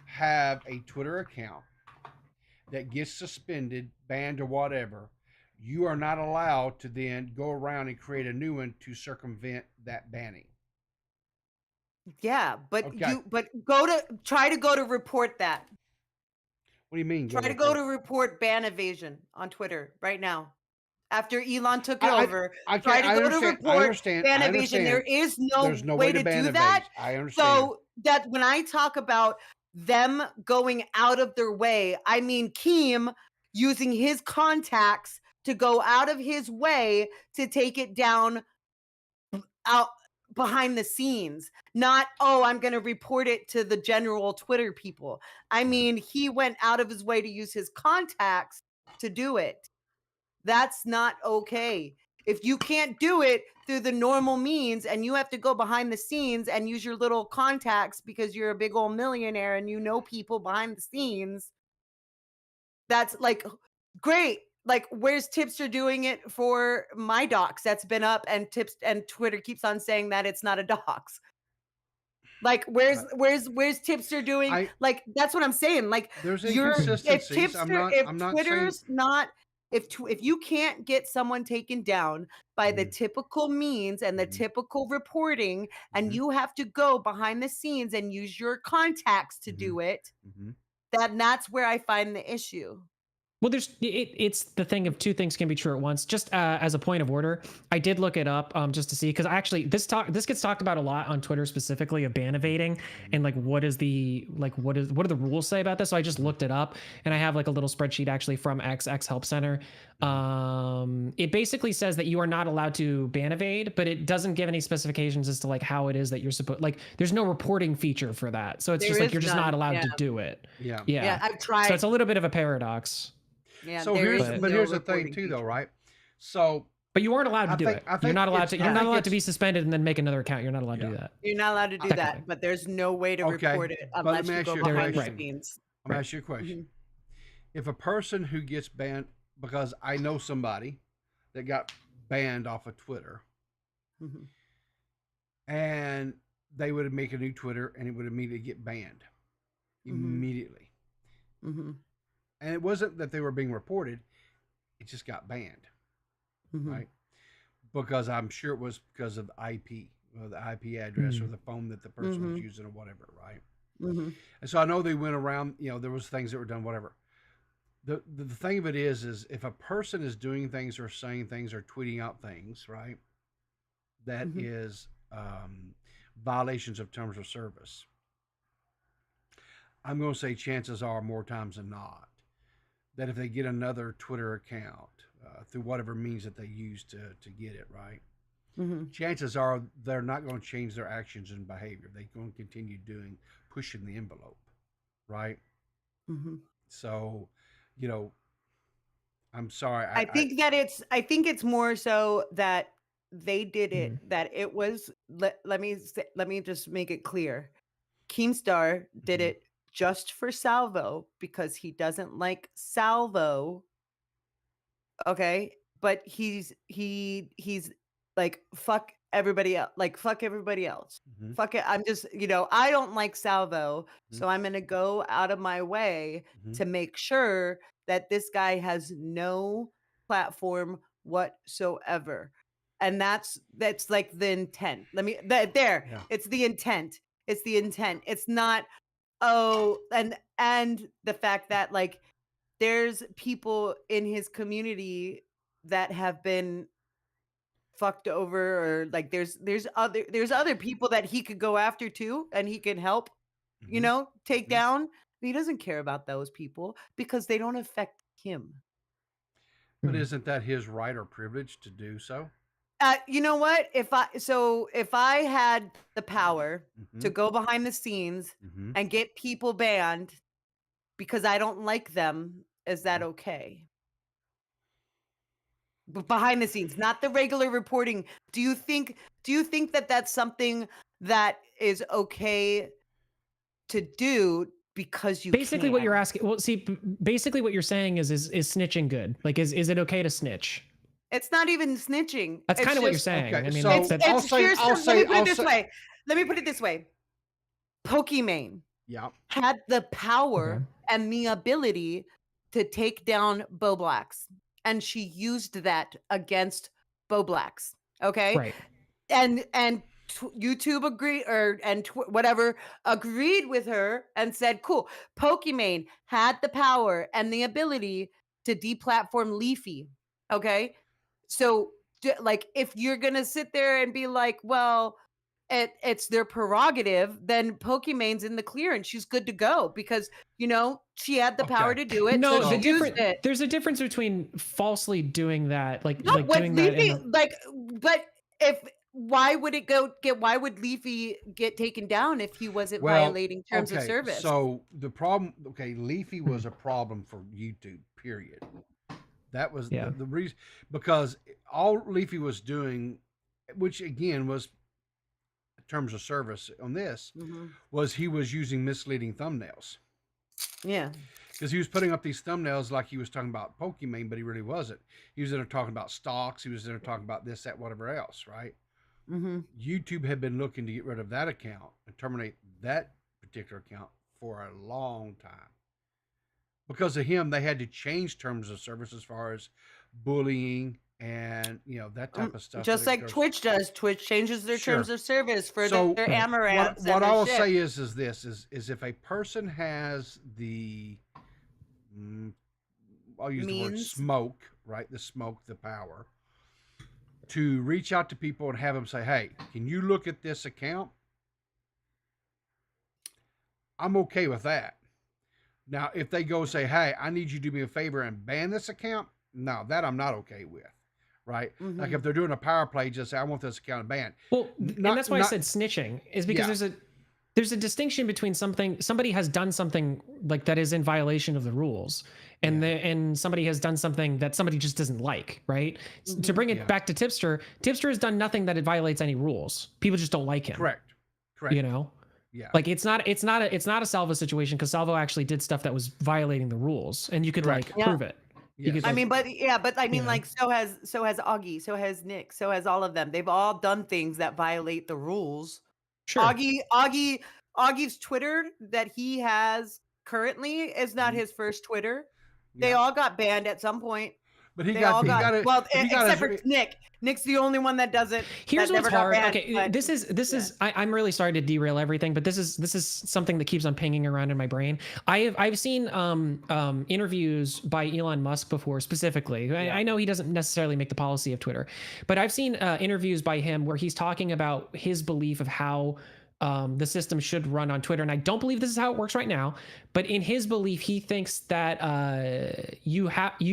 have a Twitter account that gets suspended, banned, or whatever, you are not allowed to then go around and create a new one to circumvent that banning?
Yeah, but
Okay.
try to go to report that.
What do you mean?
Try to go to report ban evasion on Twitter right now. After Elon took it over, try to go to report ban evasion. There is no way to do that.
I understand.
So that when I talk about them going out of their way, I mean Keem using his contacts to go out of his way to take it down out behind the scenes. Not, oh, I'm going to report it to the general Twitter people. I mean, he went out of his way to use his contacts to do it. That's not okay. If you can't do it through the normal means and you have to go behind the scenes and use your little contacts because you're a big old millionaire and you know people behind the scenes, that's like great. Like, where's Tipster doing it for my docs that's been up and Twitter keeps on saying that it's not a docs? Like, where's Tipster doing? Like, that's what I'm saying. Like,
there's
if
inconsistencies.
Twitter's not, if you can't get someone taken down by the typical means and the typical reporting, and you have to go behind the scenes and use your contacts to do it, that's where I find the issue.
Well, it's the thing of two things can be true at once. Just as a point of order, I did look it up just to see, because actually this gets talked about a lot on Twitter, specifically of ban evading and like what do the rules say about this. So I just looked it up, and I have like a little spreadsheet actually from X Help Center. It basically says that you are not allowed to ban evade, but it doesn't give any specifications as to like how it is that you're supposed, like there's no reporting feature for that. So it's just like you're just not allowed to do it.
Yeah, I've tried.
So it's a little bit of a paradox.
Yeah,
so here's the thing too, though, right? So,
but you aren't allowed to do it. You're not allowed to. You're not allowed to be suspended and then make another account. You're not allowed to do that.
You're not allowed to do that. But there's no way to report it unless you go behind the scenes.
I'm gonna ask you a question. If a person who gets banned, because I know somebody that got banned off of Twitter,
Mhm.
and they would make a new Twitter, and it would immediately get banned, immediately.
Mhm.
And it wasn't that they were being reported; it just got banned,
Mhm.
right? Because I'm sure it was because of the IP, or the IP address, or the phone that the person was using, or whatever, right?
Mhm.
And so I know they went around. There was things that were done, whatever. The thing of it is if a person is doing things or saying things or tweeting out things, right, that
Mhm.
is violations of terms of service, I'm going to say chances are more times than not that if they get another Twitter account through whatever means that they use to get it, right,
Mhm.
chances are they're not going to change their actions and behavior. They're going to continue pushing the envelope, right?
Mhm.
So, you know, I'm sorry.
I think that I think it's more so that they did it,
Mhm.
that it was, let me just make it clear. Keemstar did
Mhm.
it just for Salvo because he doesn't like Salvo. Okay, but he's like, fuck everybody else, like, fuck everybody else.
Mhm.
Fuck it. I'm just, I don't like Salvo,
Mhm.
so I'm gonna go out of my way
Mhm.
to make sure that this guy has no platform whatsoever. And that's like the intent. There.
Yeah.
It's the intent. It's the intent. It's not, oh, and the fact that, like, there's people in his community that have been fucked over, or like there's other people that he could go after too, and he can help,
Mhm.
take
Mhm.
down. He doesn't care about those people because they don't affect him.
But
Mhm.
isn't that his right or privilege to do so?
You know what? If I had the power to
Mhm.
go behind the scenes
Mhm.
and get people banned because I don't like them, is that
Mhm.
okay? Behind the scenes, not the regular reporting. Do you think that that's something that is okay to do because you
Basically, what you're
can?
asking, well, see, basically what you're saying is snitching good? Like, is it okay to snitch?
It's not even snitching.
That's kind
It's
of what you're
just
saying.
Okay,
I mean,
it's
so
that
I'll
it's
say,
here's
I'll
the let me
say,
put it
I'll
this
say,
way. Let me put it this way. Pokimane
yeah.
had the
okay,
power and the ability to take down Bo Blacks, and she used that against Bo Blacks. Okay?
right.
And YouTube agreed, whatever, agreed with her and said, "Cool." Pokimane had the power and the ability to deplatform Leafy. Okay, so like, if you're gonna sit there and be like, "Well, it's their prerogative," then Pokimane's in the clear and she's good to go because she had the power
Okay.
to do it, so
No,
she used it.
there's a difference between falsely doing that,
No,
like
with
doing that in
Leafy,
the
like, but if why would Leafy get taken down if he wasn't
Well,
violating terms of
okay.
service?
So the problem, okay, Leafy was a problem for YouTube, period. That was
yeah.
the reason, because all Leafy was doing, which again was terms of service on this,
Mhm.
was he was using misleading thumbnails.
Yeah.
Because he was putting up these thumbnails like he was talking about Pokimane, but he really wasn't. He was in there talking about stocks. He was in there talking about this, that, whatever else, right?
Mhm.
YouTube had been looking to get rid of that account and terminate that particular account for a long time. Because of him, they had to change terms of service as far as bullying and that type of stuff.
Just
That it
like
goes.
Twitch does. Twitch changes their terms
Sure.
of service for
So
their
Right.
amaranths
what
and
I
their
will
shit.
say is this is if a person has the I'll use the word
Means.
smoke, right? The smoke, the power, to reach out to people and have them say, "Hey, can you look at this account?" I'm okay with that. Now, if they go say, "Hey, I need you to do me a favor and ban this account," no, that I'm not okay with, right? Like
Mhm.
if they're doing a power play, just say, "I want this account banned."
Well, and that's why I
Not
said snitching is because
yeah,
there's a distinction between somebody has done something like that is in violation of the rules, and
Yeah.
and somebody has done something that somebody just doesn't like, right? To bring it
Yeah.
back to Tipster, Tipster has done nothing that it violates any rules. People just don't like him.
correct,
You know,
yeah,
like it's not a Salvo situation because Salvo actually did stuff that was violating the rules, and you could
correct.
like
Yeah.
prove it. You could,
Yes.
I
like,
mean, but I mean,
Yeah.
like, so has Augie, so has Nick, so has all of them. They've all done things that violate the rules.
Sure.
Augie's Twitter that he has currently is not
Mhm.
his first Twitter. They
Yeah.
all got banned at some point.
But he
They
got
all
he
got
got it.
well,
If he got
except
his,
for Nick. Nick's the only one that doesn't.
Here's
that
what's
never got
hard.
banned,
Okay,
but-
this is I'm really sorry to derail everything, but this is something that keeps on pinging around in my brain. I've seen interviews by Elon Musk before, specifically. I know he doesn't necessarily make the policy of Twitter, but I've seen interviews by him where he's talking about his belief of how the system should run on Twitter. And I don't believe this is how it works right now, but in his belief, he thinks that you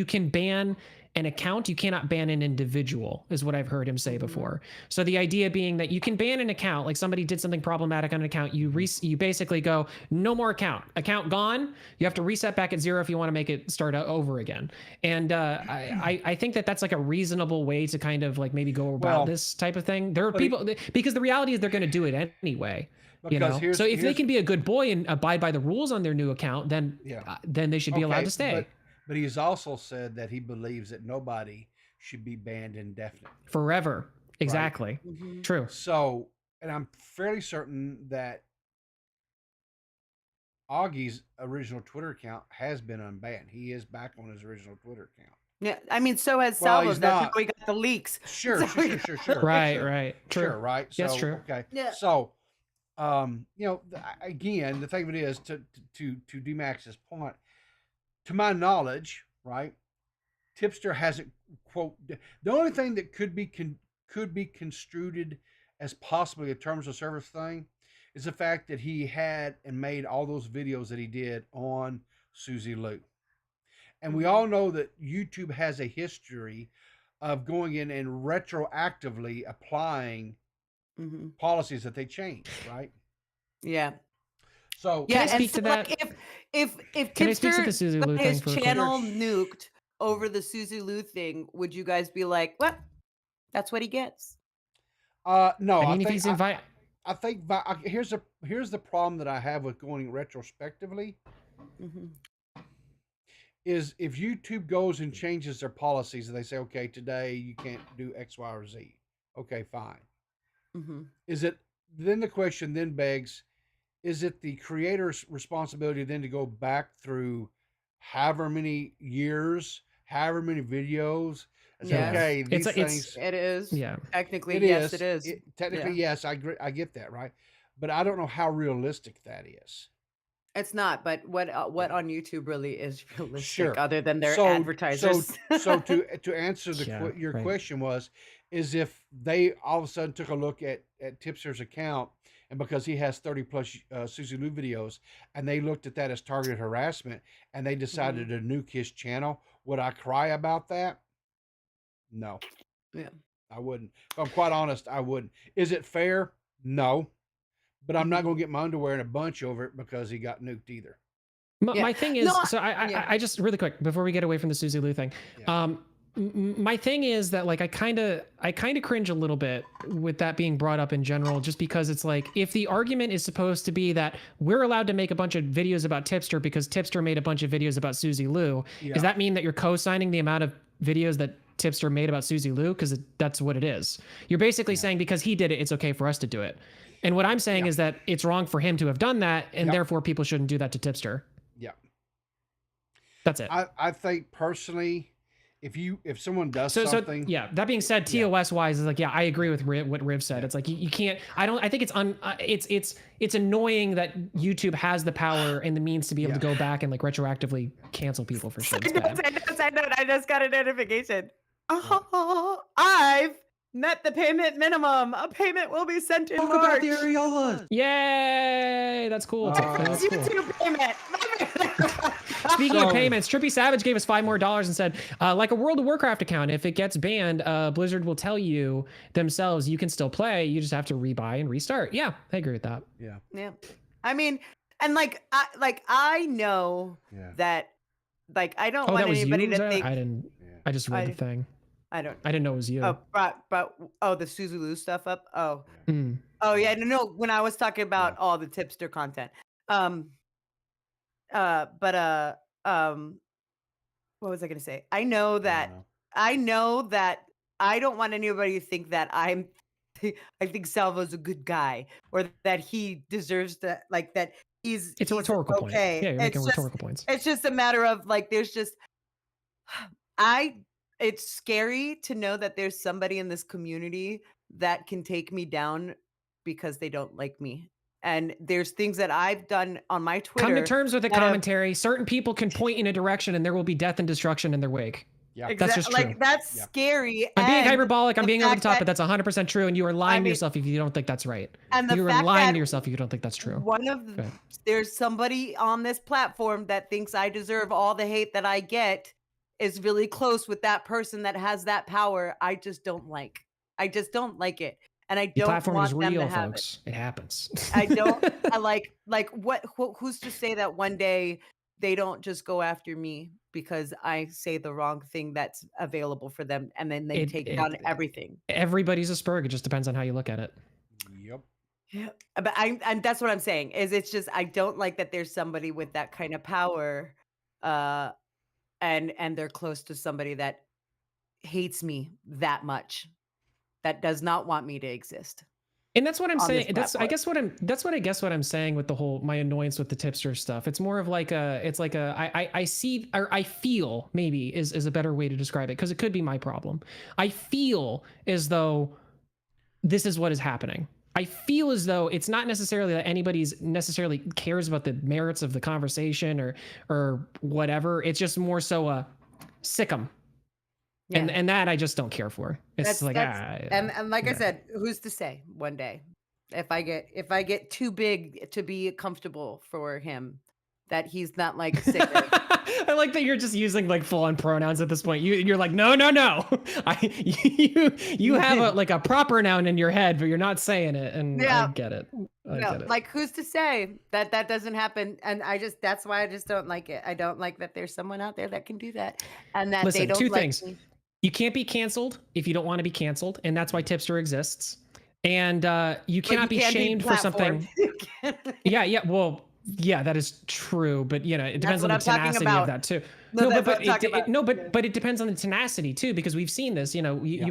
can ban an account, you cannot ban an individual, is what I've heard him say before. So the idea being that you can ban an account, like somebody did something problematic on an account, you basically go, no more account gone. You have to reset back at 0 if you want to make it start over again. And I think that that's like a reasonable way to kind of like maybe go about this type of thing. There are people, because the reality is they're going to do it anyway. You know, so if they can be a good boy and abide by the rules on their new account, then they should be allowed to stay.
But he's also said that he believes that nobody should be banned indefinitely.
Forever. Exactly.
Mhm.
True.
So, and I'm fairly certain that Augie's original Twitter account has been unbanned. He is back on his original Twitter account.
Yeah, I mean, so has
Well,
Salvo.
he's
That's
not.
how we got the leaks.
Sure.
Right,
Sure.
right. True.
Sure, right? So,
That's true.
Okay.
Yeah.
So, you know, again, the thing of it is, to D.Max's point, to my knowledge, right, Tipster hasn't, quote, the only thing that could be construed as possibly a terms of service thing is the fact that he had and made all those videos that he did on Susie Lou. And we all know that YouTube has a history of going in and retroactively applying policies that they changed, right?
Yeah.
So
Can I
and
speak
so,
to that?
like, if
Can I speak to
Tipster
the Susie Lou
got
thing
his
for a quick-
channel nuked over the Susie Lou thing, would you guys be like, what? That's what he gets.
No,
I mean, if he's invited,
I think here's the problem that I have with going retrospectively is if YouTube goes and changes their policies and they say, okay, today you can't do X, Y, or Z. Okay, fine. Is it then the question then begs, is it the creator's responsibility then to go back through however many years, however many videos? And say, okay, these things.
It is.
Yeah.
Technically, yes, it is.
Technically, yes, I agree. I get that, right? But I don't know how realistic that is.
It's not, but what on YouTube really is realistic,
Sure.
other than their advertisers.
So to answer your
right.
question is if they all of a sudden took a look at Tipster's account, and because he has 30 plus Susie Lou videos, and they looked at that as targeted harassment, and they decided to nuke his channel, would I cry about that? No.
Yeah.
I wouldn't. If I'm quite honest, I wouldn't. Is it fair? No. But I'm not going to get my underwear in a bunch over it because he got nuked either.
My thing is, so I just really quick before we get away from the Susie Lou thing. My thing is that like I kind of cringe a little bit with that being brought up in general, just because it's like, if the argument is supposed to be that we're allowed to make a bunch of videos about Tipster because Tipster made a bunch of videos about Susie Lou, does that mean that you're co-signing the amount of videos that Tipster made about Susie Lou? Because that's what it is. You're basically saying because he did it, it's okay for us to do it. And what I'm saying is that it's wrong for him to have done that, and therefore people shouldn't do that to Tipster.
Yeah.
That's it.
I think personally, if someone does something,
That being said, TOS wise is like, I agree with what Riv said. It's like you can't. I think it's annoying that YouTube has the power and the means to be able to go back and like retroactively cancel people for shit.
I just got a notification. I've met the payment minimum. A payment will be sent in March.
the areolas.
Yay! That's cool. That's cool.
YouTube payment.
Speaking of payments, Trippy Savage gave us $5 more and said, like a World of Warcraft account, if it gets banned, Blizzard will tell you themselves you can still play. You just have to rebuy and restart. Yeah, I agree with that.
Yeah. I mean, and I know that, like, I don't want anybody to think.
I just read the thing.
I
didn't know it was you.
Oh, the Susie Lou stuff up. Oh, no. When I was talking about all the Tipster content, what was I gonna say? I know
I
that
don't know.
I know that I don't want anybody to think that I think Salvo's a good guy or that he deserves to like that
It's a
he's
rhetorical point.
okay.
Yeah, you're making rhetorical points.
It's just a matter of like there's just I it's scary to know that there's somebody in this community that can take me down because they don't like me. And there's things that I've done on my
Come to
Twitter
terms with the
that have
commentary. Certain people can point in a direction and there will be death and destruction in their wake.
Yeah.
That's just true.
like that's
Yeah.
scary.
I'm being
and
hyperbolic. I'm
the
being over the
fact
top,
that-
but that's 100% true. And you are lying
I
to
mean-
yourself if you don't think that's right.
and the
You are
fact
lying
that
to yourself if you don't think that's true.
one of
Go ahead.
there's somebody on this platform that thinks I deserve all the hate that I get is really close with that person that has that power. I just don't like. I just don't like it, and I
The
don't
platform
want
is
them
real,
to have
folks. It happens.
I don't. I like who's to say that one day they don't just go after me because I say the wrong thing that's available for them, and then they take down everything.
Everybody's a Spurg. It just depends on how you look at it.
Yep.
Yeah, but and that's what I'm saying is it's just I don't like that there's somebody with that kind of power, and they're close to somebody that hates me that much, that does not want me to exist.
And that's what I'm
on this
saying. That's I
platform.
guess what I'm saying with the whole my annoyance with the tipster stuff. It's more of like I see or I feel maybe is a better way to describe it because it could be my problem. I feel as though this is what is happening. I feel as though it's not necessarily that anybody's necessarily cares about the merits of the conversation or whatever. It's just more so sick 'em.
Yeah.
And that I just don't care for. It's
and like I
yeah.
said, who's to say one day if I get too big to be comfortable for him, that he's not like sick of
I like that you're just using like full on pronouns at this point. You're like no. You have a proper noun in your head, but you're not saying it, and
Yeah.
I get it. I get it.
like who's to say that that doesn't happen? And that's why I just don't like it. I don't like that there's someone out there that can do that, and that they
Listen,
don't
two
like
things.
me.
You can't be canceled if you don't want to be canceled, and that's why Tipster exists. And you
But
cannot be
can
shamed for something. Yeah, well, yeah, that is true, but it depends on
what
the
I'm talking
tenacity
about.
of that too.
No,
No,
that's
but
what I'm talking about.
but it depends on the tenacity too, because we've seen this. You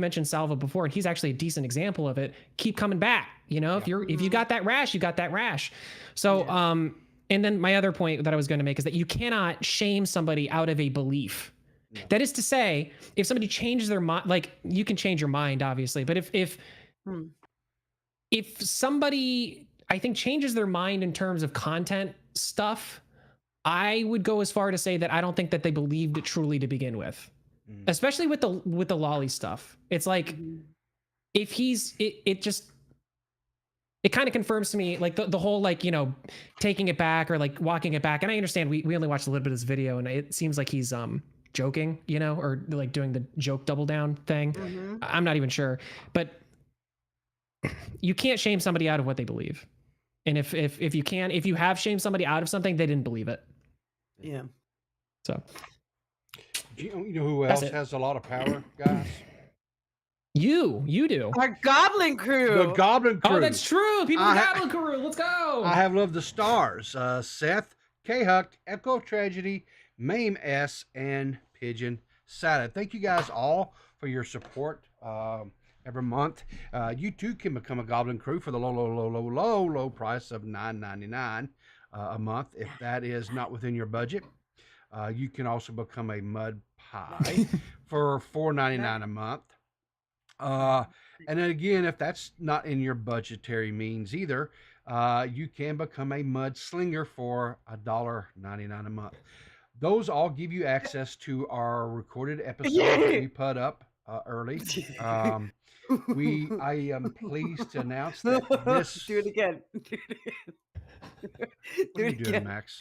mentioned Salvo before, and he's actually a decent example of it. Keep coming back. If you got that rash, you got that rash. So and then my other point that I was going to make is that you cannot shame somebody out of a belief. No. That is to say, if somebody changes their mind, like you can change your mind, obviously, but if somebody, I think, changes their mind in terms of content stuff, I would go as far to say that I don't think that they believed it truly to begin with, especially with the lolly stuff. It's like if he's it kind of confirms to me like the whole like taking it back or like walking it back. And I understand we only watched a little bit of this video, and it seems like he's joking, or like doing the joke double down thing. I'm not even sure, but you can't shame somebody out of what they believe. And if you have shamed somebody out of something, they didn't believe it.
Yeah.
So
You know who else has a lot of power, guys?
You do.
Our Goblin Crew.
The Goblin Crew.
Oh, that's true. People in Goblin Crew. Let's go.
I have loved the stars. Seth, K-Huck, Echo Tragedy, Mame S, and Pigeon Salad. Thank you guys all for your support every month. You too can become a Goblin Crew for the low price of $9.99 a month. If that is not within your budget, you can also become a Mud Pie for $4.99 a month. And then again, if that's not in your budgetary means either, you can become a Mud Slinger for $1.99 a month. Those all give you access to our recorded episodes that we put up early. I am pleased to announce that this.
Do it again.
What are you doing, Max?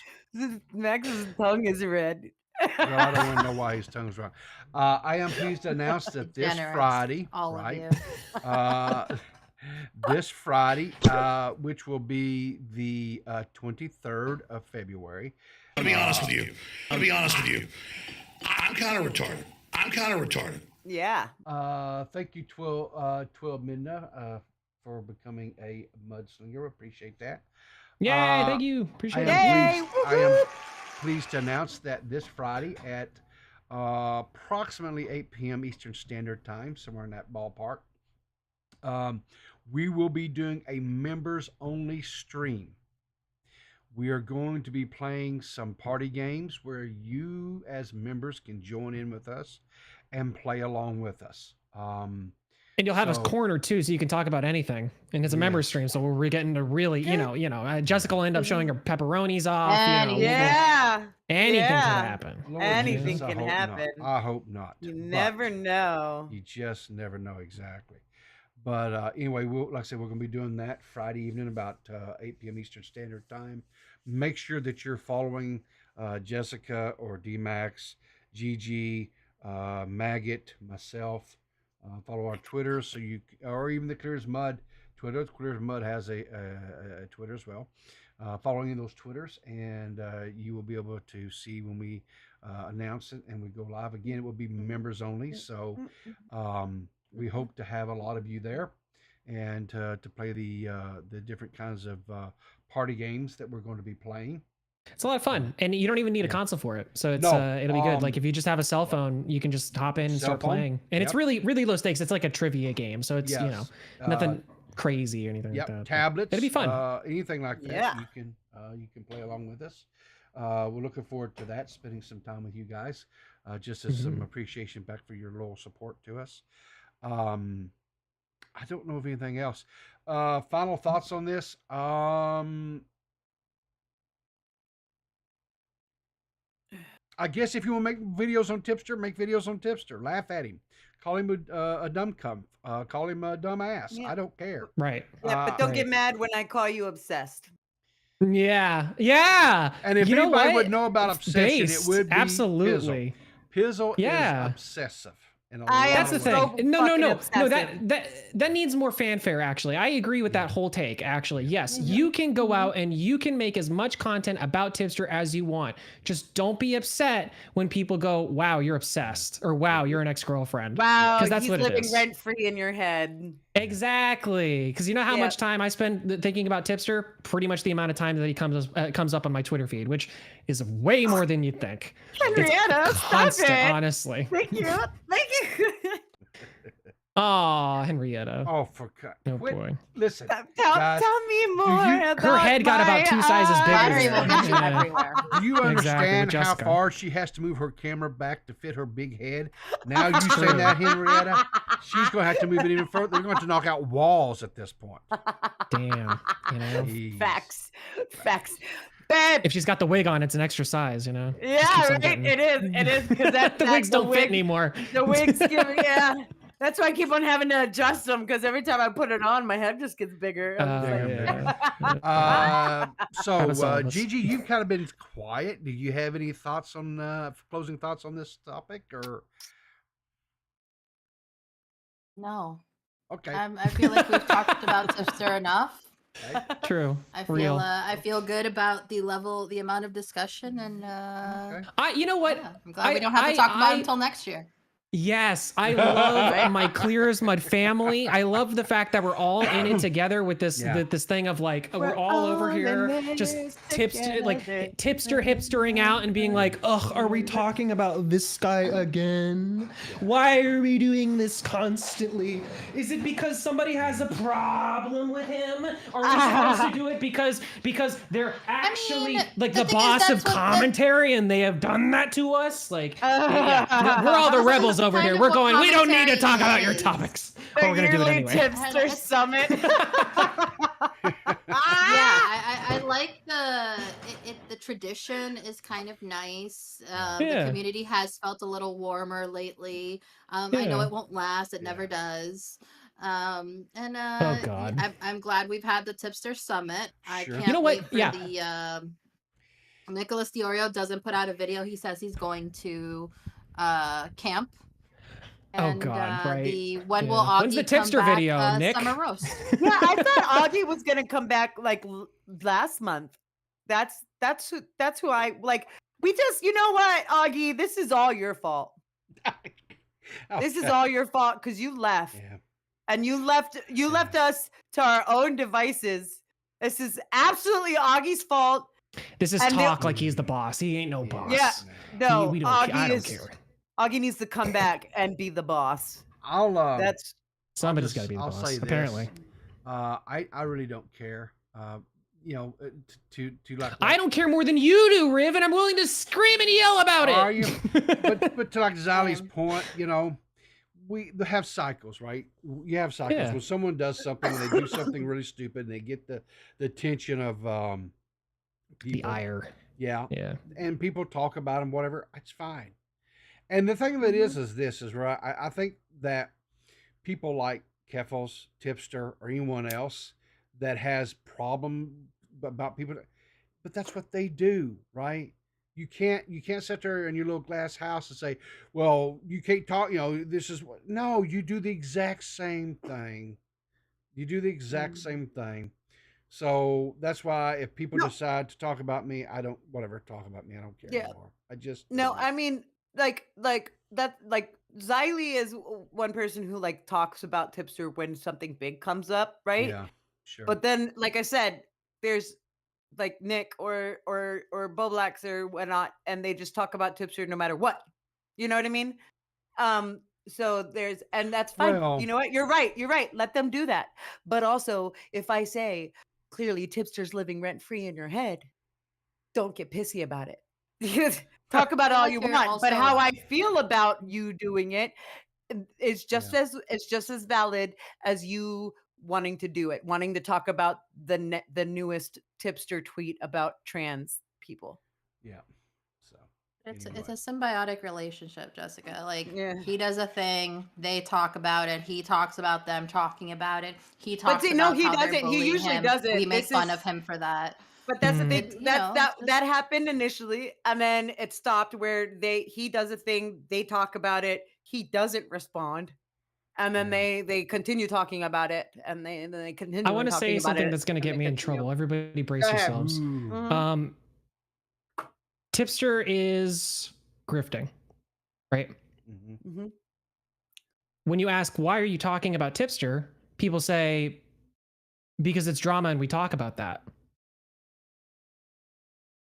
Max's tongue is red.
Well, I don't want to know why his tongue's wrong. I am pleased to announce that this
Generous,
Friday,
all of you.
this Friday, which will be the 23rd of February.
I'll be honest with you. I'm kind of retarded.
Yeah.
Thank you, 12 Midna, for becoming a mudslinger. Appreciate that.
Yay, thank you. Appreciate it.
I am pleased to announce that this Friday at approximately 8 p.m. Eastern Standard Time, somewhere in that ballpark. We will be doing a members only stream. We are going to be playing some party games where you, as members, can join in with us and play along with us.
And you'll have a
So-
corner too, so you can talk about anything. And it's a member
Yes.
stream, so we're getting to really, Jessica will end up showing her pepperonis off.
Yeah.
Anything
Yeah.
can happen.
Lord
Anything
Jesus, I
can
hope not.
happen.
I hope not.
You
But
never know.
You just never know exactly. But anyway, like I said, we're going to be doing that Friday evening about 8 p.m. Eastern Standard Time. Make sure that you're following Jessica or DMax, GG, Maggot, myself. Follow our Twitter, or even the Clear as Mud Twitter. Clear as Mud has a Twitter as well. Following those Twitters, and you will be able to see when we announce it and we go live again. It will be members only, so we hope to have a lot of you there, and to play the different kinds of party games that we're going to be playing.
It's a lot of fun, and you don't even need a console for it, so it's
No,
it'll be good. Like if you just have a cell phone, you can just hop in and
Cell
start
phone,
playing, and it's
yep.
really low stakes. It's like a trivia game, so it's
Yes.
nothing crazy or anything
Yep,
like that. but
tablets.
It'll be fun.
Anything like that.
Yeah.
You can play along with us. We're looking forward to that. Spending some time with you guys, just as some appreciation back for your loyal support to us. I don't know of anything else. Final thoughts on this. I guess if you want to make videos on Tipster, make videos on Tipster. Laugh at him. Call him a dumb cunt. Call him a dumb ass.
Yeah.
I don't care.
Right.
Yeah, but don't
right.
get mad when I call you obsessed.
Yeah.
And if
You know
anybody
what?
would know about obsession,
Based.
it would be
Absolutely.
Pizzle
Yeah.
is obsessive. In a
I
lot
That's the
of
thing.
ways.
so
No,
fucking
no.
obsessive.
That needs more fanfare. Actually, I agree with that whole take. Actually, yes, you can go out and you can make as much content about Tipster as you want. Just don't be upset when people go, "Wow, you're obsessed," or "Wow, you're an ex-girlfriend."
Wow,
because that's
he's
what it
living
is.
rent free in your head.
Exactly, because you know how
Yeah.
much time I spend thinking about Tipster. Pretty much the amount of time that he comes up on my Twitter feed, which is way more than you'd think.
Henrietta,
It's
stop
constant,
it.
honestly.
Thank you. Thank you.
Oh, Henrietta.
Oh, for God.
Oh,
Quit.
boy.
Listen.
Tell
guys,
me more
you-
about
Her head got about 2 sizes bigger.
Battery will get you
Yeah.
everywhere.
Do you
Exactly,
understand
with
how
Jessica.
far she has to move her camera back to fit her big head? Now you say that, Henrietta, she's going to have to move it even further. They're going to knock out walls at this point.
Damn.
Jeez.
Facts. Babe.
If she's got the wig on, it's an extra size, Just
Yeah,
keeps on
right.
getting-
It is because that
the wigs don't fit
wig,
anymore.
The wigs give me, yeah. That's why I keep on having to adjust them because every time I put it on, my head just gets bigger. I'm just like,
yeah.
So,
Happens to all of us.
Gigi, you've kind of been quiet. Do you have any thoughts on closing thoughts on this topic, or
No.
okay?
I feel like we've talked about Tipster enough.
Okay.
True.
I
Real.
feel good about the amount of discussion, and
Okay.
You know what?
yeah, I'm glad we don't have to talk about it until next year.
Yes, I love my Clear as Mud family. I love the fact that we're all in it together with this
Yeah.
this thing of like we're all over here just tipster hipstering out and being like, ugh, are we talking about this guy again? Why are we doing this constantly? Is it because somebody has a problem with him? Are we supposed to do it because they're actually like
the
the
thing is,
boss
that's
of
what the-
commentary and they have done that to us? Like, yeah, we're all the rebels over
kind
here.
of
We're
what
going, we don't need to talk
commentary
about your
is.
topics. But we're going to do it
yearly
anyway.
Tipster Summit.
I like the tradition is kind of nice. The
Yeah.
community has felt a little warmer lately. I know
Yeah.
it won't last. It never does. And
Oh, God.
I'm glad we've had the Tipster Summit. I
Sure.
can't
You know what?
wait for
Yeah.
the Nicholas Diorio doesn't put out a video. He says he's going to camp.
Oh,
And,
God, right.
when will
Yeah.
Augie
When's the
come
tipster
back,
video, Nick?
Summer roast.
Yeah, I thought Augie was gonna come back like last month. That's who I like. We just, you know what, Augie, this is all your fault. This is
Okay.
all your fault because you left.
Yeah.
And you left us to our own devices. This is absolutely Augie's fault.
This is
And
talk like he's the boss. He ain't no boss.
Yeah, no,
we don't,
Augie
I don't
is
care.
Augie needs to come back and be the boss.
I'll
That's
Somebody's got to be the
I'll
boss.
say this.
Apparently,
I really don't care. You know, to like.
I don't care more than you do, Riv, and I'm willing to scream and yell about it.
Are you? but to like Zali's point, you know, we have cycles, right? You have cycles.
Yeah.
When someone does something, and they do something really stupid, and they get the attention of people.
The ire.
Yeah.
Yeah.
And people talk about them, whatever. It's fine. And the thing of it is this is right. I think that people like Keffels, Tipster, or anyone else that has problem about people, but that's what they do, right? You can't sit there in your little glass house and say, well, you can't talk, you know, this is what. No, you do the exact same thing. You do the exact same thing. So that's why if people decide to talk about me, I don't, whatever, talk about me. I don't care anymore. I just
no.
don't.
I mean, like that. Like Xylee is one person who like talks about Tipster when something big comes up, right?
Yeah, sure.
But then, like I said, there's like Nick or Boblax or whatnot, and they just talk about Tipster no matter what. You know what I mean? So there's, and that's fine.
Well-
You know what? You're right. You're right. Let them do that. But also, if I say clearly Tipster's living rent free in your head, don't get pissy about it. Talk about all
like
you
you're
want, but
also-
how I feel about you doing it is just as valid as you wanting to do it, wanting to talk about the newest Tipster tweet about trans people.
Yeah. So
It's
anyway.
a symbiotic relationship, Jessica. Like
Yeah.
he does a thing, they talk about it. He talks about them talking about it. He
But
talks
see,
about
no, he
how they're
doesn't. He
bullying
usually
him.
doesn't.
We make
This
fun
is-
of him for that.
But that's the thing.
It- you
That
know, it's
that happened initially, and then it stopped where he does a thing, they talk about it, he doesn't respond, and then they continue talking about it, and they continue.
I want to
talking
say
about
something
it,
that's going to
and
get
they
me in
continue.
trouble. Everybody brace
Go ahead.
yourselves.
Ooh.
Tipster is grifting, right?
Mhm.
When you ask, why are you talking about Tipster? People say, because it's drama and we talk about that.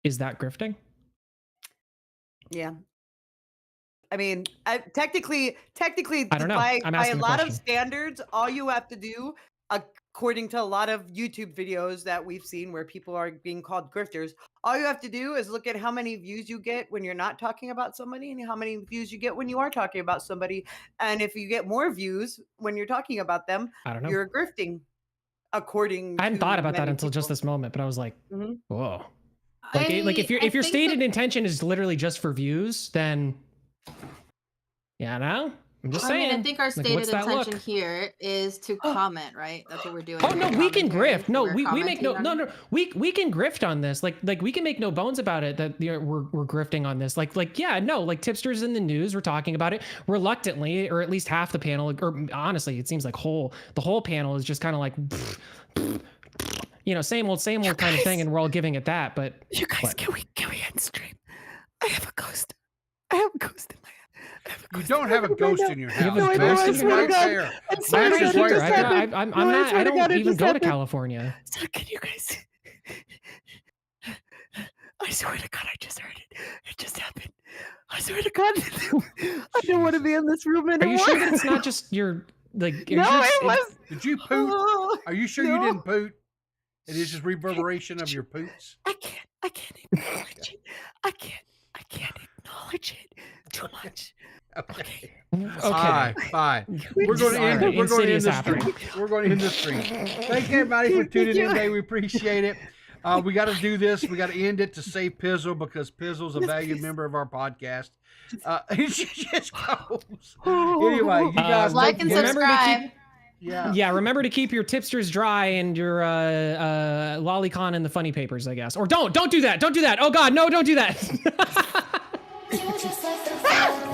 Is that grifting?
Yeah. I mean, technically,
I don't know.
by
I'm
a
asking the
lot of
question.
standards, all you have to do, according to a lot of YouTube videos that we've seen where people are being called grifters, all you have to do is look at how many views you get when you're not talking about somebody and how many views you get when you are talking about somebody. And if you get more views when you're talking about them,
I don't know.
you're grifting. According
I hadn't
to
thought about that
many
until just
people.
this moment, but I was like,
Mhm.
whoa. Like, if your
I think
stated
that-
intention is literally just for views, then yeah, no. I'm just saying.
I think our
Like,
stated
what's that
intention
look?
here is to comment, right? That's what we're doing.
Oh no,
We're
we can
commentary,
grift. No,
we're
we make no
commenting on it.
we can grift on this. Like we can make no bones about it that we're grifting on this. Like yeah, no, like Tipster's in the news. We're talking about it reluctantly, or at least half the panel. Or honestly, it seems like the whole panel is just kind of like, you know, same old kind of thing, and we're all giving it that. But
You guys,
what?
can we end stream? I have a ghost. I have a ghost in my head.
You don't have a ghost in your house.
You have a
The
ghost
ghost
in your
right
house?
there.
swear
Max
to
is
God,
right
it just
there.
happened.
I'm
No, I
not.
swear
I
to God,
don't
it
even
just
go to
happened.
California.
So can you guys? I swear to God, I just heard it. It just happened. I swear to God, I don't want to be in this room
Are
anymore.
you sure that it's not just your like? are you
No,
sure
it was.
Did you poot?
Oh,
Are you sure you
no.
didn't poot? It is just reverberation of your poots.
I can't acknowledge it. I can't acknowledge it too much.
Okay.
Okay.
Fine. We're going to end.
Sorry,
We're going to end
insidious
the stream.
happening.
We're going to end the stream. Thank you everybody for tuning in today. We appreciate it. We got to do this. We got to end it to save Pizzle because Pizzle's a valued member of our podcast. She just goes. Anyway, you guys
Like
don't
and
forget-
remember to keep-
subscribe.
Yeah.
Yeah, remember to keep your tipsters dry and your lolicon in the funny papers, I guess. Or don't do that. Don't do that. Oh God, no, don't do that.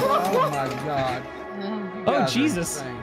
Oh my God. You
Oh
guys are
Jesus.
insane.